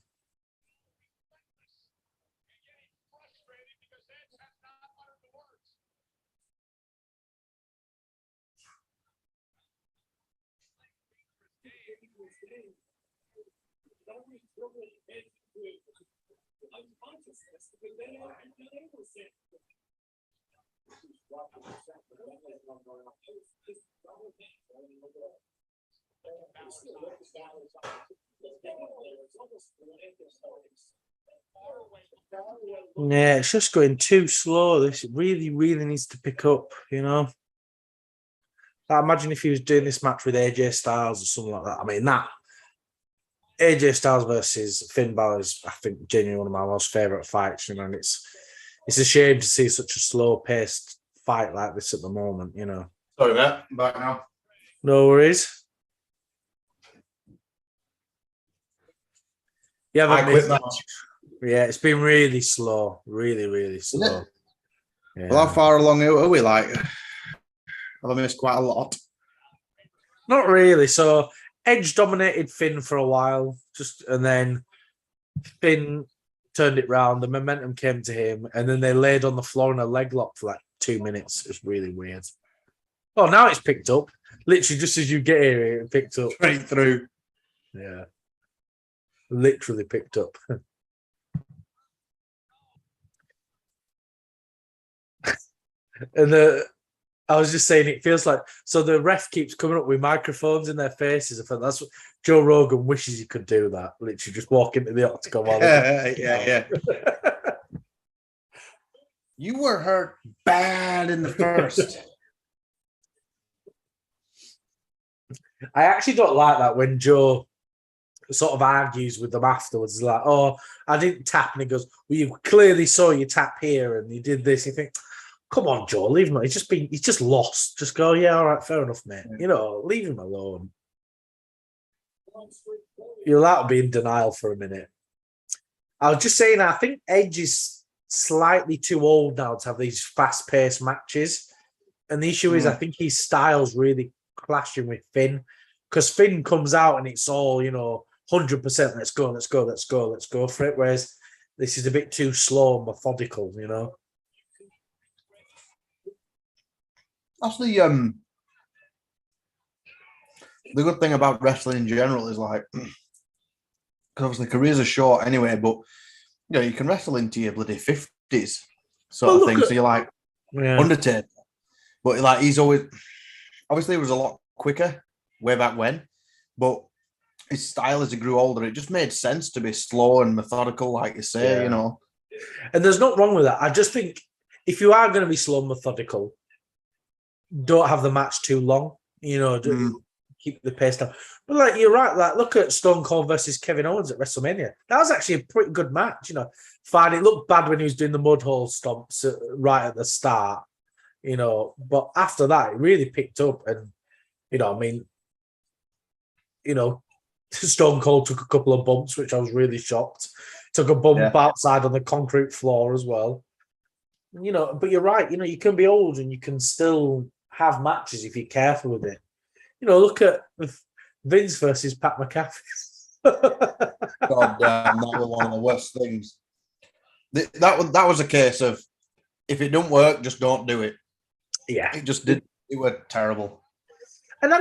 Yeah, it's just going too slow. This really, really needs to pick up, I imagine if he was doing this match with AJ Styles or something like that. I mean, that AJ Styles versus Finn Balor is, I think, genuinely one of my most favourite fights, and it's a shame to see such a slow-paced fight like this at the moment, Sorry, Matt. I'm back now. No worries. Yeah, I quit that. Yeah, it's been really slow. Really, really slow. Yeah. Well, how far along are we? Have I missed quite a lot? Not really. So Edge dominated Finn for a while, and then Finn turned it round. The momentum came to him, and then they laid on the floor in a leg lock for 2 minutes. It's really weird. Oh, now it's picked up. Literally, just as you get here, it picked up. Straight through. Yeah. Literally picked up. And I was just saying, it feels like, so the ref keeps coming up with microphones in their faces. I thought that's what Joe Rogan wishes he could do that. Literally just walk into the octagon while yeah. You were hurt bad in the first. I actually don't like that when Joe sort of argues with them afterwards. He's like, oh, I didn't tap. And he goes, well, you clearly saw you tap here and you did this. You think, come on, Joe, leave him. He's just lost. Just go, yeah, all right, fair enough, mate. Leave him alone. You're allowed to be in denial for a minute. I was just saying, I think Edge is slightly too old now to have these fast-paced matches. And the issue is, I think his style's really clashing with Finn. because Finn comes out and it's all, 100%. Let's go, let's go, let's go, let's go for it. Whereas this is a bit too slow and methodical, That's the good thing about wrestling in general is like, because obviously careers are short anyway, but you can wrestle into your bloody 50s sort of thing. So you're like Undertaker, but like he's always obviously it was a lot quicker way back when, but his style as he grew older, it just made sense to be slow and methodical, like you say, And there's not wrong with that. I just think if you are going to be slow and methodical, don't have the match too long, keep the pace down. But like you're right, like look at Stone Cold versus Kevin Owens at WrestleMania. That was actually a pretty good match, Fine, it looked bad when he was doing the mud hole stomps right at the start, but after that it really picked up and Stone Cold took a couple of bumps, which I was really shocked. Took a bump outside on the concrete floor as well. But you're right, you can be old and you can still have matches if you're careful with it. Look at Vince versus Pat McAfee. God damn, that was one of the worst things. That was a case of if it don't work, just don't do it. Yeah. It just did. It was terrible. And I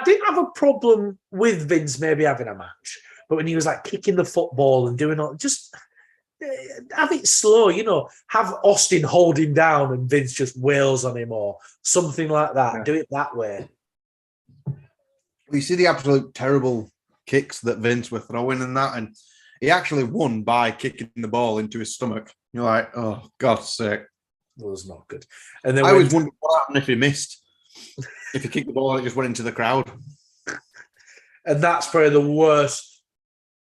didn't have a problem with Vince maybe having a match, but when he was like kicking the football and doing all, just have it slow, have Austin hold him down and Vince just wails on him or something like that. Yeah. Do it that way. You see the absolute terrible kicks that Vince were throwing and that, and he actually won by kicking the ball into his stomach. You're like, oh, God's sake. It was not good. And then I always wondered what happened if he missed. If he kicked the ball and it just went into the crowd. And that's probably the worst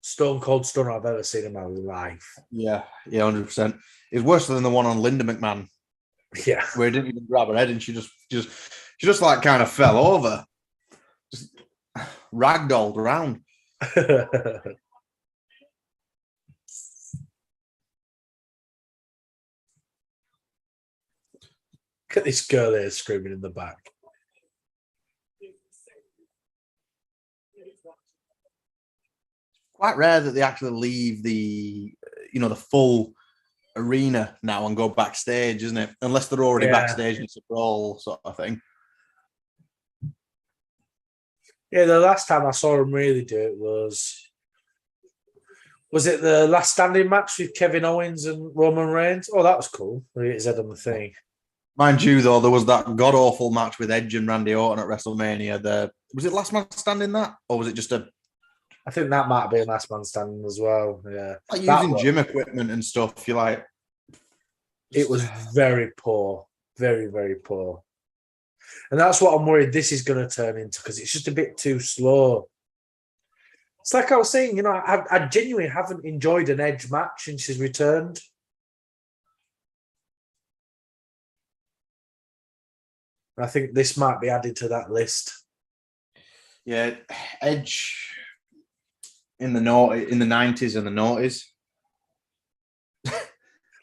Stone Cold Stunner I've ever seen in my life. Yeah, 100%. It's worse than the one on Linda McMahon. Yeah. Where he didn't even grab her head and she just like kind of fell over. Just ragdolled around. Look at this girl there screaming in the back. Quite rare that they actually leave the full arena now and go backstage, isn't it? Unless they're already backstage and it's a brawl sort of thing. Yeah, the last time I saw him really do it was it the last standing match with Kevin Owens and Roman Reigns? Oh, that was cool. He hit his head on the thing. Mind you, though, there was that god-awful match with Edge and Randy Orton at WrestleMania. Was it last man standing that? Or was it just a... I think that might be last man standing as well, yeah. Like using gym equipment and stuff, you're like... It was very poor. Very, very poor. And that's what I'm worried this is going to turn into, because it's just a bit too slow. It's like I was saying, I genuinely haven't enjoyed an Edge match since he's returned. I think this might be added to that list. Yeah, Edge in the 90s and the noughties.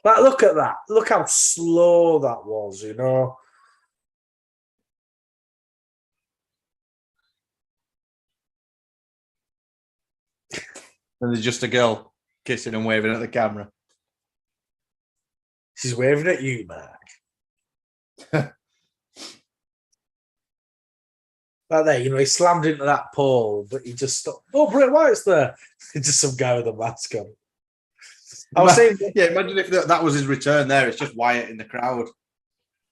Like, look at that. Look how slow that was, And there's just a girl kissing and waving at the camera. She's waving at you, Mark. Like there, he slammed into that pole, but he just stopped. Oh, Bray Wyatt's there. Just some guy with a mask on. I was saying, yeah, imagine if that was his return there. It's just Wyatt in the crowd,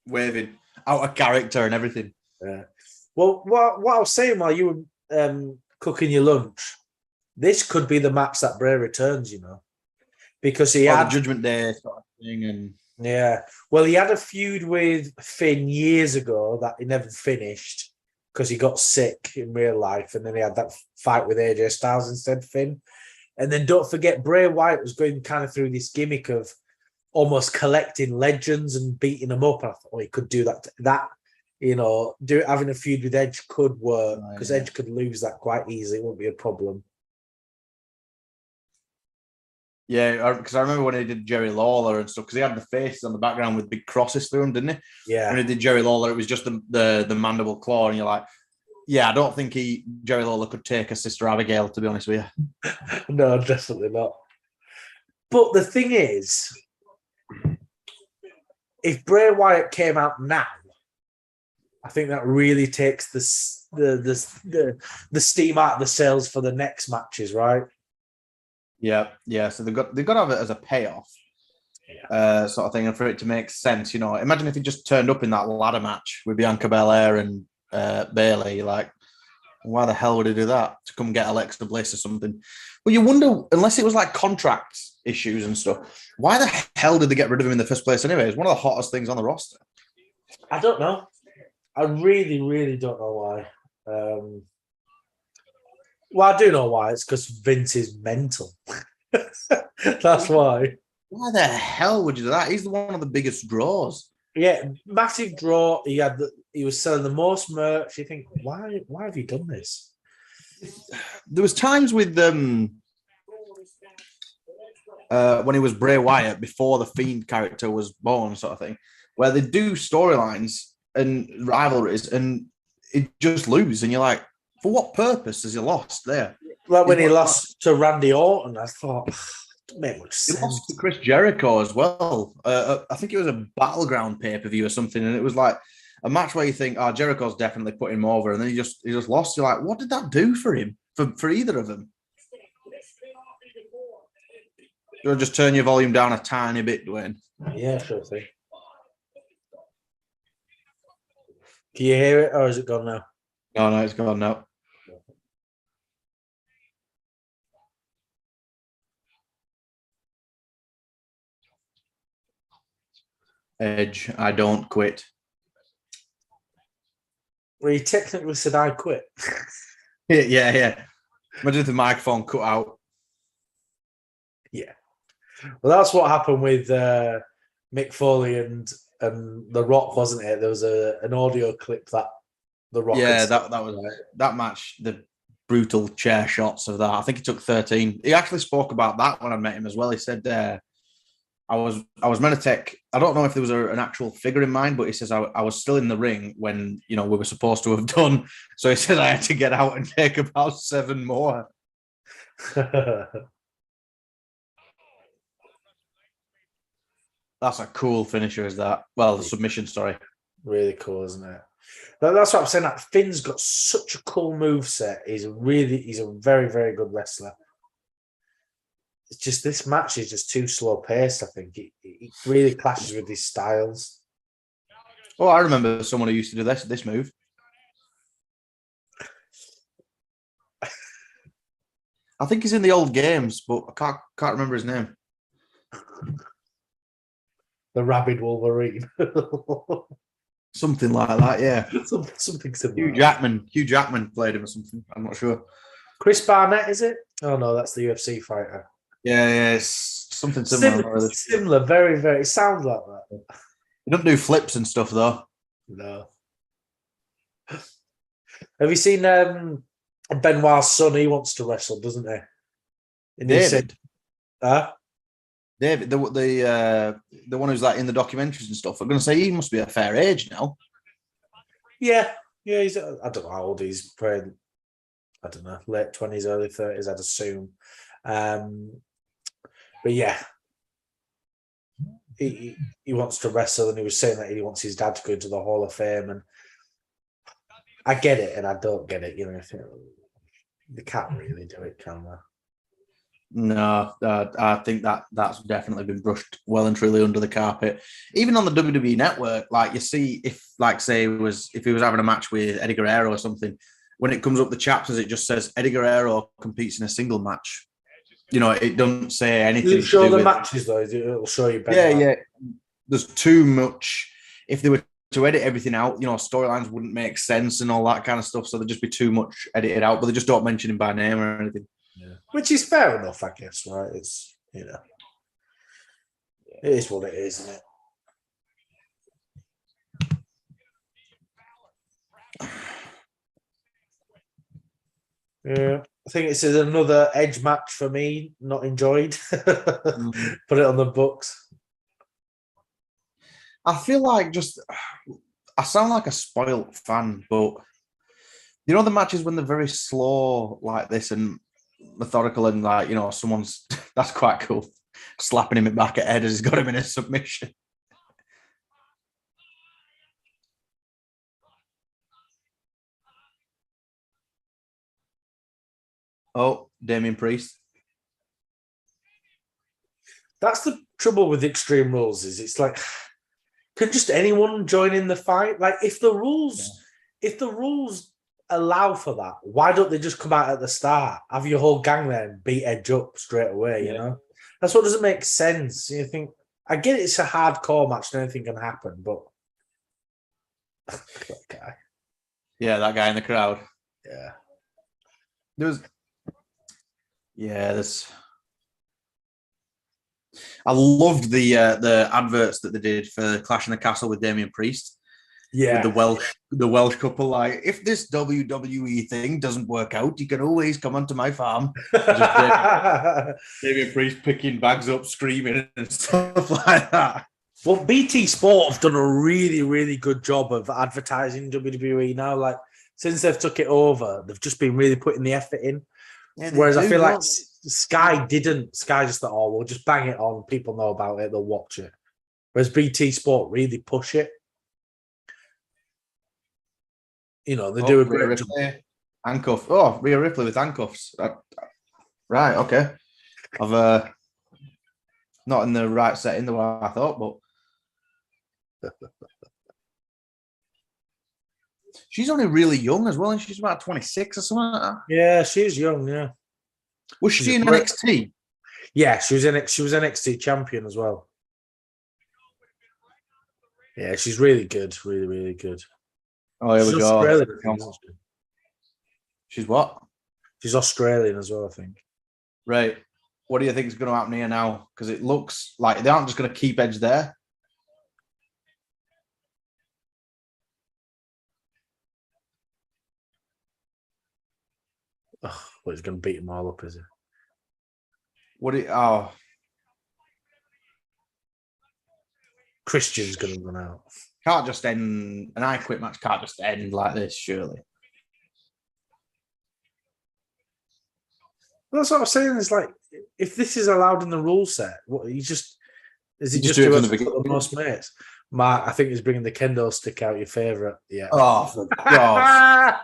waving, out of character and everything. Yeah. Well, what I was saying while you were cooking your lunch, this could be the match that Bray returns, because he had the Judgment Day sort of thing, and yeah. Well, he had a feud with Finn years ago that he never finished because he got sick in real life, and then he had that fight with AJ Styles instead, Finn. And then don't forget, Bray Wyatt was going kind of through this gimmick of almost collecting legends and beating them up. And I thought, he could do that. Having a feud with Edge could work because Edge could lose that quite easily. It won't be a problem. Yeah, because I remember when he did Jerry Lawler and stuff, because he had the faces on the background with big crosses through them, didn't he? Yeah. When he did Jerry Lawler, it was just the mandible claw, and you're like, Yeah, I don't think Jerry Lawler could take a Sister Abigail, to be honest with you. No, definitely not. But the thing is, if Bray Wyatt came out now, I think that really takes the steam out of the sails for the next matches, right? Yeah. So they've got to have it as a payoff, sort of thing, and for it to make sense. Imagine if he just turned up in that ladder match with Bianca Belair and Bayley. Like, why the hell would he do that to come get Alexa Bliss or something? Well, you wonder, unless it was like contract issues and stuff, why the hell did they get rid of him in the first place? Anyway, it's one of the hottest things on the roster. I don't know. I really, really don't know why. Well, I do know why. It's because Vince is mental. That's why. Why the hell would you do that? He's one of the biggest draws. Yeah, massive draw. He was selling the most merch. You think, why have you done this? There was times with when he was Bray Wyatt before the Fiend character was born, sort of thing, where they do storylines and rivalries, and it just lose, and you're like, for what purpose has he lost there? Like when he lost to Randy Orton, I thought, doesn't make much sense. He lost to Chris Jericho as well. I think it was a Battleground pay-per-view or something, and it was like a match where you think, oh, Jericho's definitely put him over, and then he just lost. You're like, what did that do for him? For either of them? You'll just turn your volume down a tiny bit, Dwayne. Yeah, sure thing. Can you hear it, or is it gone now? No, it's gone now. Edge, I don't quit. Well, you technically said I quit. Yeah. Imagine if the microphone cut out. Yeah. Well, that's what happened with Mick Foley and The Rock, wasn't it? There was an audio clip that The Rock. Yeah, that was that match. The brutal chair shots of that. I think he took 13. He actually spoke about that when I met him as well. He said, I was meant to take. I don't know if there was an actual figure in mind, but he says I was still in the ring when we were supposed to have done. So he said I had to get out and take about 7 more. That's a cool finisher, is that? Well, the submission, sorry. Really cool, isn't it? That's what I'm saying. That Finn's got such a cool moveset. He's a very, very good wrestler. It's just this match is just too slow paced. I think it really clashes with his styles. Oh, I remember someone who used to do this move. I think he's in the old games, but I can't remember his name. The Rabid Wolverine. Something like that, yeah. Something similar. Hugh Jackman played him or something. I'm not sure. Chris Barnett, is it? Oh no, that's the UFC fighter. Yeah, it's something similar. Similar, very, very. It sounds like that. He don't do flips and stuff though. No. Have you seen Benoit's son? He wants to wrestle, doesn't he? And David. He said, huh? David, the one who's like in the documentaries and stuff. I'm going to say he must be a fair age now. Yeah. He's. I don't know how old he's. Probably, I don't know, late 20s, early 30s. I'd assume. But yeah, he wants to wrestle, and he was saying that he wants his dad to go into the Hall of Fame, and I get it, and I don't get it. They can't really do it, can they? No, I think that's definitely been brushed well and truly under the carpet. Even on the WWE network, like you see, if he was having a match with Eddie Guerrero or something, when it comes up the chapters, it just says Eddie Guerrero competes in a single match. It doesn't say anything. Does it show the matches though? It'll show you better. Yeah. There's too much. If they were to edit everything out, storylines wouldn't make sense and all that kind of stuff. So there'd just be too much edited out, but they just don't mention him by name or anything. Yeah. Which is fair enough, I guess, right? It's, it is what it is, isn't it? Yeah, I think it's another Edge match for me, not enjoyed. Put it on the books. I feel like I sound like a spoilt fan, but You know the matches when they're very slow like this and methodical and like, you know, someone's that's quite cool. Slapping him back at head as he's got him in a submission. Oh, Damien Priest. That's the trouble with Extreme Rules is it's like, can just anyone join in the fight? Like if the rules allow for that, why don't they just come out at the start, have your whole gang there and beat Edge up straight away, you know? That's what doesn't make sense. You think, I get it's a hardcore match and anything can happen, but that guy. Yeah, that guy in the crowd. Yeah. I loved the adverts that they did for Clash in the Castle with Damien Priest. Yeah. With the Welsh couple, like, if this WWE thing doesn't work out, you can always come onto my farm. Just Damien Priest picking bags up, screaming and stuff like that. Well, BT Sport have done a really, really good job of advertising WWE now. Like, since they've took it over, they've just been really putting the effort in. Yeah, whereas I feel like Sky didn't. Sky just thought, oh, we'll just bang it on. People know about it. They'll watch it. Whereas BT Sport really push it. You know, they do a great job. Handcuff. Oh, Rhea Ripley with handcuffs. Right, okay. I've not in the right setting the way I thought, but she's only really young as well, and she's about 26 or something like that. Yeah, she's young, yeah. Was she in NXT? Yeah, she was NXT champion as well. Yeah, she's really good. Really, really good. Oh, here we go. Australian, she's what? She's Australian as well, I think. Right. What do you think is going to happen here now? Because it looks like they aren't just going to keep Edge there. Oh, well, he's going to beat them all up, is he? Christian's going to run out. Can't just end an I Quit match. Can't just end like this, surely. Well, that's what I'm saying. Is like, if this is allowed in the rule set, what is he just do it from the beginning? The most mates? Mark, I think he's bringing the kendo stick out. Your favourite, yeah. Oh, for God!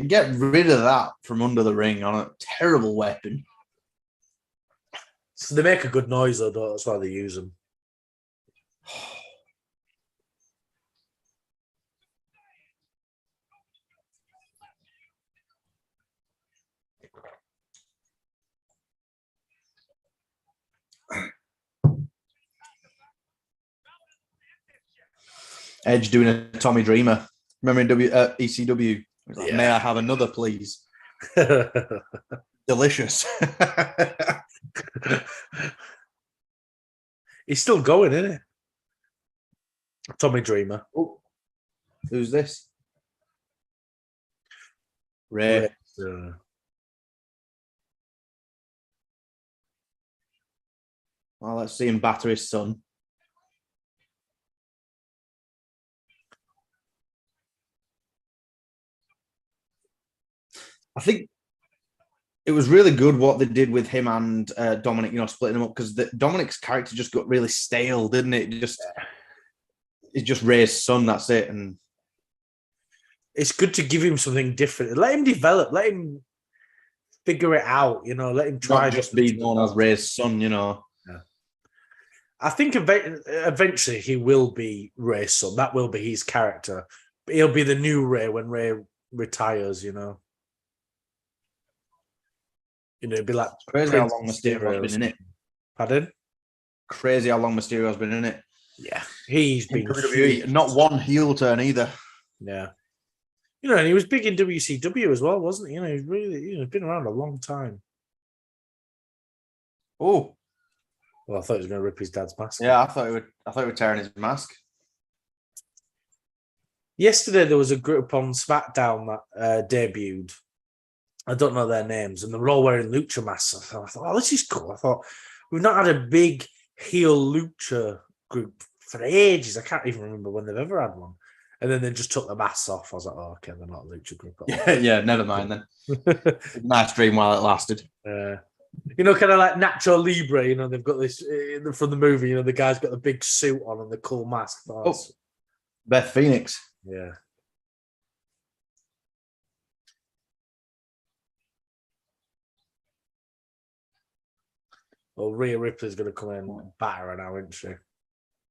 Get rid of that from under the ring on a terrible weapon. So they make a good noise, though. That's why they use them. Edge doing a Tommy Dreamer. Remember in ECW? Like, yeah. May I have another, please? Delicious. He's still going, isn't he? Tommy Dreamer. Oh, who's this? Ray. Well, let's see him batter his son. I think it was really good what they did with him and Dominic, you know, splitting them up, because Dominic's character just got really stale, didn't it? It's just Ray's son, that's it. And it's good to give him something different. Let him develop. Let him figure it out, you know. Let him try. Not just be known as Ray's son, you know. Yeah. I think eventually he will be Ray's son. That will be his character. But he'll be the new Ray when Ray retires, you know. You know, it'd be like crazy how long Mysterio's been in it. Pardon? Crazy how long Mysterio's been in it. Yeah, he's been WWE. Not one heel turn either. Yeah, you know, and he was big in WCW as well, wasn't he? You know, he's really, you know, been around a long time. Oh, well, I thought he was going to rip his dad's mask. Yeah, I thought he would tearing his mask. Yesterday there was a group on SmackDown that debuted. I don't know their names, and they were all wearing lucha masks. I thought, oh, this is cool. I thought, we've not had a big heel lucha group for ages. I can't even remember when they've ever had one. And then they just took the masks off. I was like, oh, okay, they're not a lucha group. Yeah, never mind then. Nice dream while it lasted. You know, kind of like Nacho Libre, you know, they've got this from the movie, you know, the guy's got the big suit on and the cool mask. Beth Phoenix. Yeah. Well, Rhea Ripley's going to come in and batter her now, isn't she?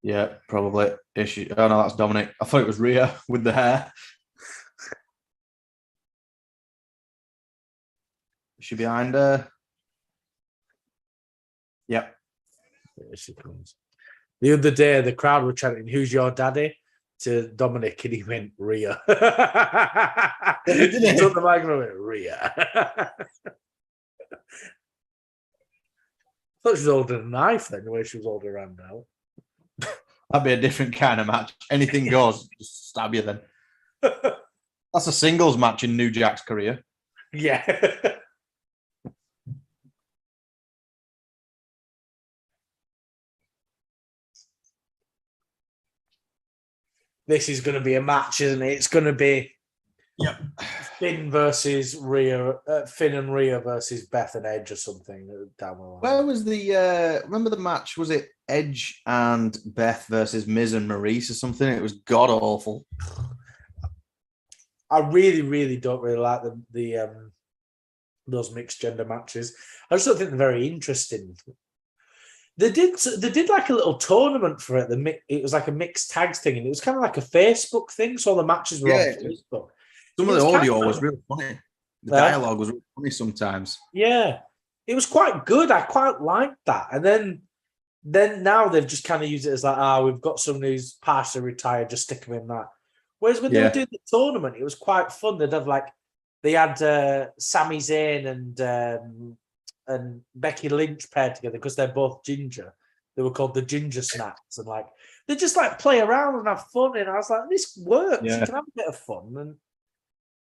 Yeah, probably. Oh, no, that's Dominic. I thought it was Rhea with the hair. Is she behind her? Yep. There she comes. The other day, the crowd were chanting, "Who's your daddy?" to Dominic, and he went, "Rhea." He took the microphone and went, "Rhea." I thought she was holding a knife then, the way she was holding her hand out. That'd be a different kind of match. Anything goes, just stab you then. That's a singles match in New Jack's career. Yeah. This is going to be a match, isn't it? It's going to be Finn versus Rhea, Finn and Rhea versus Beth and Edge or something down the line. Where was the remember the match? Was it Edge and Beth versus Miz and Maurice or something? It was god awful. I really don't really like the those mixed gender matches. I just don't think they're very interesting. They did like a little tournament for it. It was like a mixed tags thing, and it was kind of like a Facebook thing. So all the matches were on Facebook. Some of the audio was really funny. The dialogue was really funny sometimes. Yeah, it was quite good. I quite liked that. And then now they've just kind of used it as like, we've got someone who's partially retired, just stick them in that. Whereas when they were doing the tournament, it was quite fun. They had Sami Zayn and Becky Lynch paired together because they're both ginger. They were called the Ginger Snaps, and they just play around and have fun. And I was like, this works. You can have a bit of fun. And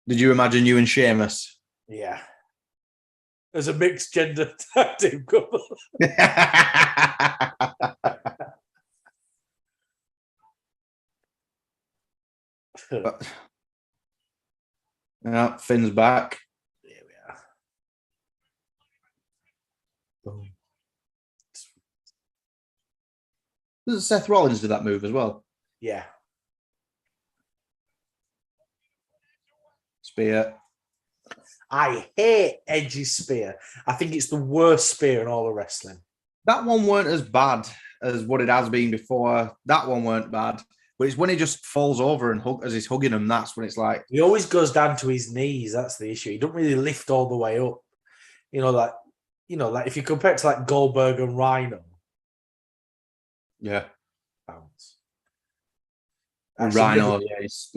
did you imagine you and Sheamus? Yeah, as a mixed gender tag team couple. Yeah, Finn's back. Here we are. Boom. Doesn't Seth Rollins do that move as well? Yeah. Spear. I hate Edge's spear. I think it's the worst spear in all of wrestling. That one weren't as bad as what it has been before. That one weren't bad. But it's when he just falls over and as he's hugging him, that's when it's like... He always goes down to his knees. That's the issue. He don't really lift all the way up. Like if you compare it to like Goldberg and Rhino. Yeah. Bounce. Rhino, he's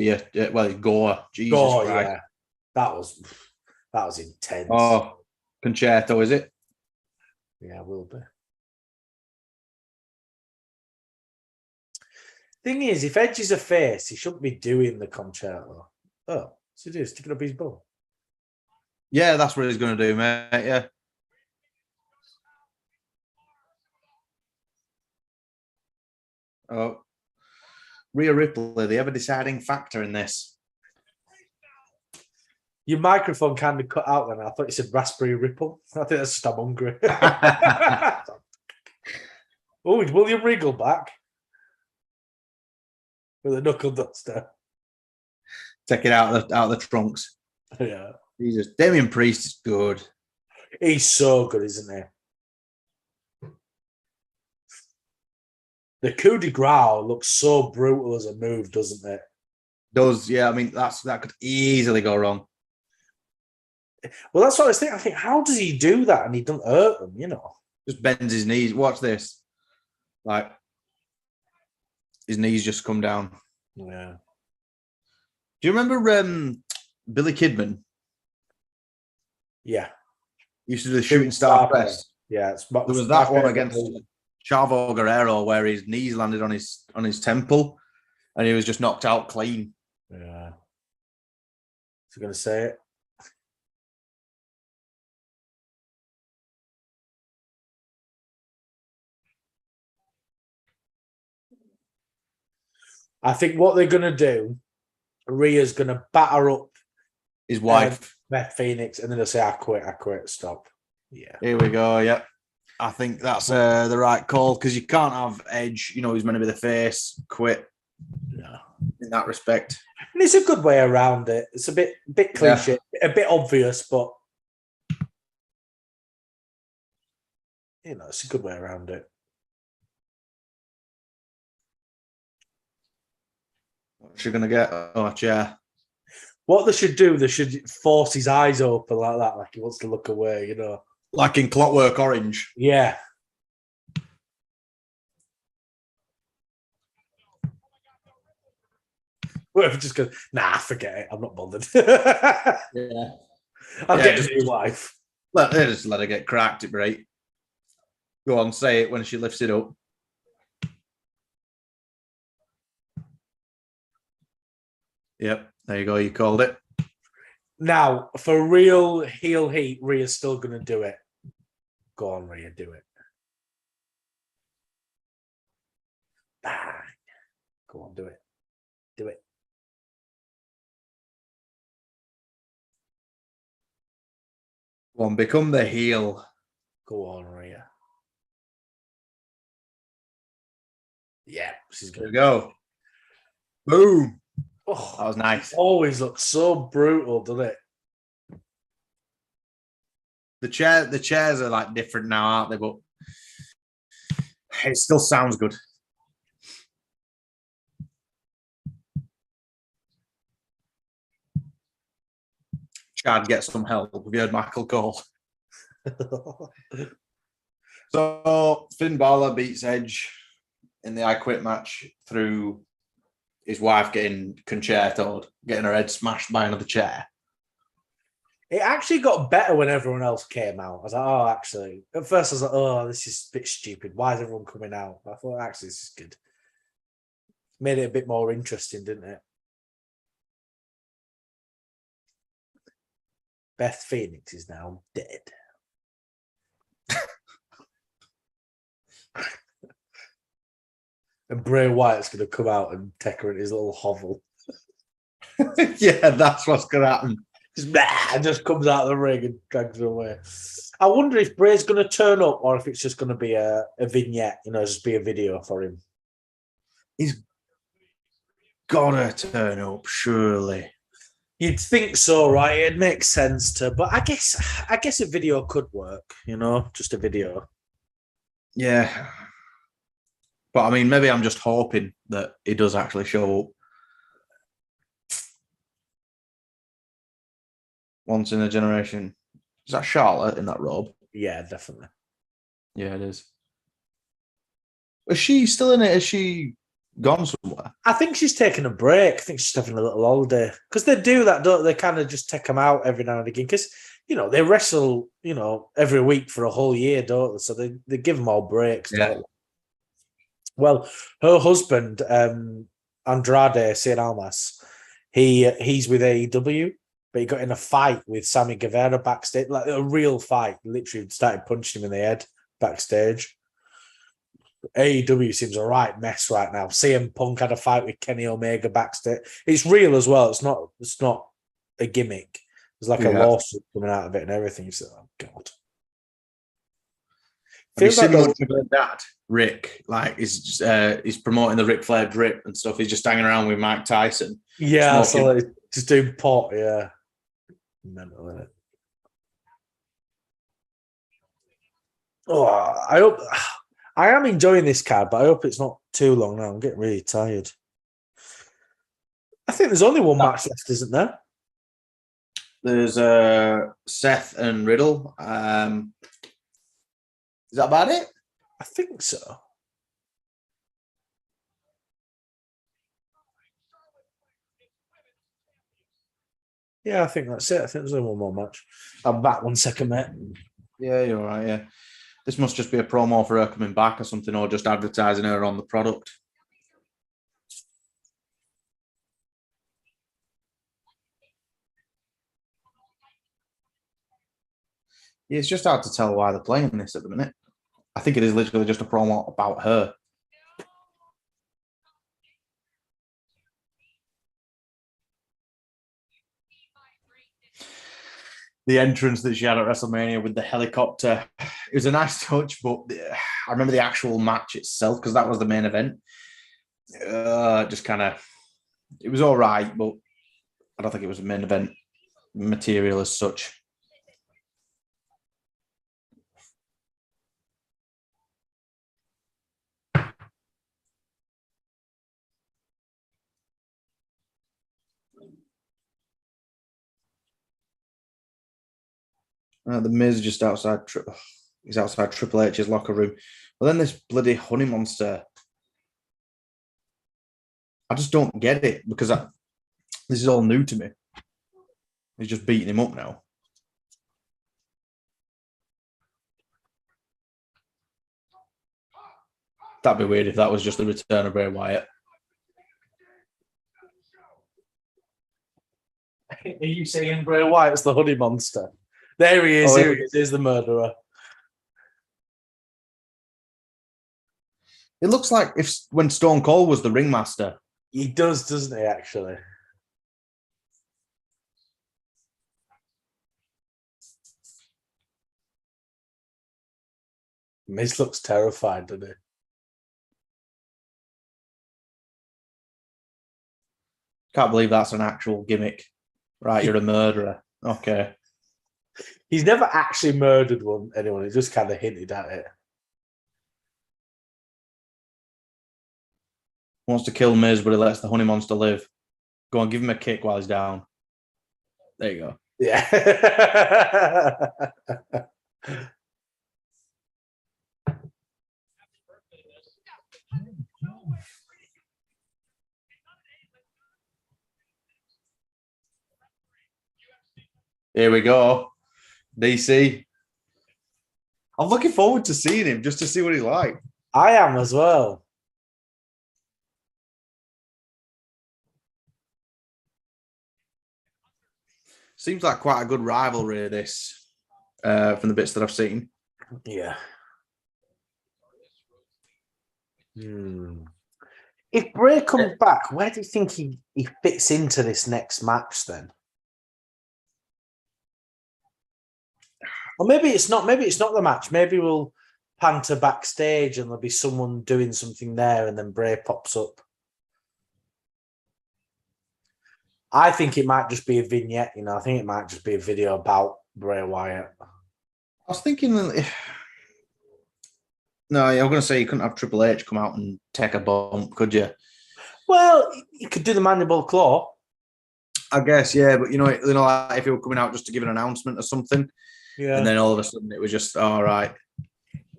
Gore. Jesus Gore, Christ. yeah. That was intense. Oh, Concerto, is it? Yeah, will be. Thing is, if Edge is a face, he shouldn't be doing the concerto. Oh, so he do sticking up his bum. Yeah, that's what he's going to do, mate. Yeah. Oh, Rhea Ripley, the ever deciding factor in this. Your microphone kind of cut out then. I thought you said raspberry ripple. I think that's just I'm hungry. Oh, is William Regal back? With a knuckle duster. Take it out of the trunks. Yeah. Jesus. Damian Priest is good. He's so good, isn't he? The coup de grace looks so brutal as a move, doesn't it? Does, yeah. I mean, that could easily go wrong. Well, that's what I was thinking. I think, how does he do that and he doesn't hurt them, Just bends his knees. Watch this. Like, his knees just come down. Yeah. Do you remember Billy Kidman? Yeah. He used to do the shooting star press. Yeah. There was that one against Chavo Guerrero where his knees landed on his temple and he was just knocked out clean. Yeah. Is he going to say it? I think what they're going to do Rhea's going to batter up His wife. Beth Phoenix, and then they'll say, I quit, stop. Yeah. Here we go, yep. I think that's the right call, because you can't have Edge, who's meant to be the face, quit. No. In that respect. And it's a good way around it. It's a bit cliche, a bit obvious, but it's a good way around it. What's she gonna get? Oh, a chair. What they should do, they should force his eyes open like that, like he wants to look away, Like in Clockwork Orange. Yeah. Whatever, just go, forget it. I'm not bothered. Yeah. I'll get a new wife. Just let her get cracked, right? Go on, say it when she lifts it up. Yep, there you go. You called it. Now, for real heel heat, Rhea's still going to do it. Go on, Rhea, do it. Bang. Go on, do it. Do it. Go on, become the heel. Go on, Rhea. Yeah, she's going to go. Boom. Oh, that was nice. Always looks so brutal, doesn't it? The chairs are like different now, aren't they? But it still sounds good. Chad, get some help. Have you heard Michael Cole? So Finn Balor beats Edge in the I Quit match through his wife getting concertoed, getting her head smashed by another chair. It actually got better when everyone else came out. I was like, oh, actually. At first I was like, oh, this is a bit stupid. Why is everyone coming out? But I thought, actually, this is good. Made it a bit more interesting, didn't it? Beth Phoenix is now dead. And Bray Wyatt's going to come out and take her in his little hovel. Yeah, that's what's going to happen. Just comes out of the ring and drags her away. I wonder if Bray's going to turn up or if it's just going to be a vignette, just be a video for him. He's got to turn up, surely. You'd think so, right? It makes sense to, but I guess a video could work, just a video. Yeah. But I mean, maybe I'm just hoping that he does actually show up. Once in a generation. Is that Charlotte in that robe? Yeah, definitely. Yeah, it is. Is she still in it? Is she gone somewhere? I think she's taking a break. I think she's having a little holiday. Because they do that, don't they? Kind of just take them out every now and again. Because, they wrestle, every week for a whole year, don't they? So they give them all breaks, yeah. Don't they? Well, her husband, Andrade Cien Almas, he's with AEW, but he got in a fight with Sammy Guevara backstage, like a real fight. Literally started punching him in the head backstage. AEW seems a right mess right now. CM Punk had a fight with Kenny Omega backstage. It's real as well. It's not a gimmick. There's like a lawsuit coming out of it and everything. You say, oh God. Have you seen much of that, Rick? Like he's promoting the Ric Flair drip and stuff. He's just hanging around with Mike Tyson. Yeah, so just doing pot. Yeah, mental, isn't it? Oh, I am enjoying this card, but I hope it's not too long now. I'm getting really tired. I think there's only one match left, isn't there? There's Seth and Riddle. Is that about it? I think so. Yeah, I think that's it. I think there's only one more match. I'm back 1 second, mate. Yeah, you're right, yeah. This must just be a promo for her coming back or something, or just advertising her on the product. Yeah, it's just hard to tell why they're playing this at the minute. I think it is literally just a promo about her. the entrance that she had at WrestleMania with the helicopter. It was a nice touch, but I remember the actual match itself because that was the main event. Just kind of, it was all right, but I don't think it was a main event material as such. The Miz just outside. He's outside Triple H's locker room. But then this bloody honey monster. I just don't get it because this is all new to me. He's just beating him up now. That'd be weird if that was just the return of Bray Wyatt. Are you saying Bray Wyatt's the honey monster? There he is. Here he is. Here's the murderer. It looks like when Stone Cold was the ringmaster. He does, doesn't he, actually? Miz looks terrified, doesn't he? Can't believe that's an actual gimmick. Right, you're a murderer. Okay. He's never actually murdered anyone. He just kind of hinted at it. Wants to kill Miz, but he lets the honey monster live. Go on, give him a kick while he's down. There you go. Yeah. Here we go. DC. I'm looking forward to seeing him just to see what he's like. I am as well. Seems like quite a good rivalry, this, from the bits that I've seen. Yeah. If Bray comes back, where do you think he fits into this next match then? Or maybe it's not the match. Maybe we'll panter backstage and there'll be someone doing something there and then Bray pops up. I think it might just be a vignette, I think it might just be a video about Bray Wyatt. I was thinking, no, I'm going to say you couldn't have Triple H come out and take a bump, could you? Well, you could do the mandible claw. I guess, yeah, but like if he were coming out just to give an announcement or something, yeah, and then all of a sudden it was just all right.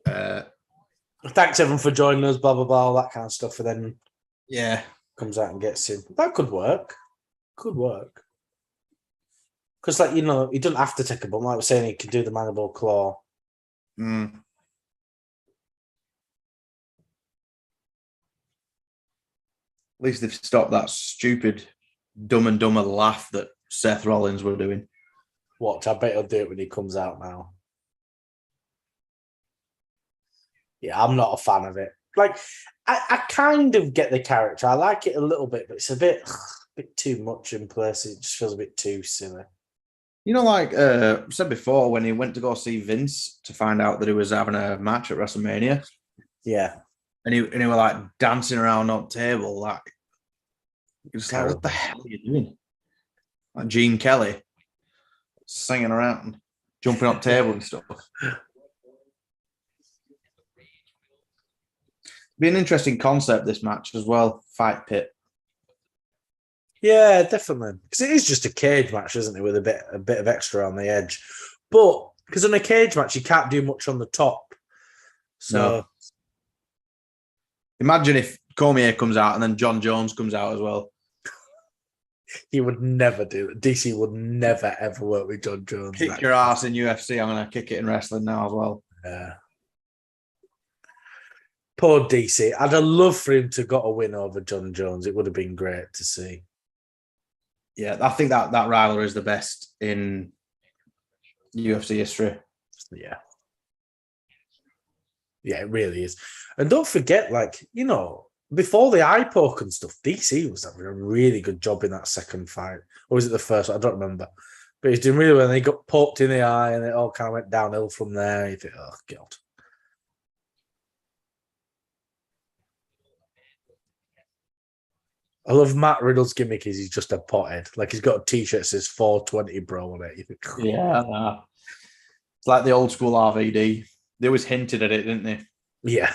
Thanks everyone for joining us, blah blah blah, all that kind of stuff, and then comes out and gets him. That could work. Could work. Because, he doesn't have to take a bump. Like we're saying, he can do the mandible claw. At least they've stopped that stupid Dumb and Dumber laugh that Seth Rollins were doing. What? I bet he'll do it when he comes out now. Yeah, I'm not a fan of it. I kind of get the character. I like it a little bit, but it's a bit too much in places. It just feels a bit too silly. Like I said before, when he went to go see Vince to find out that he was having a match at WrestleMania. Yeah. And he were dancing around on the table, just what the hell are you doing? Like Gene Kelly singing around, jumping up table and stuff. Be an interesting concept, this match as well. Fight pit. Yeah, definitely. Because it is just a cage match, isn't it? With a bit of extra on the edge. But because in a cage match, you can't do much on the top. So no. Imagine if Cormier comes out and then John Jones comes out as well. He would never do it. DC would never, ever work with John Jones. Kick your ass in UFC. I'm going to kick it in wrestling now as well. Yeah. Poor DC. I'd have loved for him to got a win over John Jones. It would have been great to see. Yeah, I think that rivalry is the best in UFC history. Yeah. Yeah, it really is. And don't forget, before the eye poke and stuff, DC was having a really good job in that second fight. Or was it the first one? I don't remember. But he's doing really well. And he got poked in the eye, and it all kind of went downhill from there. You think, oh god. I love Matt Riddle's gimmick. Is he's just a pothead. Like he's got a T-shirt that says 420 bro on it. You think, Yeah, it's like the old school RVD. They always hinted at it, didn't they? yeah.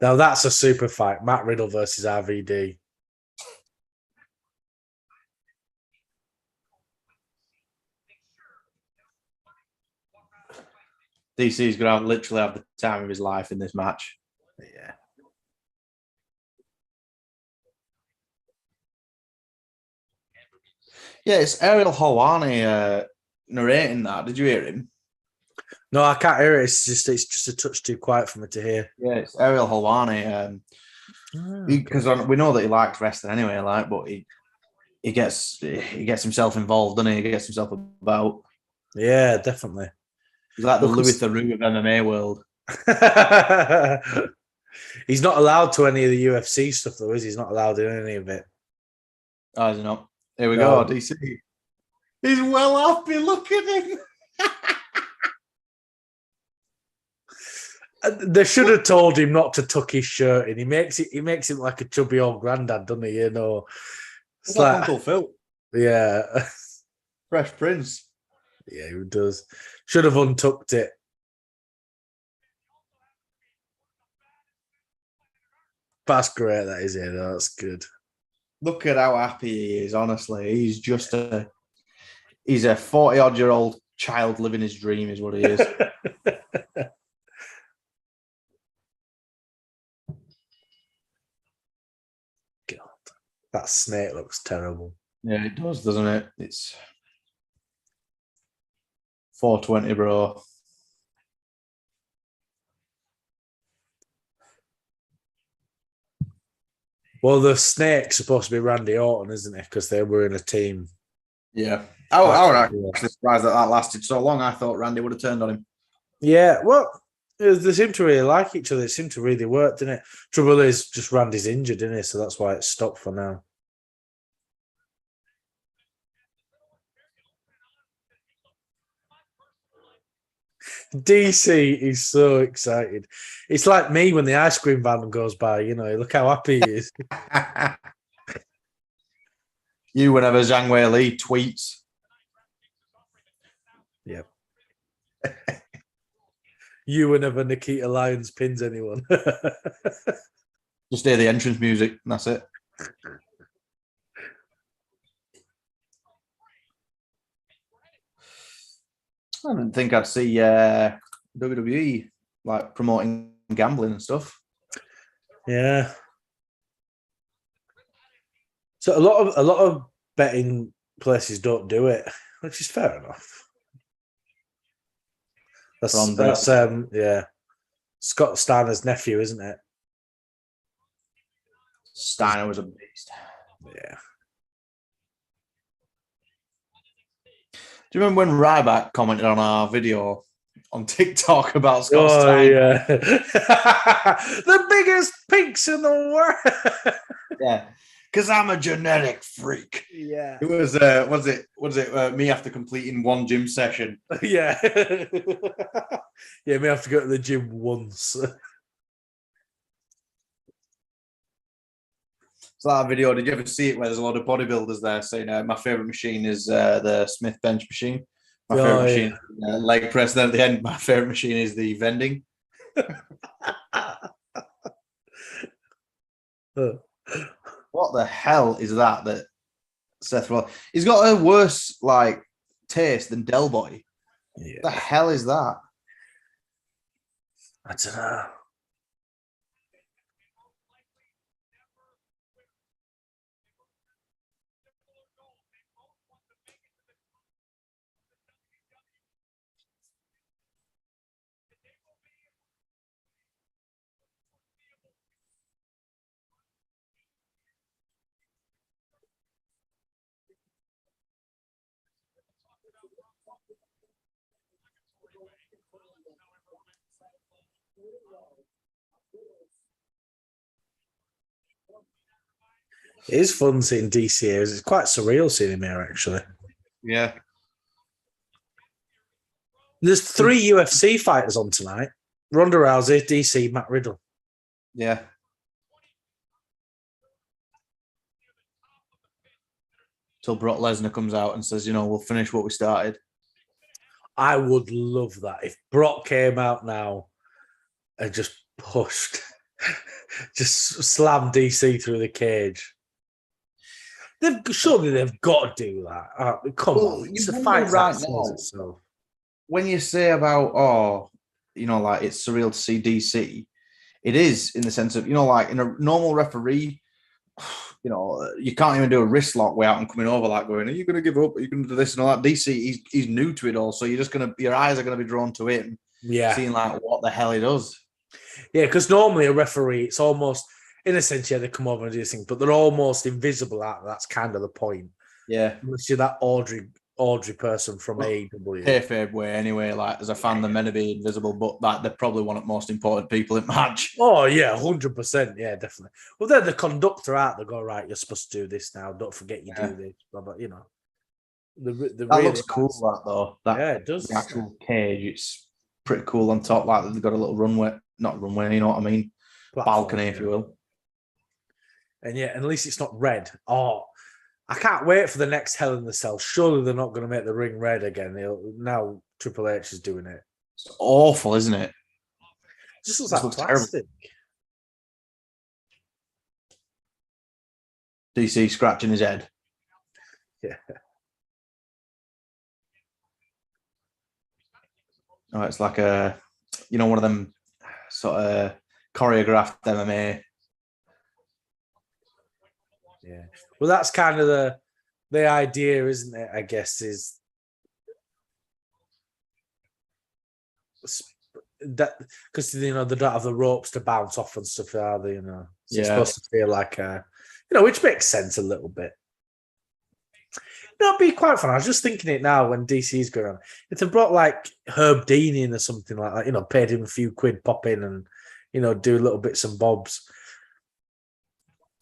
Now that's a super fight. Matt Riddle versus RVD. DC's going to literally have the time of his life in this match. Yeah. Yeah, it's Ariel Helwani narrating that. Did you hear him? No, I can't hear it. It's just a touch too quiet for me to hear. Yeah, it's Ariel Helwani. Because we know that he likes wrestling anyway, but he gets himself involved, doesn't he? He gets himself about. Yeah, definitely. He's like the Louis Theroux of MMA world. He's not allowed to any of the UFC stuff, though, is he? He's not allowed in any of it. Oh, is he not? Here we go, DC. He's well happy. Look at him. They should have told him not to tuck his shirt in. He makes him like a chubby old granddad, doesn't he? You know, it's like Uncle Phil. Yeah, Fresh Prince. Yeah, he does. Should have untucked it. That's great. That is it. That's good. Look at how happy he is. Honestly, he's just a 40-odd-year-old child living his dream, is what he is. God, that snake looks terrible. Yeah, it does, doesn't it? It's 420, bro. Well, the snake's supposed to be Randy Orton, isn't it? Because they were in a team. Yeah. I was actually surprised that lasted so long. I thought Randy would have turned on him. Yeah, well, they seem to really like each other. It seemed to really work, didn't it? Trouble is, just Randy's injured, isn't he? So that's why it's stopped for now. DC is so excited. It's like me when the ice cream van goes by, you know, look how happy he is. You, whenever Zhang Wei Li tweets. Yep. You, whenever Nikita Lyons pins anyone. Just hear the entrance music, and that's it. I didn't think I'd see WWE like promoting gambling and stuff. Yeah. So a lot of betting places don't do it, which is fair enough. That's yeah. Scott Steiner's nephew, isn't it? Steiner was a beast. Yeah. Do you remember when Ryback commented on our video on TikTok about Scott Steiner? Yeah. The biggest pinks in the world. Yeah. Because I'm a genetic freak. Yeah. It was me after completing one gym session. Yeah. Yeah, me have to go to the gym once. So that video, did you ever see it where there's a lot of bodybuilders there saying my favorite machine is the Smith bench machine. My favorite machine is leg press. Then at the end, my favorite machine is the vending. What the hell is that Seth Rollins? He's got a worse taste than Del Boy. Yeah. What the hell is that? I don't know. It is fun seeing DC here. It's quite surreal seeing him here, actually. Yeah. There's 3 UFC fighters on tonight. Ronda Rousey, DC, Matt Riddle. Yeah. Till Brock Lesnar comes out and says, we'll finish what we started. I would love that. If Brock came out now and just pushed, just slammed DC through the cage. Surely they've got to do that. Come on. It's a fight right now. So. When you say about, like it's surreal to see DC, it is in the sense of, like in a normal referee, you can't even do a wrist lock without him coming over, like going, are you going to give up? Are you going to do this and all that? DC, he's new to it all. So your eyes are going to be drawn to him. Yeah. Seeing like what the hell he does. Yeah, because normally a referee, it's almost, in a sense, they come over and do this thing, but they're almost invisible. That's kind of the point. Yeah. Unless you're that Audrey person from AEW. Kayfabe way anyway, like as a fan, they're meant to be invisible, but like they're probably one of the most important people in match. Oh yeah, 100%. Yeah, definitely. Well, they're the conductor out. They go, right, you're supposed to do this now. Don't forget you do this. But that really looks cool. That though, it does. The actual cage, it's pretty cool on top. Like they've got a little runway, not runway, you know what I mean? Platform, balcony, if you will. And yeah, at least it's not red. Oh, I can't wait for the next Hell in the Cell. Surely they're not going to make the ring red again. Now Triple H is doing it. It's awful, isn't it? It just looks like plastic. Terrible. DC scratching his head. Yeah. Oh, it's like one of them sort of choreographed MMA. Yeah. Well, that's kind of the idea, isn't it? I guess is that because they don't have the ropes to bounce off and stuff, are they? So it's supposed to feel like which makes sense a little bit. It'd be quite fun. I was just thinking it now when DC's going on. If they brought like Herb Dean in or something like that, paid him a few quid, pop in and do little bits and bobs.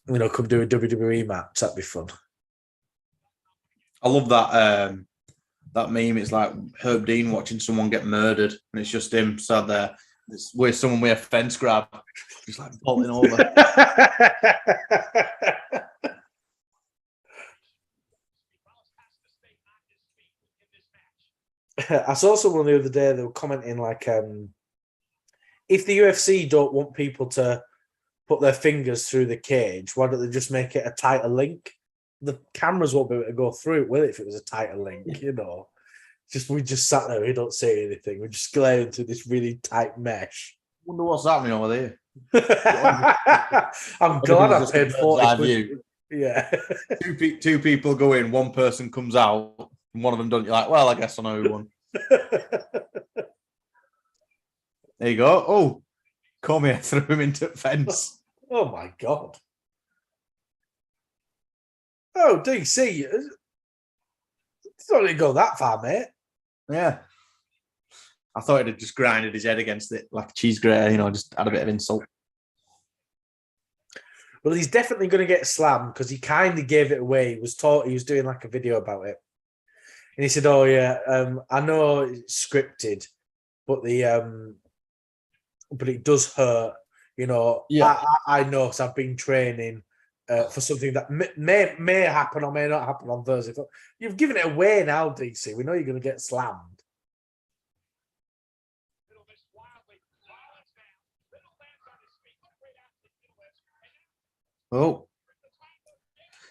Come do a WWE match. That'd be fun. I love that that meme. It's like Herb Dean watching someone get murdered, and it's just him sat there. It's with someone with a fence grab, just like bolting over. I saw someone the other day. They were commenting like, if the UFC don't want people to put their fingers through the cage, why don't they just make it a tighter link? The cameras won't be able to go through it, will it, if it was a tighter link, we just sat there, we don't say anything. We're just glaring through this really tight mesh. Wonder what's happening over there. I'm glad I paid 40. Yeah. Two people go in, one person comes out, and one of them don't. You're like, well, I guess I know who won. There you go. Oh, Cormier threw him into the fence. Oh my God. Oh, DC. It's not going to go that far, mate. Yeah. I thought he'd have just grinded his head against it like a cheese grater, just had a bit of insult. Well, he's definitely going to get slammed because he kind of gave it away. He was doing like a video about it. And he said, oh, yeah, I know it's scripted, but but it does hurt. Yeah. I know because I've been training for something that may happen or may not happen on Thursday. But you've given it away now, DC. We know you're going to get slammed. Oh.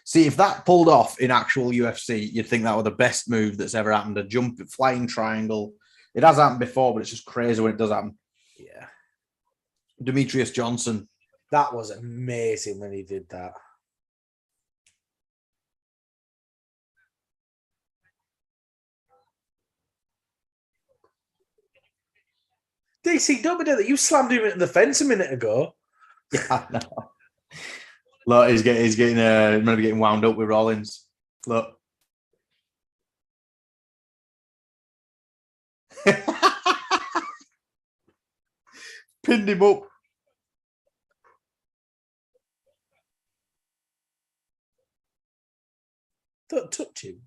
See, if that pulled off in actual UFC, you'd think that was the best move that's ever happened. A flying triangle. It has happened before, but it's just crazy when it does happen. Yeah. Demetrius Johnson. That was amazing when he did that. DC, don't be doing that. You slammed him into the fence a minute ago. Yeah, I know. Look, he's getting wound up with Rollins. Look. Pinned him up. touch him.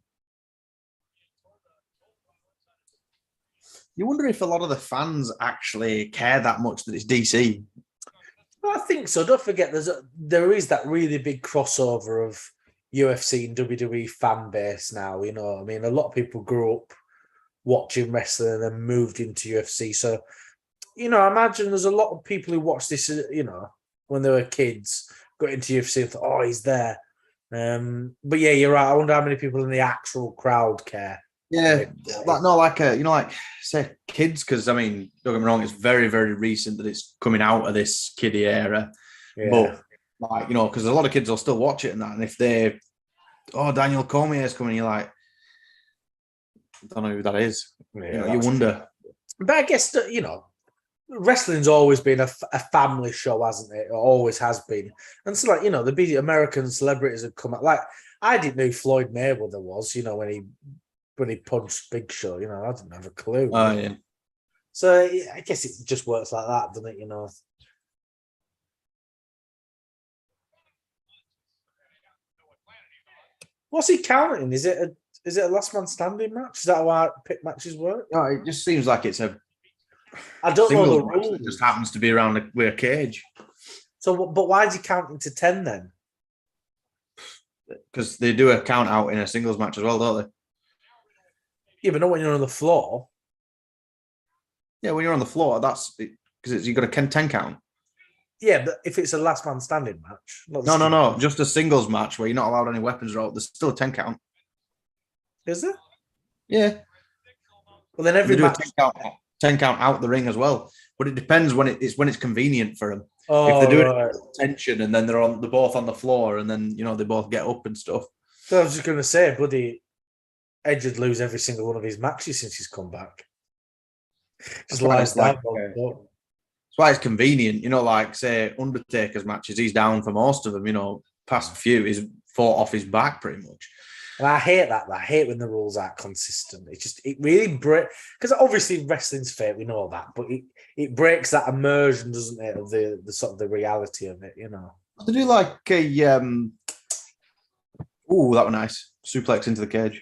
You wonder if a lot of the fans actually care that much that it's DC. I think so. Don't forget, there is that really big crossover of UFC and WWE fan base now. You know, I mean, a lot of people grew up watching wrestling and then moved into UFC. So, you know, I imagine there's a lot of people who watched this, you know, when they were kids, got into UFC and thought, oh, he's there. But yeah, you're right. I wonder how many people in the actual crowd care. Yeah, like say kids, because I mean, don't get me wrong, it's very, very recent that it's coming out of this kiddie era. Yeah. But like, you know, because a lot of kids will still watch it and that, and if they, Daniel Cormier's coming, you're like, I don't know who that is. Yeah, you know, you wonder. But I guess that, you know, wrestling's always been a family show, hasn't it? It always has been. And so, like, you know, the big American celebrities have come out. Like, I didn't know who Floyd Mayweather was, you know, when he punched Big Show, you know, I didn't have a clue. Oh, yeah. So I guess it just works like that, doesn't it, you know? What's he counting? Is it a last man standing match? Is that how pit matches work? No, it just seems like it's a I don't know the rules. It just happens to be around a cage. So, but why is he counting to 10 then? Because they do a count out in a singles match as well, don't they? Yeah, but not when you're on the floor. Yeah, when you're on the floor, that's because you've got a 10 count. Yeah, but if it's a last man standing match. No. Just a singles match where you're not allowed any weapons out. There's still a 10 count. Is there? Yeah. Well, then every match... 10 count out the ring as well. But it depends when it's convenient for them. Oh, if they're doing tension and then they're both on the floor and then, you know, they both get up and stuff. So I was just going to say, buddy, Edge would lose every single one of his matches since he's come back. Just lies down. That's why it's convenient, you know, like, say, Undertaker's matches, he's down for most of them, you know, past few, he's fought off his back pretty much. And I hate that. I hate when the rules aren't consistent. It really breaks, because obviously wrestling's fake, we know that, but it breaks that immersion, doesn't it, of the sort of the reality of it, you know. They do like a, that was nice, suplex into the cage.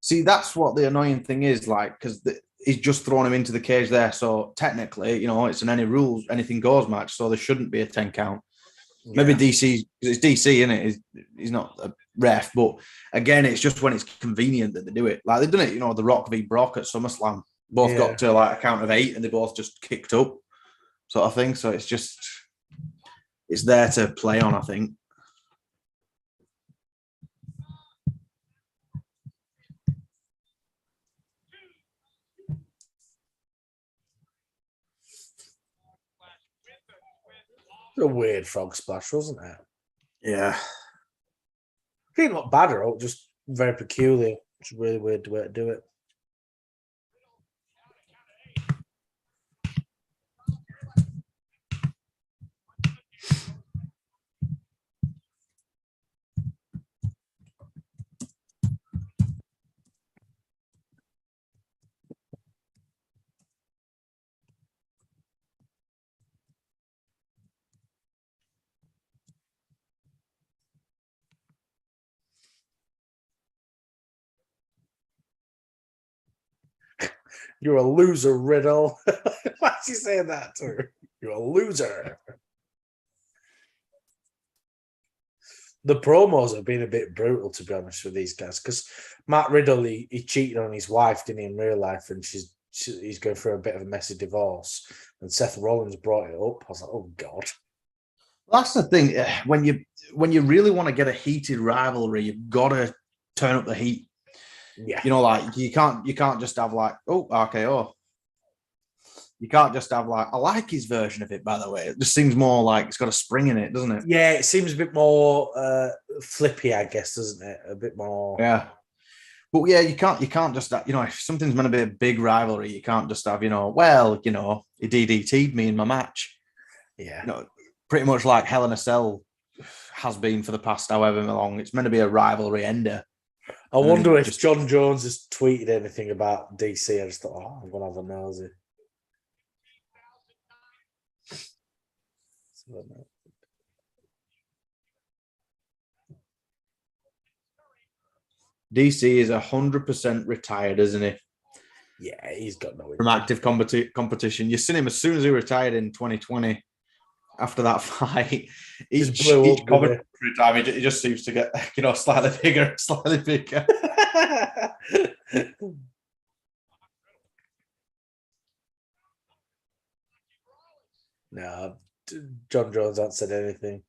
See, that's what the annoying thing is, like, because he's just thrown him into the cage there. So technically, you know, it's an anything goes match. So there shouldn't be a 10 count. Yeah. Maybe DC, because it's DC, isn't it? He's not a ref. But again, it's just when it's convenient that they do it. Like they've done it, you know, The Rock v. Brock at SummerSlam. Both got to like a count of 8 and they both just kicked up, sort of thing. So it's there to play on, I think. A weird frog splash, wasn't it? Yeah. It didn't look bad at all, just very peculiar. It's a really weird way to do it. You're a loser, Riddle. Why's he saying that to her? You're a loser. The promos have been a bit brutal, to be honest, with these guys. Because Matt Riddle, he cheated on his wife, didn't he, in real life, and he's going through a bit of a messy divorce. And Seth Rollins brought it up. I was like, oh God. That's the thing. When you really want to get a heated rivalry, you've got to turn up the heat. Yeah. You know, like you can't just have like, RKO. You can't just have like, I like his version of it, by the way. It just seems more like it's got a spring in it, doesn't it? Yeah, it seems a bit more flippy, I guess, doesn't it? A bit more. Yeah. But yeah, you can't just, you know, if something's meant to be a big rivalry, you can't just have, you know, well, you know, he DDT'd me in my match. Yeah. You know, pretty much like Hell in a Cell has been for the past however long. It's meant to be a rivalry ender. I wonder if John Jones has tweeted anything about DC. I just thought, I'm going to have a nosy. DC is 100% retired, isn't he? Yeah, he's got no From active competition. You've seen him as soon as he retired in 2020. After that fight, each commentary time, he just seems to get, slightly bigger, slightly bigger. No, John Jones hasn't said anything.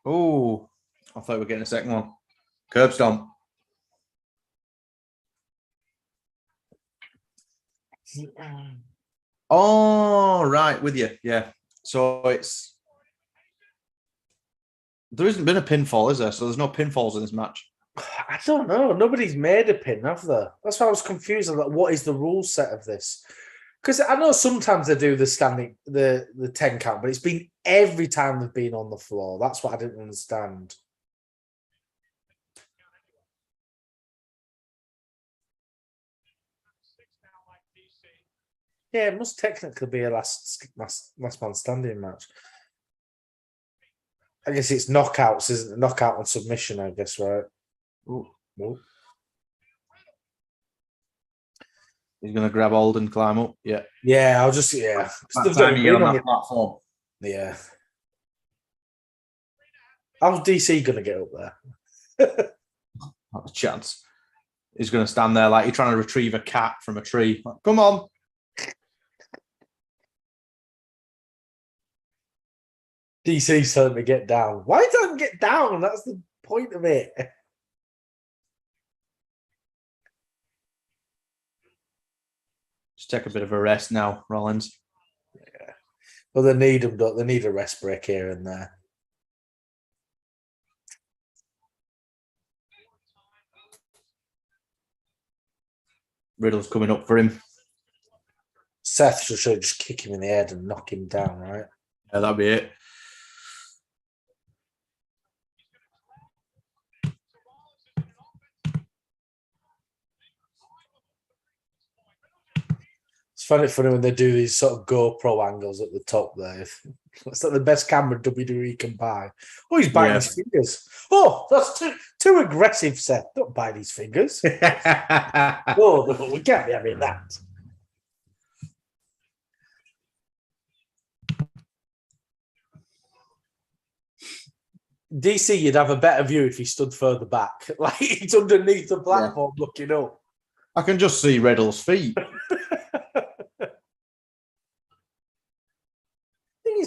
Oh, I thought we were getting a second one. Curb stomp. Oh, right, with you. Yeah. So there hasn't been a pinfall, is there? So there's no pinfalls in this match. I don't know. Nobody's made a pin, have they? That's why I was confused. Like, what is the rule set of this? Because I know sometimes they do the standing, the 10 count, but it's been every time they've been on the floor. That's what I didn't understand. Yeah, it must technically be a last man standing match. I guess it's knockouts, isn't it? Knockout on submission, I guess, right? Ooh. Ooh. He's going to grab hold and climb up. Yeah. Yeah, I'll just, yeah. That time you get on that platform. Yeah. How's DC going to get up there? Not a chance. He's going to stand there like you're trying to retrieve a cat from a tree. Like, come on. DC's telling him to get down. Why don't he get down? That's the point of it. Just take a bit of a rest now, Rollins. Yeah. Well, they need him, don't they? Need a rest break here and there. Riddle's coming up for him. Seth should just kick him in the head and knock him down, right? Yeah, that'd be it. Find it funny when they do these sort of GoPro angles at the top there. It's like the best camera WWE can buy. Oh, he's biting his fingers. Oh, that's too aggressive, Seth. Don't bite his fingers. Oh, we can't be having that. DC, you'd have a better view if he stood further back. Like he's underneath the platform looking up. I can just see Riddle's feet.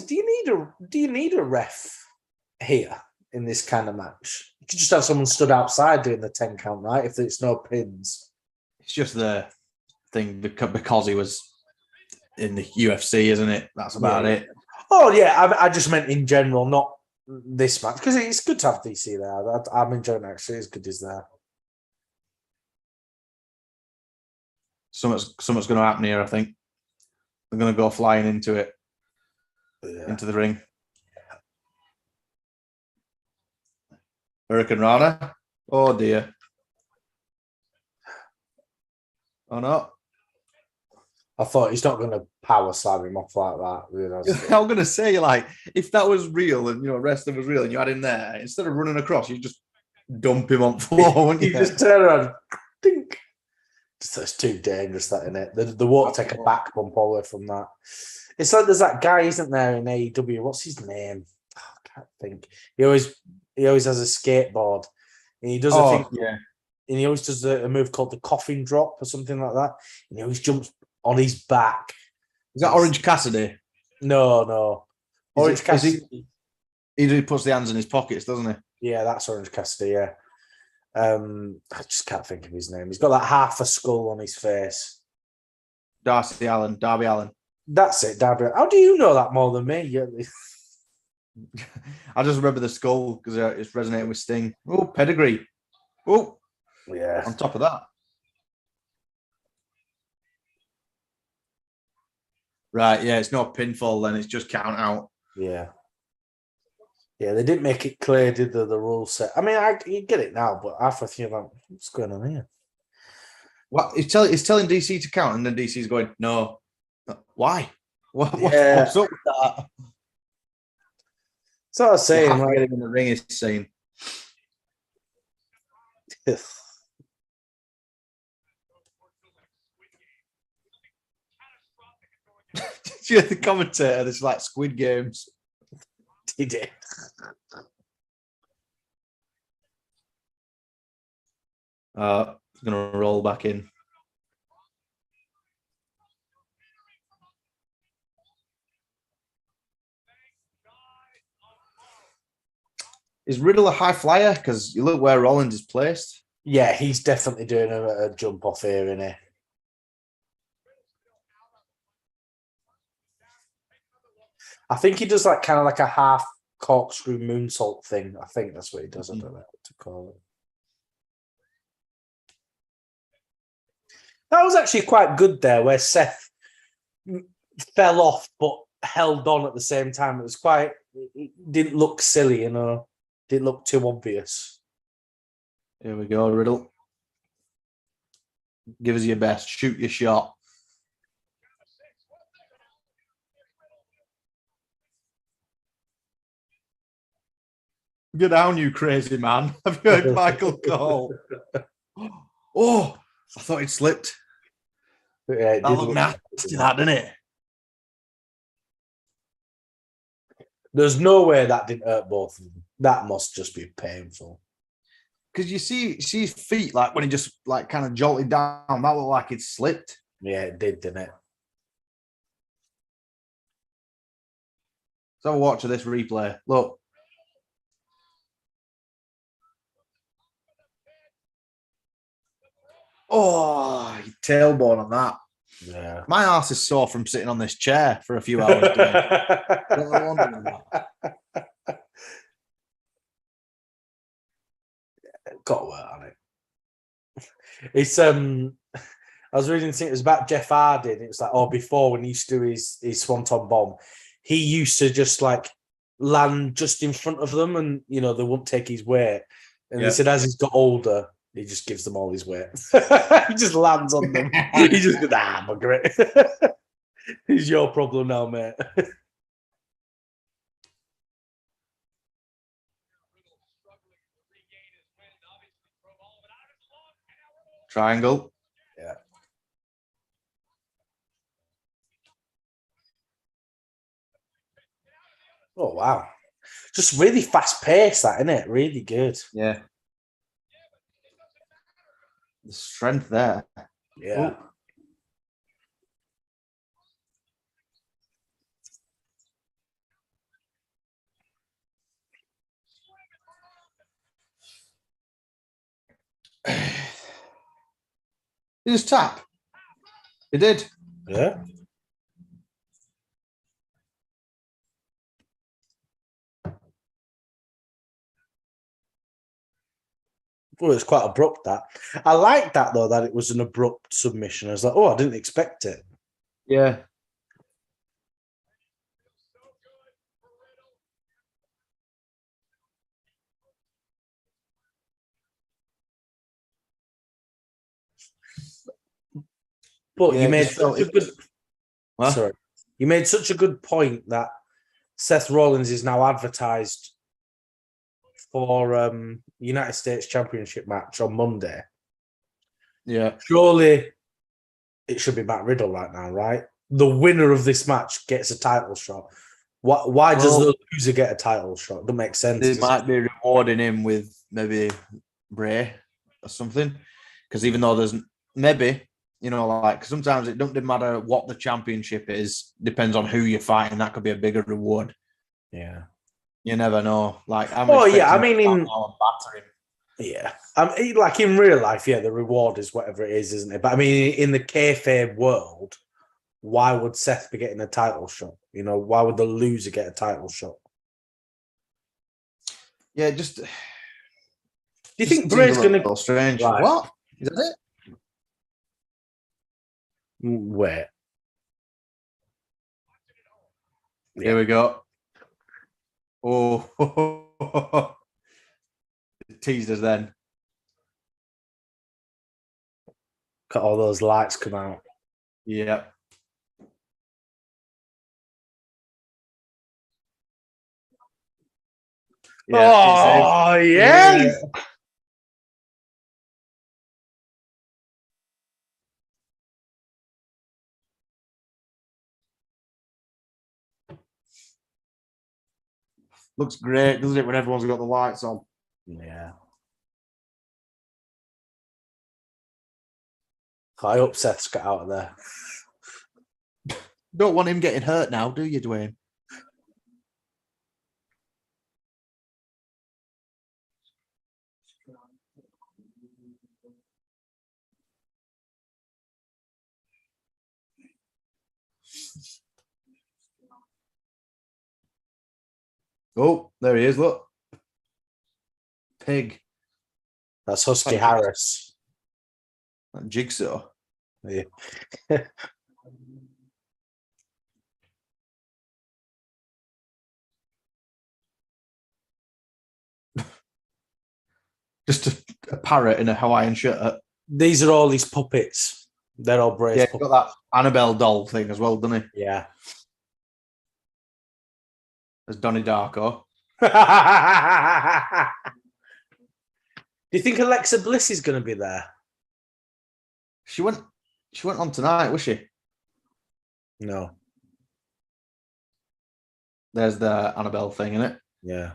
Do you need a ref here in this kind of match? You could just have someone stood outside doing the 10 count, right? If there's no pins. It's just the thing because he was in the UFC, isn't it? That's about it. Oh yeah, I just meant in general, not this match, because it's good to have DC there. I'm enjoying it, actually. It's good as there. Something's going to happen here, I think. They're going to go flying into it. Into the ring. Hurricane Rana. Oh dear. Oh no. I thought he's not going to power slam him off like that. You know? I'm going to say, like, if that was real and, wrestling was real and you had him there, instead of running across, you just dump him on the floor, wouldn't you? You just turn around, think. That's too dangerous, that, isn't it? The won't take a back bump all the way from that. It's like there's that guy, isn't there, in AEW? What's his name? Oh, I can't think. He always has a skateboard, and he does a thing. Yeah. And he always does a move called the coffin drop or something like that. And he always jumps on his back. Is that Orange Cassidy? No. Orange Cassidy. He puts the hands in his pockets, doesn't he? Yeah, that's Orange Cassidy. Yeah. I just can't think of his name. He's got that half a skull on his face. Darby Allin. That's it, Darby. How do you know that more than me? I just remember the skull because it's resonating with Sting. Oh, pedigree. Oh, yeah. On top of that. Right, yeah, it's not pinfall then, it's just count out. Yeah. Yeah, they didn't make it clear, did they, the rule set? I mean, you get it now, but after a few, like, what's going on here? What? It's telling DC to count, and then DC's going, no. Why? Yeah. What's up with that? So I was You saying, have to like, get him in the ring, he's saying. You're the commentator. It's like Squid Games. he did. He's gonna roll back in. Is Riddle a high flyer? Because you look where Rollins is placed. Yeah, he's definitely doing a jump off here, isn't he? I think he does like kind of like a half corkscrew moonsault thing. I think that's what he does. I don't know what to call it. That was actually quite good there, where Seth fell off but held on at the same time. It was quite. It didn't look silly, Didn't look too obvious. Here we go, Riddle. Give us your best. Shoot your shot. Get down, you crazy man. Have you heard Michael call? Oh, I thought he'd slipped. Yeah, That looked nasty, that, didn't it? There's no way that didn't hurt both of them. That must just be painful. Because you see his feet, like when he just like kind of jolted down, that looked like it slipped. Yeah, it did, didn't it? Let's have a watch of this replay. Look. Oh, tailbone on that. Yeah. My ass is sore from sitting on this chair for a few hours. Got to work on it. It's I was reading it was about Jeff Hardy, and it was like, before when he used to do his Swanton bomb, he used to just like land just in front of them, and they wouldn't take his weight. And they said as he's got older, he just gives them all his weight. He just lands on them. He just goes, bugger it. It's your problem now, mate. Triangle. Yeah. Oh, wow. Just really fast paced, that, isn't it? Really good. Yeah. The strength there. Yeah. He just tap. He did. Yeah. Well, it's quite abrupt, that. I like that, though, that it was an abrupt submission. I was like, I didn't expect it. Yeah. But you made such a good... What? Sorry. You made such a good point that Seth Rollins is now advertised for United States Championship match on Monday. Yeah. Surely it should be Matt Riddle right now, right? The winner of this match gets a title shot. Why does the loser get a title shot? Doesn't make sense. They might be rewarding him with maybe Bray or something. Because even though there's maybe, like sometimes it doesn't matter what the championship is, depends on who you're fighting. That could be a bigger reward. Yeah. You never know. Like, yeah. Like in real life, yeah, the reward is whatever it is, isn't it? But I mean, in the kayfabe world, why would Seth be getting a title shot? Why would the loser get a title shot? Yeah, Do you think Bray's going to... strange. Right. What? Is that it? Wait. Yeah. Here we go. Oh. Teased us then. Got all those lights come out. Yeah. Yeah, Oh, it's yes. looks great, doesn't it, when everyone's got the lights on? Yeah. I hope Seth's got out of there. Don't want him getting hurt now, do you, Dwayne? Oh, there he is. Look, pig. That's Husky Like Harris. Jigsaw. Yeah. Just a parrot in a Hawaiian shirt. These are all his puppets. They're all Bray's Yeah, he's puppets. got that Annabelle doll thing as well, doesn't he? Yeah. There's Donnie Darko. Do you think Alexa Bliss is going to be there? She went on tonight, was she? No. There's the Annabelle thing in it. Yeah.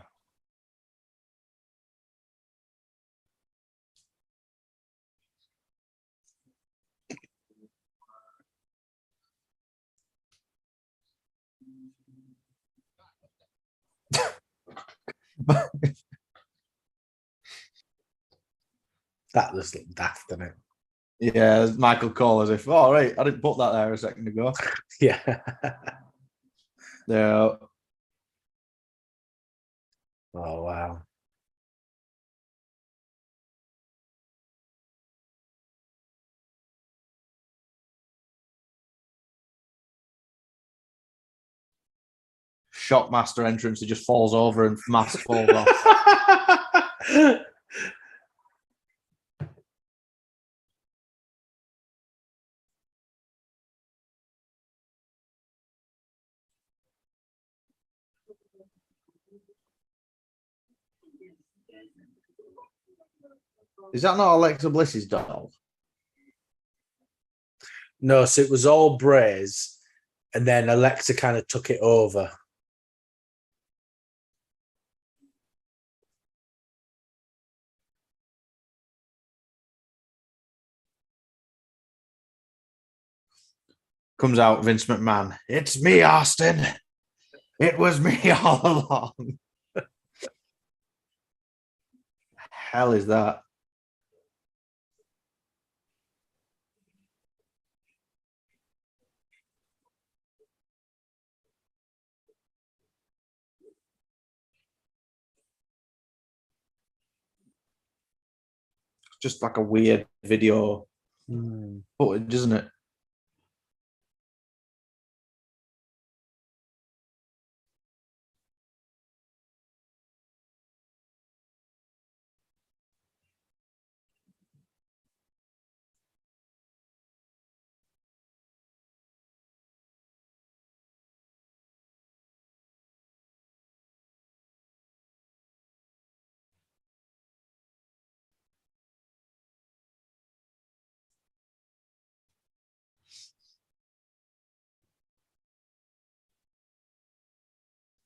That just looked daft, didn't it? Yeah, Michael Cole as if, oh, right, I didn't put that there a second ago. Yeah. Yeah. Oh, wow. Shockmaster entrance, he just falls over and mask falls off. Is that not Alexa Bliss's doll? No, so it was all Bray's, and then Alexa kind of took it over. Comes out Vince McMahon. It's me, Austin. It was me all along. Hell is that? It's just like a weird video footage, isn't it?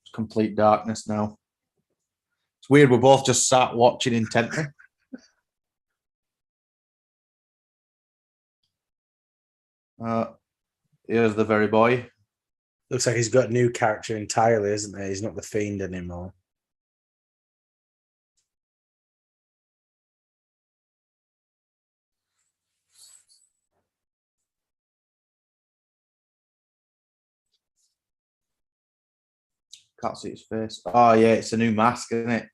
It's complete darkness now. It's weird. We're both just sat watching intently. Here's the very boy. Looks like he's got a new character entirely, isn't he? He's not the Fiend anymore. Can't see his face. Oh, yeah, it's a new mask, isn't it?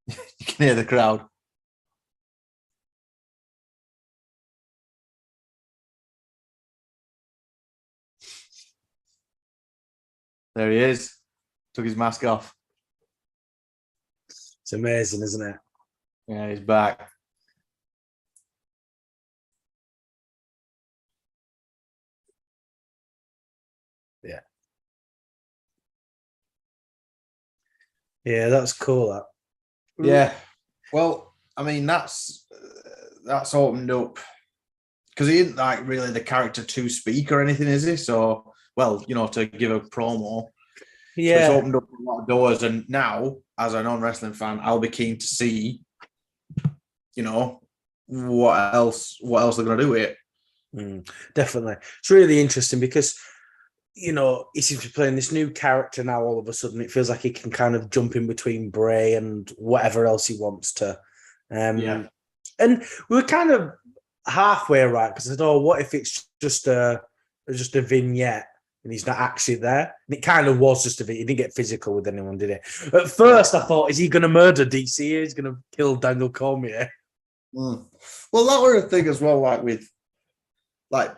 You can hear the crowd. There he is. Took his mask off. It's amazing, isn't it? Yeah, he's back. Yeah, that's cool. That. Yeah. Well, I mean, that's opened up because he isn't like really the character to speak or anything, is he? So, well, to give a promo. So it's opened up a lot of doors, and now, as a non-wrestling fan, I'll be keen to see, what else they're going to do with it. Definitely, it's really interesting because he seems to be playing this new character now. All of a sudden, it feels like he can kind of jump in between Bray and whatever else he wants to. And we were kind of halfway right because I said, "Oh, what if it's just a vignette and he's not actually there?" And it kind of was just a vignette. He didn't get physical with anyone, did it? At first, I thought, "Is he going to murder DC? He's going to kill Daniel Cormier." Well, that were a thing as well. Like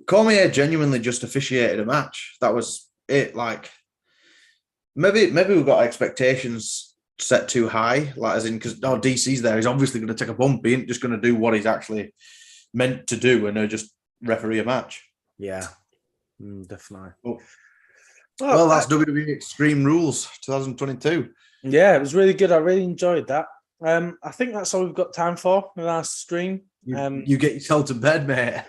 Cormier genuinely just officiated a match. That was it. Like maybe we've got expectations set too high. Like as in because DC's there, he's obviously going to take a bump. He ain't just going to do what he's actually meant to do and just referee a match. Yeah, definitely. Well, that's WWE Extreme Rules 2022. Yeah, it was really good. I really enjoyed that. I think that's all we've got time for with our stream. You get yourself to bed, mate.